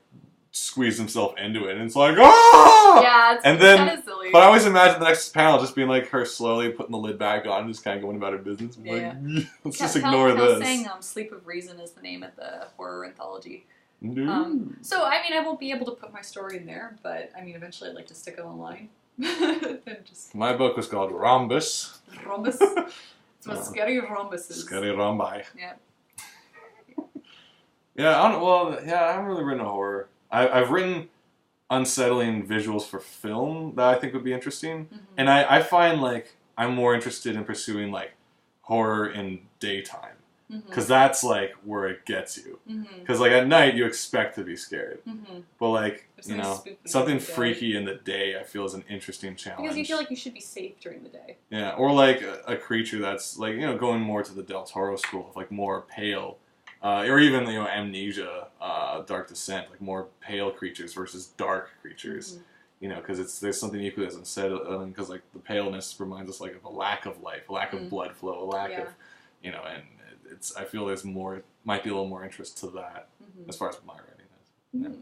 A: squeeze himself into it, and it's like, ah!
B: Yeah, it's kind of silly.
A: But I always imagine the next panel just being like her slowly putting the lid back on, and just kind of going about her business.
B: Yeah.
A: Like, let's just ignore this.
B: Saying Sleep of Reason is the name of the horror anthology.
A: So,
B: I mean, I won't be able to put my story in there, but I mean, eventually I'd like to stick it online. And just...
A: My book was called Rhombus.
B: Rhombus? It's what scary rhombuses.
A: Scary rhombi.
B: Yeah.
A: I haven't really written a horror. I've written unsettling visuals for film that I think would be interesting. Mm-hmm. And I find, like, I'm more interested in pursuing, like, horror in daytime. Because that's, like, where it gets you. Because, like, at night, you expect to be scared. But, like, something freaky in the day, I feel is an interesting challenge.
B: Because you feel like you should be safe during the day.
A: Yeah, or, like, a creature that's, like, going more to the Del Toro school, like, more pale. Or even, Amnesia, Dark Descent, like more pale creatures versus dark creatures. Because there's something equally as unsettling, because, like, the paleness reminds us, like, of a lack of life, a lack of blood flow, a lack of, and I feel there's might be a little more interest to that, as far as my writing is.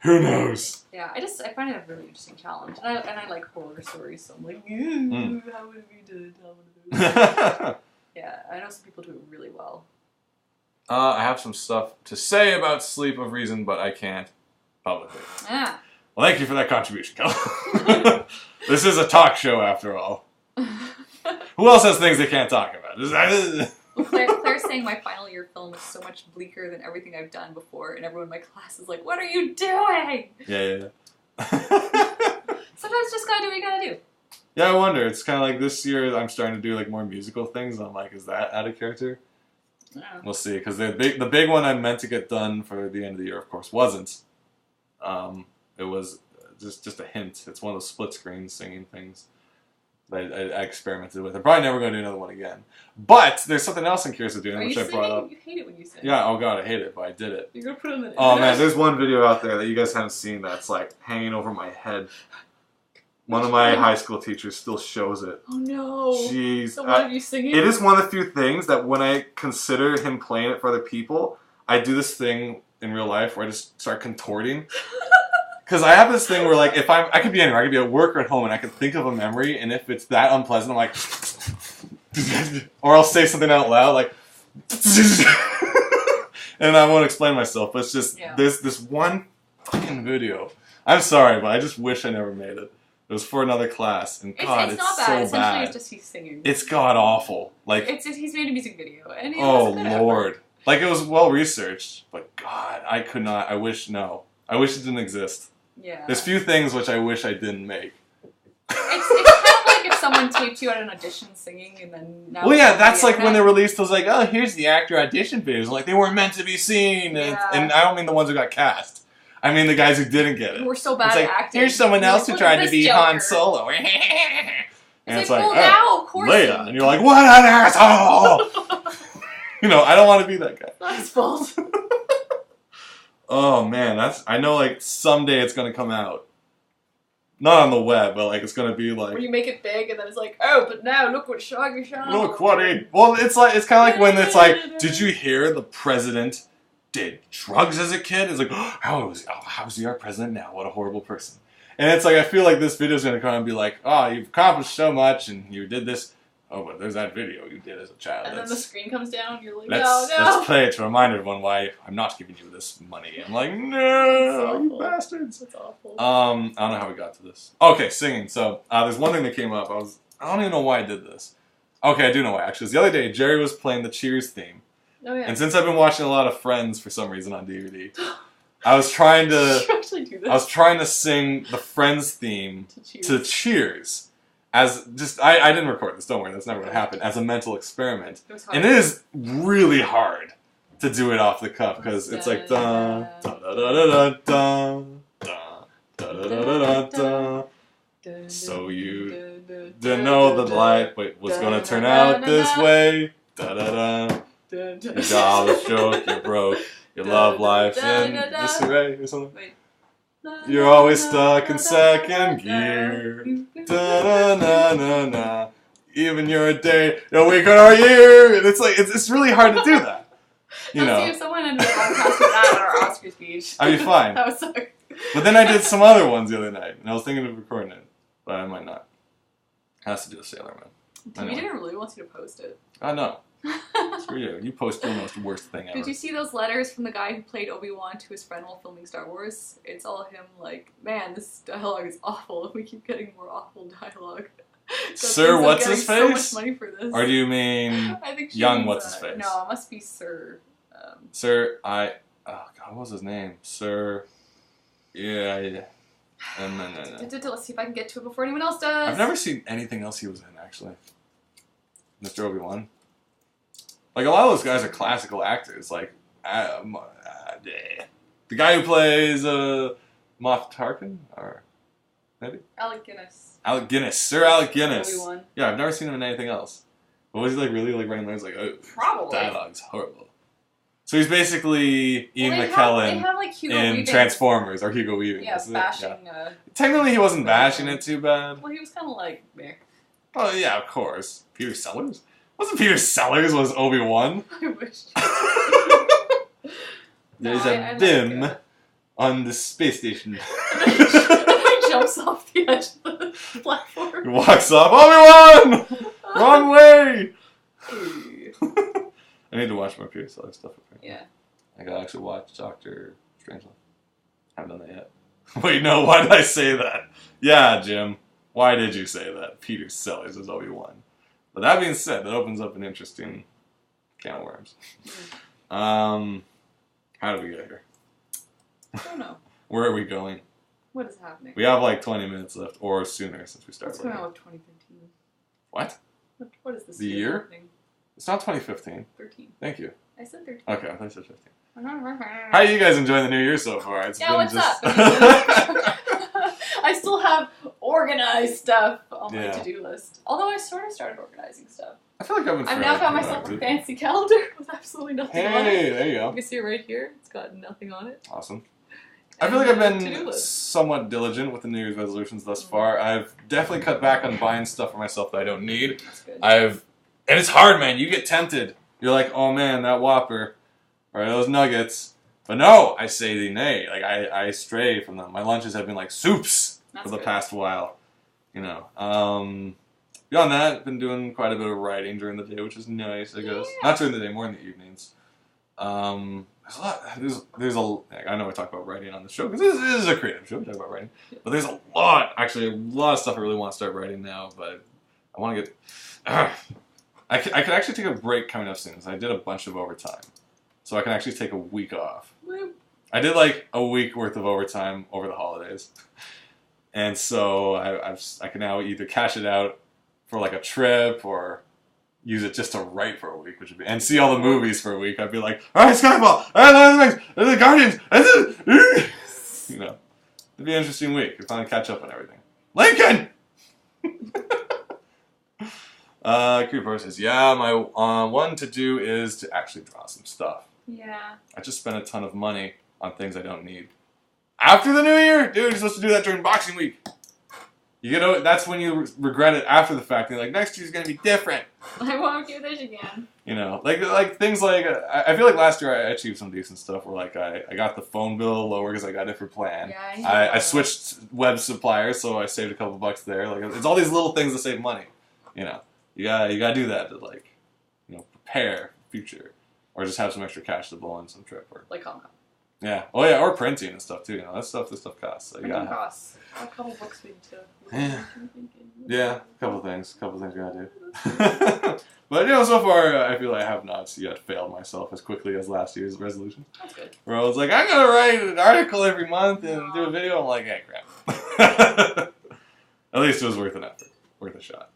A: Who knows?
B: Yeah, I find it a really interesting challenge. And I like horror stories, so I'm like, how would we do it? Yeah, I know some people do it really well.
A: I have some stuff to say about Sleep of Reason, but I can't publicly.
B: Yeah.
A: Well, thank you for that contribution, Kel. This is a talk show, after all. Who else has things they can't talk about?
B: Claire's saying my final year film is so much bleaker than everything I've done before, and everyone in my class is like, "What are you doing?"
A: Yeah.
B: Sometimes just gotta do what you gotta do.
A: Yeah, I wonder. It's kind of like this year I'm starting to do like more musical things. I'm like, is that out of character?
B: Yeah.
A: We'll see. Because the big one I meant to get done for the end of the year, of course, wasn't. It was just a hint. It's one of those split screen singing things that I experimented with. I'm probably never going to do another one again. But there's something else I'm curious of doing, which I brought up.
B: You hate it when you sing.
A: Yeah, oh god, I hate it, but I did it.
B: You're going to put it in the
A: Oh man, there's one video out there that you guys haven't seen that's like hanging over my head. One of my high school teachers still shows it.
B: Oh no.
A: Jeez.
B: So what are you singing?
A: It is one of the few things that when I consider him playing it for other people, I do this thing in real life where I just start contorting. Because I have this thing where, like, if I could be anywhere, I could be at work or at home, and I could think of a memory, and if it's that unpleasant, I'm like, or I'll say something out loud, like, and I won't explain myself, but it's just, there's this one fucking video. I'm sorry, but I just wish I never made it. It was for another class, and God, it's
B: not bad.
A: so
B: Essentially,
A: bad.
B: it's just he's singing.
A: It's god awful. Like
B: he's made a music video, and
A: oh Lord, like it was well researched, but God, I could not. I wish it didn't exist.
B: Yeah.
A: There's few things which I wish I didn't make.
B: It's kind of like if someone taped you at an audition singing, and then now.
A: Well, yeah, that's like when they released those like, oh, here's the actor audition videos, like they weren't meant to be seen, and I don't mean the ones who got cast. I mean the guys who didn't get it.
B: We're so bad at acting.
A: Here's someone else who tried to be Han Solo. And it's like, well, now, of course. Leia. And you're like, what an asshole! You know, I don't want to be that guy.
B: That's his fault.
A: Oh, man. I know, like, someday it's going to come out. Not on the web, but, like, it's going to be, like...
B: Where you make it big, and then it's like, oh, but now look what Shaggy Sean...
A: Look what he... Well, it's kind of like when it's like, did you hear the president... did drugs as a kid? It's like, oh, how is he our president now? What a horrible person. And it's like, I feel like this video is going to come and be like, oh, you've accomplished so much and you did this. Oh, but there's that video you did as a child.
B: And then the screen comes down, you're like,
A: let's play it to remind everyone why I'm not giving you this money. I'm like, no, you bastards.
B: That's awful.
A: I don't know how we got to this. Okay, singing. So, there's one thing that came up. I don't even know why I did this. Okay, I do know why, actually. The other day, Jerry was playing the Cheers theme.
B: Oh, yeah.
A: And since I've been watching a lot of Friends for some reason on DVD, I was trying to sing the Friends theme to Cheers. As just I didn't record this, don't worry, that's never gonna happen, as a mental experiment. And it is really hard to do it off the cuff because it's like da da da da da da da da da da. So you didn't know that life was gonna turn out this way. Da da da. Your dollar joke, you broke, your love life in disarray or something. Wait. You're always stuck in second gear. Da na na na. Even you're a day, a week, or a year. And it's like it's really hard to do that. You know.
B: See if someone ended up podcast with that at our Oscar speech.
A: I'd be fine.
B: That was so.
A: But then I did some other ones the other night, and I was thinking of recording it, but I might not. Has to do with Sailor Moon.
B: TV didn't really want you to post it.
A: I know. Screw you. You post almost the worst thing ever.
B: Did you see those letters from the guy who played Obi-Wan to his friend while filming Star Wars? It's all him like, man, this dialogue is awful. If we keep getting more awful dialogue.
A: Sir, what's his face?
B: So much money for this.
A: Or do you mean
B: I think
A: young what's his face?
B: No, it must be Sir.
A: Sir, oh God, what was his name? Sir, yeah.
B: Let's see if I can get to it before anyone else does.
A: I've never seen anything else he was in, actually. Mr. Obi-Wan. Like, a lot of those guys are classical actors. Like, the guy who plays Moff Tarkin, or maybe?
B: Alec Guinness.
A: Alec Guinness. Sir Alec Guinness.
B: Obi-Wan.
A: Yeah, I've never seen him in anything else. But was he, like, really, like, writing lines like, oh,
B: probably.
A: Dialogue's horrible. So he's basically Ian McKellen in Transformers, or Hugo Weaving.
B: Yeah, bashing...
A: Yeah. Technically, he wasn't bashing it too bad.
B: Well, he was kind of like, meh.
A: Oh, yeah, of course. Peter Sellers? Wasn't Peter Sellers was Obi-Wan?
B: I wish.
A: There's a dim on the space station.
B: And he jumps off the edge of the platform.
A: He walks off. Obi-Wan! Wrong way! I need to watch more Peter Sellers stuff.
B: Yeah.
A: I gotta actually watch Dr. Strangelove. Haven't done that yet. Wait, no, why did I say that? Yeah, Jim. Why did you say that? Peter Sellers is Obi-Wan. But that being said, that opens up an interesting can of worms. How did we get here?
B: I don't know.
A: Where are we going?
B: What is happening?
A: We have like 20 minutes left, or sooner since we started.
B: What's going on with 2015?
A: What?
B: What is this
A: The year?
B: happening?
A: It's not 2015.
B: 13.
A: Thank you.
B: I said 13.
A: Okay, I thought you said 15.
B: How
A: How are you guys enjoying the new year so far? It's been
B: what's
A: just...
B: up? I still have organized stuff on my to-do list. Although I sort of started organizing stuff.
A: I feel like
B: I've now got myself a fancy calendar with absolutely nothing on it.
A: Hey, there you go.
B: You can see it right here. It's got nothing on it.
A: Awesome. I feel like I've been somewhat diligent with the New Year's resolutions thus far. I've definitely cut back on buying stuff for myself that I don't need.
B: That's good.
A: And it's hard, man. You get tempted. You're like, oh man, that Whopper, or those nuggets. But no, I say the nay. Like I stray from them. My lunches have been like soups for the past while. You know. Beyond that, I've been doing quite a bit of writing during the day, which is nice, I guess. Not during the day, more in the evenings. There's a lot. I know I talk about writing on the show because this is a creative show. We talk about writing, but there's a lot of stuff I really want to start writing now. But I want to get. I could actually take a break coming up soon. I did a bunch of overtime, so I can actually take a week off. I did like a week worth of overtime over the holidays, and so I can now either cash it out for like a trip or use it just to write for a week, which would be, and see all the movies for a week. I'd be like, all right, Skyfall, all right, the Guardians, you know, it'd be an interesting week. We'd finally catch up on everything. Lincoln. Creeper says, yeah, my one to do is to actually draw some stuff.
B: Yeah.
A: I just spent a ton of money on things I don't need. After the new year, dude, you're supposed to do that during Boxing Week. You know, that's when you regret it after the fact. You're like, next year's gonna be different.
B: I won't do this again.
A: You know, like things like I feel like last year I achieved some decent stuff. Where like I got the phone bill lower because I got a different plan.
B: Yeah,
A: I switched web suppliers, so I saved a couple bucks there. Like it's all these little things to save money. You know, you gotta do that to like, you know, prepare for the future, or just have some extra cash to blow on some trip or
B: like Hong Kong.
A: Yeah. Oh yeah, or printing and stuff too. You know, this stuff costs. So
B: printing costs. A couple books we need to.
A: Yeah, a couple things we gotta do. But you know, so far I feel like I have not yet failed myself as quickly as last year's resolution.
B: That's good.
A: Where I was like, I'm gonna write an article every month and do a video. I'm like, hey, crap. At least it was worth an effort, worth a shot.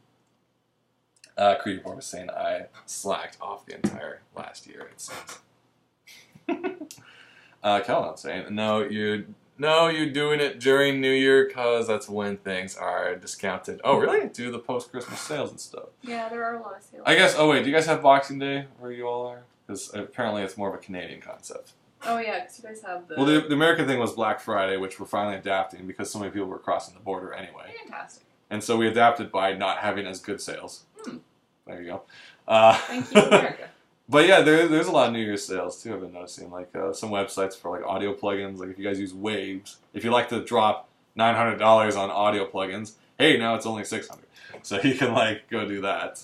A: Creepy was saying I slacked off the entire last year. It seems. Calvin saying, no, you're doing it during New Year because that's when things are discounted. Oh, really? Do the post-Christmas sales and stuff.
B: Yeah, there are a lot of sales.
A: I guess, oh wait, do you guys have Boxing Day where you all are? Because apparently it's more of a Canadian concept.
B: Oh yeah, because you guys have the...
A: Well, the American thing was Black Friday, which we're finally adapting because so many people were crossing the border anyway.
B: Fantastic.
A: And so we adapted by not having as good sales. There you go.
B: Thank you, America.
A: But yeah, there's a lot of New Year's sales too. I've been noticing, like some websites for like audio plugins. Like if you guys use Waves, if you like to drop $900 on audio plugins, hey, now it's only $600. So you can like go do that.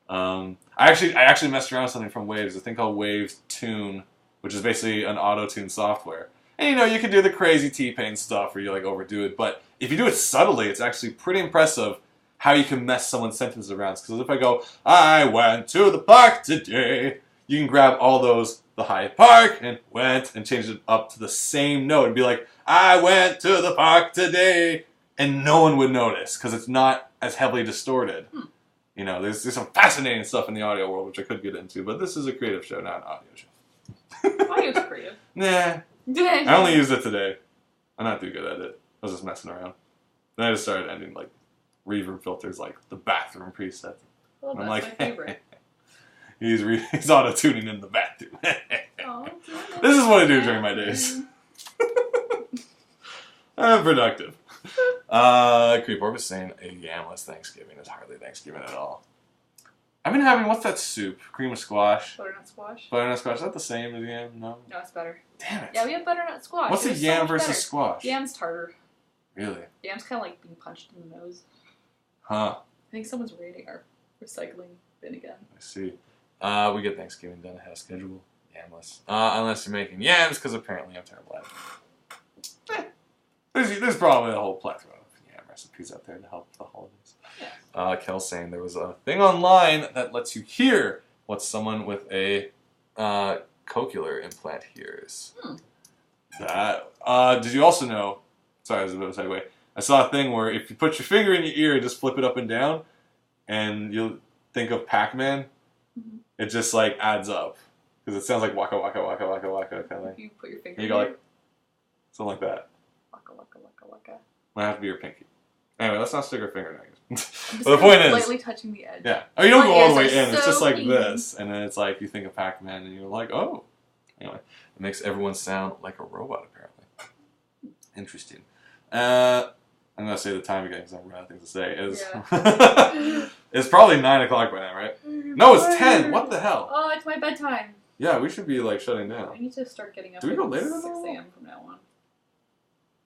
A: I actually messed around with something from Waves. A thing called Waves Tune, which is basically an auto tune software. And you know, you can do the crazy T-Pain stuff where you like overdo it, but if you do it subtly, it's actually pretty impressive how you can mess someone's sentences around. Because if I go, I went to the park today, you can grab all those, the Hyde Park, and went, and change it up to the same note, and be like, I went to the park today, and no one would notice, because it's not as heavily distorted. You know, there's some fascinating stuff in the audio world, which I could get into, but this is a creative show, not an audio show.
B: Audio's creative.
A: Nah. I only used it today. I'm not too good at it. I was just messing around. Then I just started ending, like, reverb filters, like the bathroom preset.
B: Well,
A: I'm
B: that's
A: like,
B: my favorite.
A: he's auto-tuning in the bathroom. This is what I do during my days. I'm productive. Creeper was saying a yamless Thanksgiving is hardly Thanksgiving at all. I've been having, what's that soup? Cream of squash?
B: Butternut squash.
A: Butternut squash. Is that the same as yam? No?
B: No, it's better.
A: Damn it.
B: Yeah, we have butternut squash.
A: What's a yam versus squash?
B: Yam's tartar.
A: Really?
B: Yam's kind of like being punched in the nose.
A: Huh.
B: I think someone's raiding our recycling bin again.
A: I see. We get Thanksgiving done ahead of schedule. Yamless. Unless you're making yams, because apparently I'm terrible at it. there's probably a whole plethora of recipes out there to help the holidays.
B: Yeah.
A: Kel's saying there was a thing online that lets you hear what someone with a cochlear implant hears. That did you also know? Sorry, this is a bit of a segue. I saw a thing where if you put your finger in your ear and just flip it up and down, and you'll think of Pac-Man, it just like adds up because it sounds like waka waka waka waka waka kind of like.
B: You put your finger.
A: You go like something like that.
B: Waka waka waka waka.
A: Might have to be your pinky. Anyway, let's not stick our finger in it.
B: But
A: the point is,
B: lightly touching the edge.
A: Yeah. Oh, you don't go all the way in.
B: So
A: It's just like
B: clean.
A: this, and then it's like you think of Pac-Man, and you're like, oh. Anyway, it makes everyone sound like a robot, apparently. Interesting. I'm gonna say the time again because I'm running out of things to say. It's probably 9 o'clock by now, right? No, it's 10. What the hell?
B: Oh, it's my bedtime.
A: Yeah, we should be like shutting down.
B: I need to start getting up.
A: Do we
B: at
A: go later than
B: 6
A: normal?
B: a.m. from now on.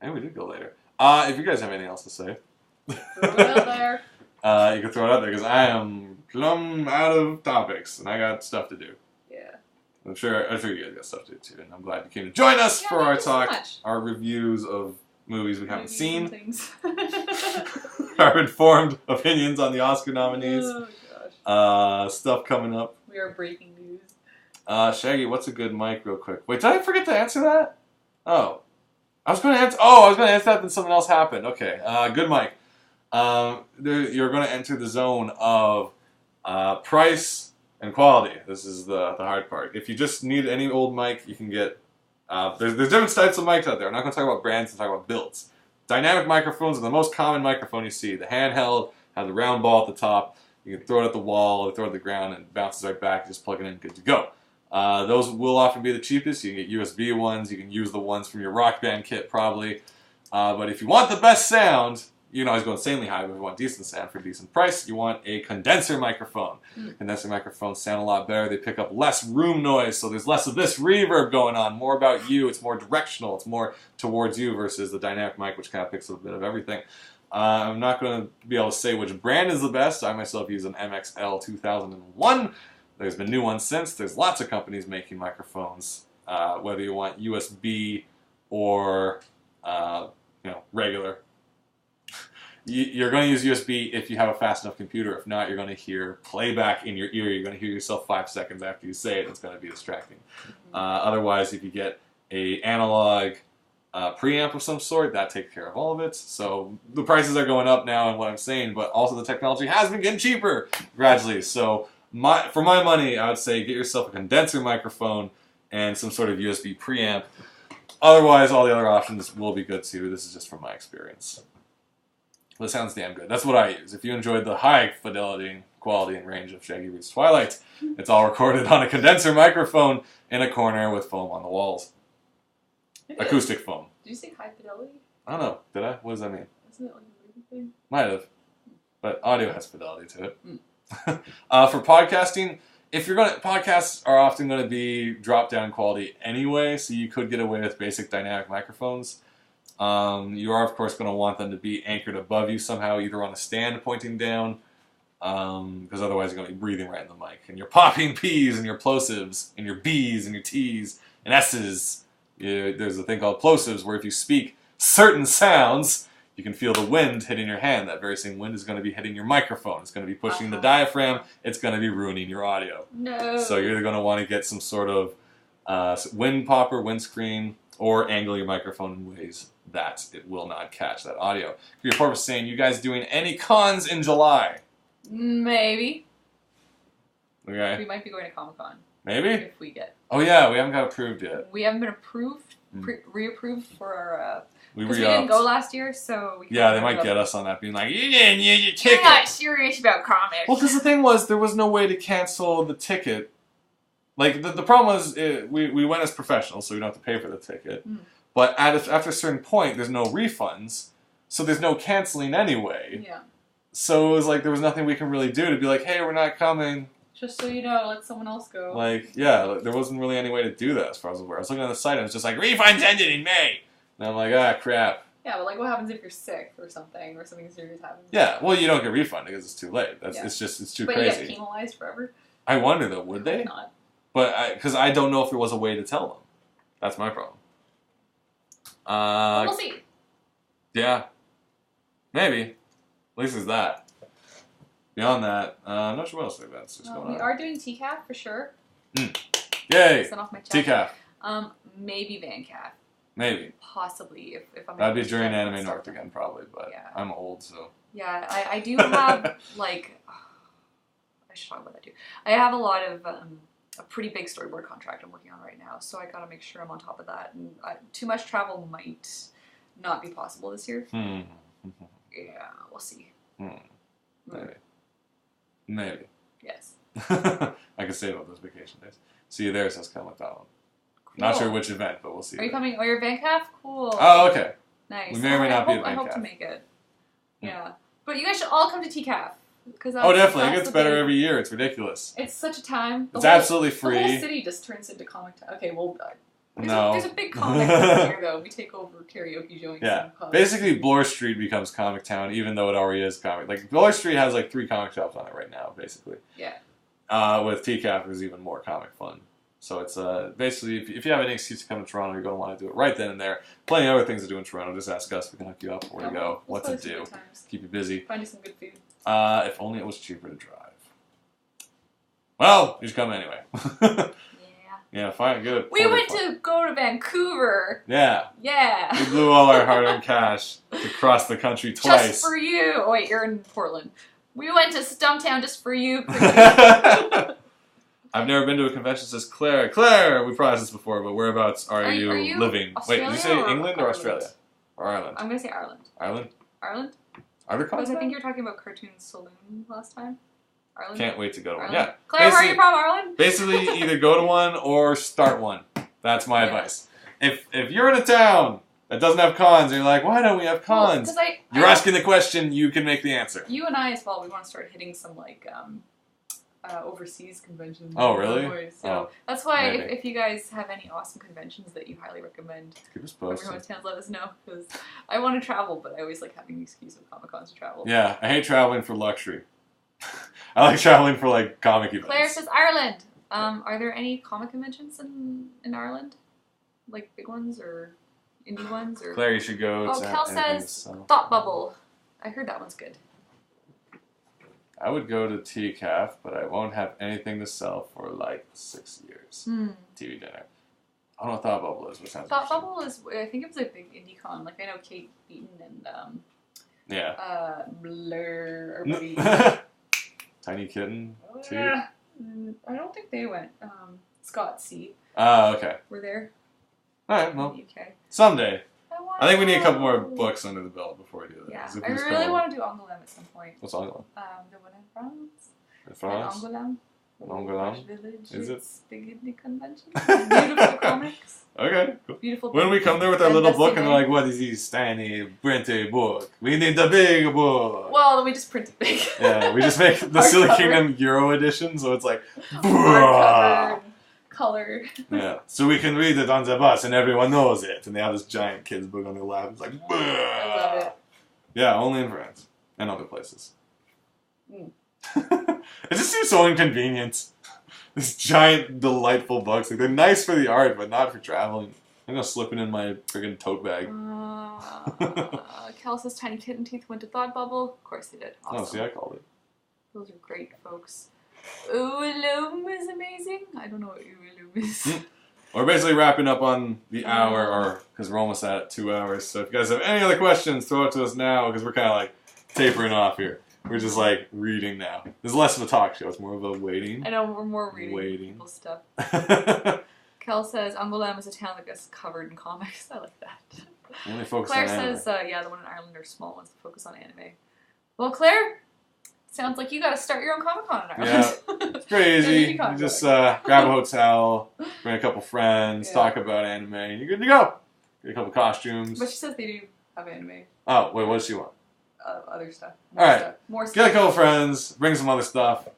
A: And we did go later. If you guys have anything else to say,
B: Throw it out there.
A: You can throw it out there because I am plumb out of topics and I got stuff to do.
B: Yeah.
A: I'm sure you guys got stuff to do too, and I'm glad you came to join us for our
B: thank you so
A: talk,
B: much.
A: our reviews of movies we haven't seen,
B: Things.
A: our informed opinions on the Oscar nominees,
B: Oh gosh.
A: stuff coming up.
B: We are breaking news.
A: Shaggy, what's a good mic, real quick? Wait, did I forget to answer that? Oh, I was going to answer that, then something else happened. Okay, good mic. You're going to enter the zone of price and quality. This is the hard part. If you just need any old mic, you can get. There's different types of mics out there. I'm not going to talk about brands. I'm talk about builds. Dynamic microphones are the most common microphone you see. The handheld has a round ball at the top. You can throw it at the wall, or throw it at the ground, and it bounces right back. You just plug it in, good to go. Those will often be the cheapest. You can get USB ones. You can use the ones from your Rock Band kit, probably. But if you want the best sound, you can always go insanely high. But if you want decent sound for a decent price, you want a condenser microphone. Condenser microphones sound a lot better. They pick up less room noise, so there's less of this reverb going on. More about you. It's more directional. It's more towards you versus the dynamic mic, which kind of picks up a bit of everything. I'm not going to be able to say which brand is the best. I myself use an MXL 2001. There's been new ones since. There's lots of companies making microphones, whether you want USB or regular. You're going to use USB if you have a fast enough computer. If not, you're going to hear playback in your ear. You're going to hear yourself 5 seconds after you say it. It's going to be distracting. Otherwise, if you get a analog preamp of some sort, that takes care of all of it. So the prices are going up now, and what I'm saying, but also the technology has been getting cheaper gradually. So for my money, I would say get yourself a condenser microphone and some sort of USB preamp. Otherwise, all the other options will be good too. This is just from my experience. Well, it sounds damn good. That's what I use. If you enjoyed the high fidelity, quality, and range of Shaggy Reads Twilight, it's all recorded on a condenser microphone in a corner with foam on the walls. Acoustic foam.
B: Did you say high fidelity?
A: I don't know. Did I? What does that mean?
B: Isn't it like a movie thing?
A: Might have. But audio has fidelity to it. For podcasting, podcasts are often going to be drop-down quality anyway, so you could get away with basic dynamic microphones. You are, of course, going to want them to be anchored above you somehow, either on a stand pointing down, because otherwise you're going to be breathing right in the mic. And you're popping P's and your plosives and your B's and your T's and S's. There's a thing called plosives where if you speak certain sounds, you can feel the wind hitting your hand. That very same wind is going to be hitting your microphone. It's going to be pushing the diaphragm. It's going to be ruining your audio.
B: No.
A: So you're either going to want to get some sort of wind popper, windscreen, or angle your microphone in ways that it will not catch that audio. Your report was saying, you guys doing any cons in July?
B: Maybe.
A: Okay.
B: We might be going to Comic-Con.
A: Maybe?
B: If we get.
A: Oh yeah, we haven't got approved yet.
B: We haven't been approved, reapproved for our...
A: We
B: didn't go last year, so... We
A: they might get us on that, being like, you didn't use your ticket.
B: You're not serious about comics.
A: Well, because the thing was, there was no way to cancel the ticket. Like, the problem was, we went as professionals, so we don't have to pay for the ticket. But after a certain point, there's no refunds, so there's no canceling anyway.
B: Yeah.
A: So it was like, there was nothing we can really do to be like, hey, we're not coming.
B: Just so you know, let someone else go.
A: There wasn't really any way to do that as far as I was aware. I was looking at the site, and it was just like, refunds ended in May. And I'm like, crap.
B: Yeah, but what happens if you're sick or something serious happens?
A: Yeah, well, you don't get refunded because it's too late. It's too crazy.
B: But you get penalized forever?
A: I wonder, though, would they?
B: Not.
A: But, because I don't know if there was a way to tell them. That's my problem.
B: We'll see.
A: Yeah. Maybe. At least there's that. Beyond that, I'm not sure what else events is going
B: We
A: on.
B: are doing TCAF for sure.
A: Yay!
B: Send off my check.
A: TCAF.
B: Maybe VanCAF.
A: Maybe.
B: Possibly, if I'm.
A: That'd be during Anime North again, probably, but
B: yeah.
A: I'm old, so.
B: Yeah, I do have, like, I should talk about that too. I have a lot of, a pretty big storyboard contract I'm working on right now, so I gotta make sure I'm on top of that. And too much travel might not be possible this year. Yeah, we'll see.
A: Maybe.
B: Yes.
A: I can save up those vacation days. See you there, says Kel McDonald.
B: Cool.
A: Not sure which event, but we'll see.
B: Are you coming? Oh, you're VanCAF? Cool.
A: Oh, okay.
B: Nice.
A: We may or may not be at
B: I hope
A: VanCAF.
B: to make it. Yeah. But you guys should all come to TCAF.
A: Oh, definitely. It gets better every year. It's ridiculous.
B: It's such a time.
A: It's absolutely free.
B: The whole city just turns into comic time. Okay, well, there's a big comic here, though. We take over karaoke joints.
A: Yeah.
B: And pubs.
A: Basically, Bloor Street becomes Comic Town, even though it already is comic. Like, Bloor Street has, like, 3 comic shops on it right now, basically.
B: Yeah.
A: With TCAF, there's even more comic fun. So it's basically, if you have any excuse to come to Toronto, you're going to want to do it right then and there. Plenty of other things to do in Toronto. Just ask us. We can hook you up. Where to go. What to do. Keep you busy.
B: Find you some good food.
A: If only it was cheaper to drive. Well, you should come anyway. Yeah, fine, good.
B: We went to go to Vancouver.
A: Yeah.
B: Yeah.
A: We blew all our hard-earned cash to cross the country twice.
B: Just for you. Oh, wait, you're in Portland. We went to Stumptown just for you.
A: I've never been to a convention, says Claire. Claire, we probably asked this before, but whereabouts are you living?
B: Australia,
A: wait, did you say
B: or
A: England or
B: Ireland?
A: Australia? Or Ireland?
B: I'm going to say Ireland.
A: Ireland?
B: Ireland?
A: Are there
B: Because
A: cons?
B: I think you were talking about Cartoon Saloon last time. Ireland?
A: Can't wait to go to one.
B: Ireland?
A: Yeah.
B: Claire, where are you from, Ireland?
A: Basically, either go to one or start one. That's my advice. If you're in a town that doesn't have cons, and you're like, why don't we have cons?
B: Well,
A: you're asking the question, you can make the answer.
B: You and I as well, we want to start hitting some, like, overseas conventions.
A: Oh, really?
B: So that's why
A: maybe.
B: if you guys have any awesome conventions that you highly recommend,
A: keep us posted.
B: everyone's towns, let us know, because I want to travel, but I always like having the excuse of Comic-Cons to travel.
A: Yeah, I hate traveling for luxury. I like traveling for, like, comic events.
B: Claire says Ireland. Are there any comic conventions in Ireland? Like big ones or indie ones? Or
A: Claire, you should go to
B: Kel
A: anything
B: says
A: to sell.
B: Thought Bubble. I heard that one's good.
A: I would go to TCAF, but I won't have anything to sell for like 6 years. TV dinner. I don't know what Thought Bubble is. What sounds
B: Thought Bubble is, I think it was a big indie con. Like I know Kate Beaton and Blur or Buddy.
A: Tiny Kitten too.
B: I don't think they went. Scott C.
A: Oh, okay.
B: Were there?
A: All right, well,
B: UK.
A: Someday. I think we need a couple more books under the belt before we do that.
B: Yeah,
A: If
B: I
A: we just
B: really
A: go-
B: want to do Angoulême at some point.
A: What's Angoulême?
B: The one in France.
A: In France?
B: Angoulême.
A: Angoulême?
B: Village.
A: Is it?
B: It's big indie convention. Beautiful comics.
A: Okay, cool.
B: Beautiful.
A: When we come there with our little book and they're like, what is this tiny printed book? We need the big book.
B: Well, then we just print it big.
A: Yeah, we just make the Silly Kingdom Euro edition, so it's like,
B: hardcover, colored.
A: Yeah, so we can read it on the bus and everyone knows it. And they have this giant kids book on their lap. It's like,
B: I love it.
A: Yeah, only in France and other places. It just seems so inconvenient. These giant, delightful books. Like, they're nice for the art, but not for traveling. I'm gonna slip it in my friggin' tote bag.
B: Kel says Tiny Kitten Teeth went to Thought Bubble. Of course they did. Awesome.
A: Oh, see, I called it.
B: Those are great, folks. Oolum is amazing. I don't know what Oolum is.
A: We're basically wrapping up on the hour, or because we're almost at 2 hours. So if you guys have any other questions, throw it to us now, because we're kind of like tapering off here. We're just like reading now. There's less of a talk show. It's more of a waiting.
B: I know, we're more reading people's stuff. Kel says Angoulême is a town that gets covered in comics. I like that.
A: Only focus
B: Claire
A: on anime.
B: says, yeah, the one in Ireland are small ones that focus on anime. Well, Claire, sounds like you got to start your own Comic-Con in Ireland.
A: Yeah, it's pretty easy. You just grab a hotel, bring a couple friends, talk about anime, and you're good to go. Get a couple costumes.
B: But she says they do have anime.
A: Oh, wait, what does she want?
B: Other stuff.
A: More stuff. Get a couple friends, bring some other stuff,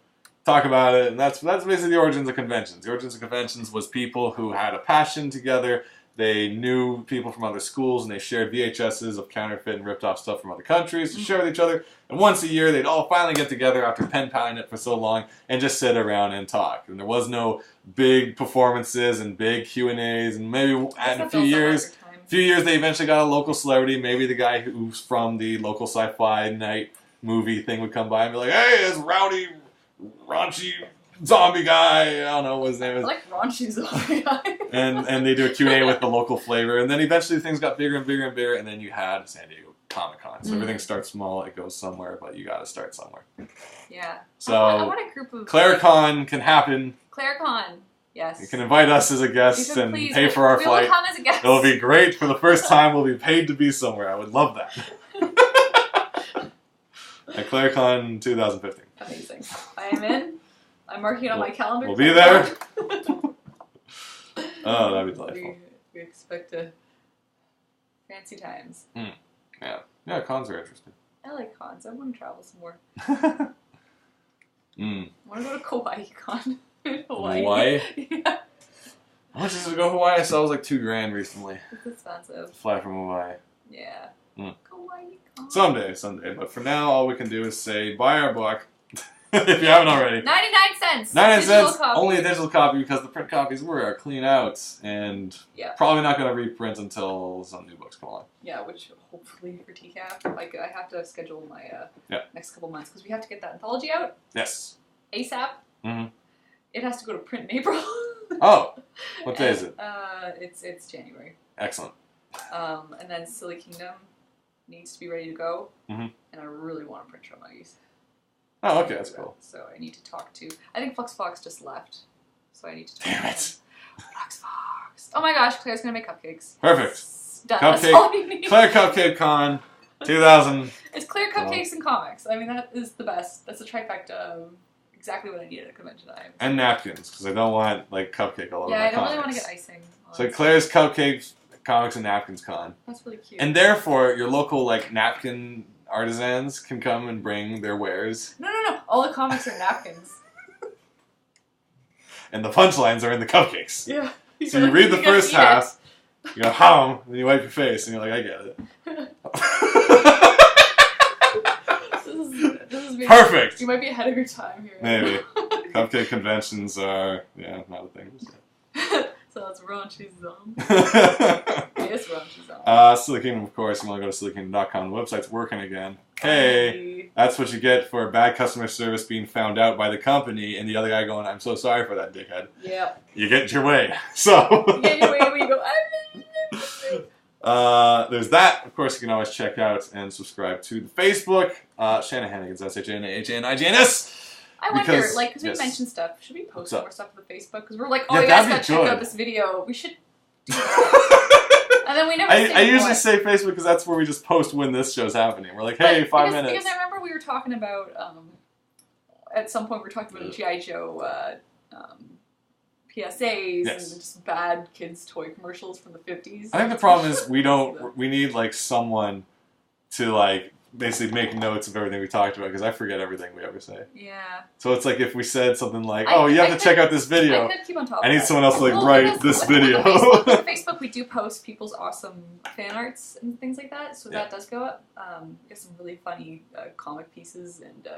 A: talk about it, and that's basically the origins of conventions. The origins of conventions was people who had a passion together. They knew people from other schools, and they shared VHSs of counterfeit and ripped off stuff from other countries to share with each other. And once a year, they'd all finally get together after pen-paling it for so long and just sit around and talk. And there was no big performances and big Q&As, and maybe in a few years, A few years, they eventually got a local celebrity. Maybe the guy who's from the local sci-fi night movie thing would come by and be like, "Hey, this rowdy, raunchy zombie guy. I don't know what his name is."
B: I like raunchy zombie guy.
A: and they do a Q&A with the local flavor. And then eventually things got bigger and bigger and bigger. And then you had San Diego Comic-Con. So everything starts small. It goes somewhere, but you got to start somewhere.
B: Yeah.
A: So
B: I want a group of...
A: ClareCon can happen.
B: ClareCon. Yes.
A: You can invite us as a guest and
B: please,
A: pay for our
B: we
A: flight.
B: will come as a guest.
A: It'll be great. For the first time, we'll be paid to be somewhere. I would love that. At ClareCon 2015.
B: Amazing. I am in. I'm marking it on my calendar.
A: We'll be there. Oh, that'd be delightful.
B: We expect fancy times.
A: Yeah, cons are interesting.
B: I like cons. I want to travel some more.
A: mm.
B: I want to go to Kauai Con. Hawaii.
A: Hawaii?
B: Yeah.
A: How much is it to go to Hawaii? I saw it was like $2,000 recently.
B: It's expensive.
A: Fly from Hawaii.
B: Yeah. Kauai Con.
A: Someday. But for now, all we can do is say, buy our book. If you haven't already.
B: 99 cents.
A: 99 cents.
B: Copy.
A: Only a digital copy because the print copies were clean out. And probably not going to reprint until some new books come along.
B: Yeah, which hopefully for TCAF. Like, I have to schedule my next couple months because we have to get that anthology out.
A: Yes.
B: ASAP.
A: Mm-hmm.
B: It has to go to print in April.
A: Oh. What day is it?
B: It's January.
A: Excellent.
B: And then Silly Kingdom needs to be ready to go.
A: Mm-hmm.
B: And I really want to print Shomuggies.
A: Oh, okay, that's cool.
B: So I need to talk to... I think Flux Fox just left. So I need to talk
A: Damn
B: to
A: it.
B: him. Flux Fox. Oh my gosh, Claire's going to make cupcakes.
A: Perfect.
B: It's done. That's all you need.
A: Claire Cupcake Con 2000.
B: It's Claire Cupcakes and comics. I mean, that is the best. That's a trifecta of exactly what I need at a convention.
A: And napkins, because I don't want, like, cupcake all over my
B: I don't
A: comics.
B: really want to get icing.
A: So Claire's Cupcakes, Comics, and Napkins Con.
B: That's really cute.
A: And therefore, your local, like, napkin artisans can come and bring their wares.
B: No. All the comics are napkins.
A: And the punchlines are in the cupcakes.
B: Yeah.
A: So you read the first half, you go, hum, and you wipe your face, and you're like, I get it.
B: This is
A: Perfect!
B: You might be ahead of your time here.
A: Maybe. Cupcake conventions are, not a thing.
B: So that's raunchy zombie. Yes, raunchy zombie.
A: Silly Kingdom, of course. You want to go to sillykingdom.com. The website's working again. Hey, that's what you get for bad customer service being found out by the company, and the other guy going, I'm so sorry for that, dickhead.
B: Yep.
A: You get your way. So.
B: You get your way where you go,
A: there's that. Of course, you can always check out and subscribe to the Facebook. Shanahanigans, SHANAHANIGANS.
B: I wonder, because we mentioned stuff, should we post more stuff to the Facebook? Because we're like, you guys gotta check out this video. We should do that. And then we never
A: I usually say Facebook because that's where we just post when this show's happening. We're like, hey, 5 minutes.
B: Because I remember we were talking about, at some point we were talking about G.I. Joe PSAs and just bad kids' toy commercials from the 50s.
A: I think the problem is we need, like, someone to, like, basically make notes of everything we talked about because I forget everything we ever say.
B: Yeah.
A: So it's like if we said something like, "Oh, you have to check out this video,"
B: I could keep on top
A: I need someone else to write this video.
B: On Facebook, we do post people's awesome fan arts and things like that, so that does go up. We have some really funny comic pieces and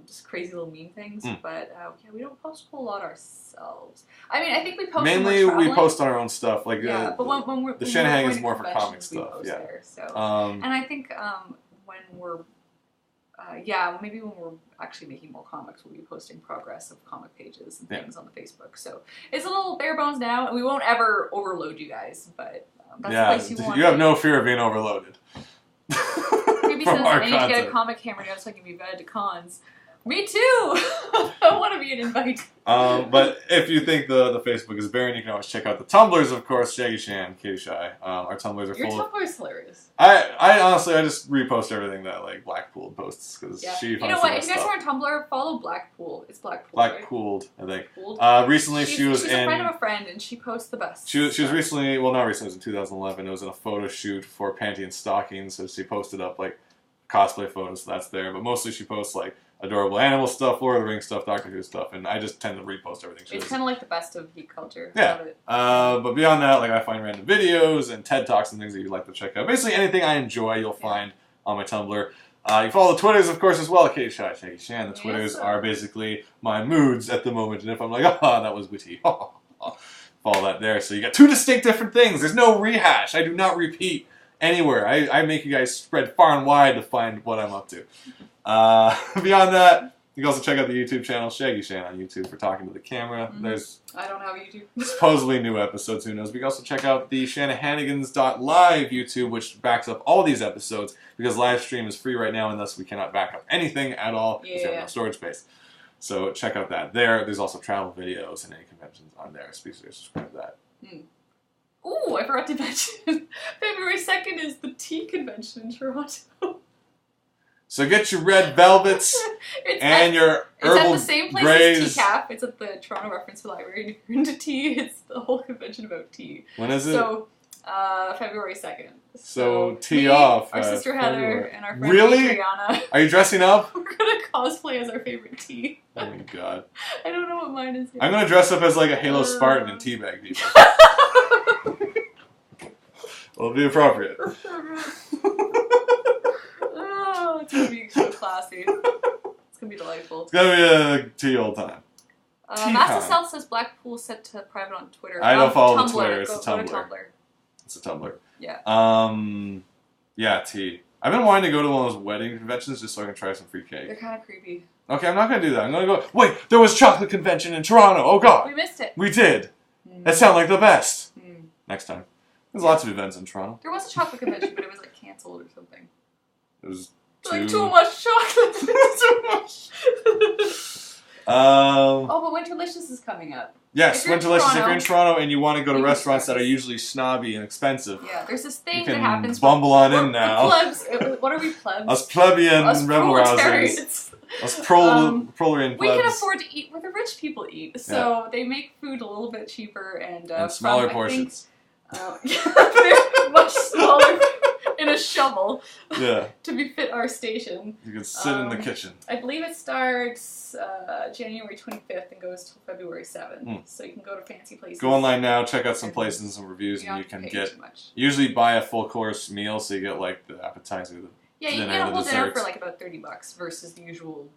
B: just crazy little meme things, but we don't post a whole lot ourselves. I mean, I think we post
A: mainly we post on our own stuff, like
B: but when we're
A: the Shanahanigans is more for comic stuff,
B: there, so and I think when we're maybe when we're actually making more comics, we'll be posting progress of comic pages and things on the Facebook. So it's a little bare bones now, and we won't ever overload you guys, but that's the place you want.
A: You have no fear of being overloaded.
B: Maybe says I need to get a comic hammered out so I can be invited to cons. Me too! I want to be an invite.
A: But if you think the Facebook is barren, you can always check out the Tumblrs, of course. Shaggy Shan, Katie Shy. Our Tumblrs are full.
B: Your Tumblr is hilarious.
A: I honestly, I just repost everything that, like, Blackpool posts because she finds
B: you know what? If you guys are on Tumblr, follow Blackpool. It's Blackpool.
A: Blackpooled, right? I think. Recently, she's a friend of
B: a friend, and she posts the best.
A: She was recently, well, not recently. It was in 2011. It was in a photo shoot for Panty and Stockings, so she posted up like cosplay photos. So that's there, but mostly she posts like adorable animal stuff, Lord of the Rings stuff, Doctor Who stuff, and I just tend to repost everything.
B: It's kind of like the best of geek culture.
A: Yeah. But beyond that, like I find random videos and TED Talks and things that you'd like to check out. Basically anything I enjoy, you'll find on my Tumblr. You can follow the Twitters, of course, as well. Katie Shy, Shaggy Shan. The Twitters are basically my moods at the moment, and if I'm like, that was witty, follow follow that there. So you got 2 distinct different things. There's no rehash. I do not repeat anywhere. I make you guys spread far and wide to find what I'm up to. Beyond that, you can also check out the YouTube channel, Shaggy Shan on YouTube for talking to the camera. There's
B: I don't have YouTube.
A: supposedly new episodes, who knows. We can also check out the Shanahanigans.live YouTube, which backs up all these episodes, because live stream is free right now, and thus we cannot back up anything at all, because we have no storage space. So check out that there. There's also travel videos and any conventions on there, so please subscribe to that.
B: Ooh, I forgot to mention, February 2nd is the tea convention in Toronto.
A: So get your red velvets and your herbal
B: It's at the same place
A: grays.
B: as TCAF. It's at the Toronto Reference Library. And if you're into tea, it's the whole convention about tea.
A: When is it?
B: So, February 2nd.
A: So tee off.
B: Our sister Heather and our friend
A: really?
B: Adriana.
A: Are you dressing up?
B: We're gonna cosplay as our favorite tea.
A: Oh my god.
B: I don't know what mine is.
A: I'm gonna dress up as like a Halo Spartan and teabag people. It'll be appropriate.
B: Oh, it's gonna be so classy. It's gonna be delightful.
A: It's gonna be a tea old time.
B: Master South says Blackpool set to private on Twitter.
A: I don't follow
B: Tumblr.
A: the Twitter. It's
B: go,
A: a Tumblr.
B: Go to Tumblr.
A: It's a Tumblr.
B: Yeah.
A: Yeah, tea. I've been wanting to go to one of those wedding conventions just so I can try some free cake.
B: They're kind of creepy.
A: Okay, I'm not gonna do that. I'm gonna go. Wait, there was chocolate convention in Toronto. Oh god.
B: We missed it.
A: We did. That sounded like the best. Next time. There's lots of events in Toronto.
B: There was a chocolate convention, but it was like canceled or something.
A: It was
B: too much chocolate. Too much. Oh, but Winterlicious is coming up.
A: Yes, Winterlicious. If you're in Toronto and you want to go to
B: you
A: restaurants that are usually snobby and expensive,
B: yeah, there's this thing
A: you
B: that
A: can
B: happens.
A: bumble on in now.
B: Plebs, what are we plebs?
A: Us plebeian
B: Us
A: rebel rousers. Us prolarian plebs.
B: We can afford to eat where the rich people eat, so they make food a little bit cheaper and
A: smaller portions.
B: They're much smaller in a shovel.
A: Yeah.
B: To befit our station.
A: You can sit in the kitchen.
B: I believe it starts January 25th and goes till February 7th. So you can go to fancy places.
A: Go online now, check out some places and some reviews, and you can get usually buy a full course meal, so you get like the appetizer, the
B: yeah, you
A: dinner,
B: get a whole
A: the
B: dinner
A: desserts.
B: for like about $30 versus the usual.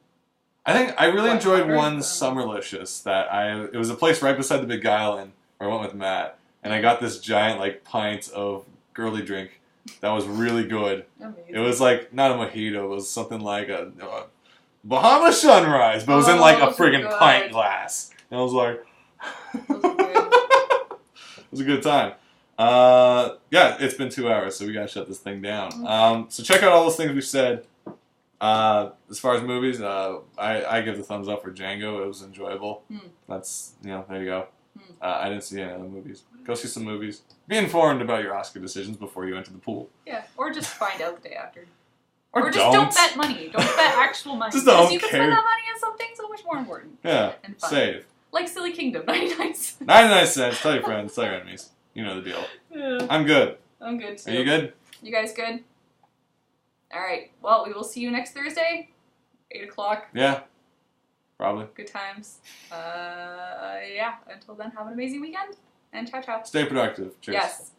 A: I think I really enjoyed one Summerlicious that it was a place right beside the Big Island where I went with Matt, and I got this giant like pint of girly drink that was really good.
B: Amazing.
A: It was like not a mojito, it was something like a Bahama Sunrise, but it was in like a friggin' pint glass, and I was like, it was a good time. Yeah, it's been 2 hours, so we gotta shut this thing down. So check out all those things we said. As far as movies, I give the thumbs up for Django. It was enjoyable. That's, there you go. I didn't see any other movies. Go see some movies. Be informed about your Oscar decisions before you enter the pool.
B: Yeah, or just find out the day after.
A: Or
B: just don't bet money. Don't bet actual money.
A: Just don't
B: you can spend that money on something so much more important.
A: Yeah,
B: and fun.
A: save.
B: Like Silly Kingdom, 99 cents.
A: 99 cents. Tell your friends. Tell your enemies. You know the deal.
B: Yeah.
A: I'm good.
B: I'm good too.
A: Are you good?
B: You guys good? Alright, well, we will see you next Thursday, 8 o'clock.
A: Yeah, probably.
B: Good times. Yeah, until then, have an amazing weekend, and ciao ciao.
A: Stay productive. Cheers.
B: Yes.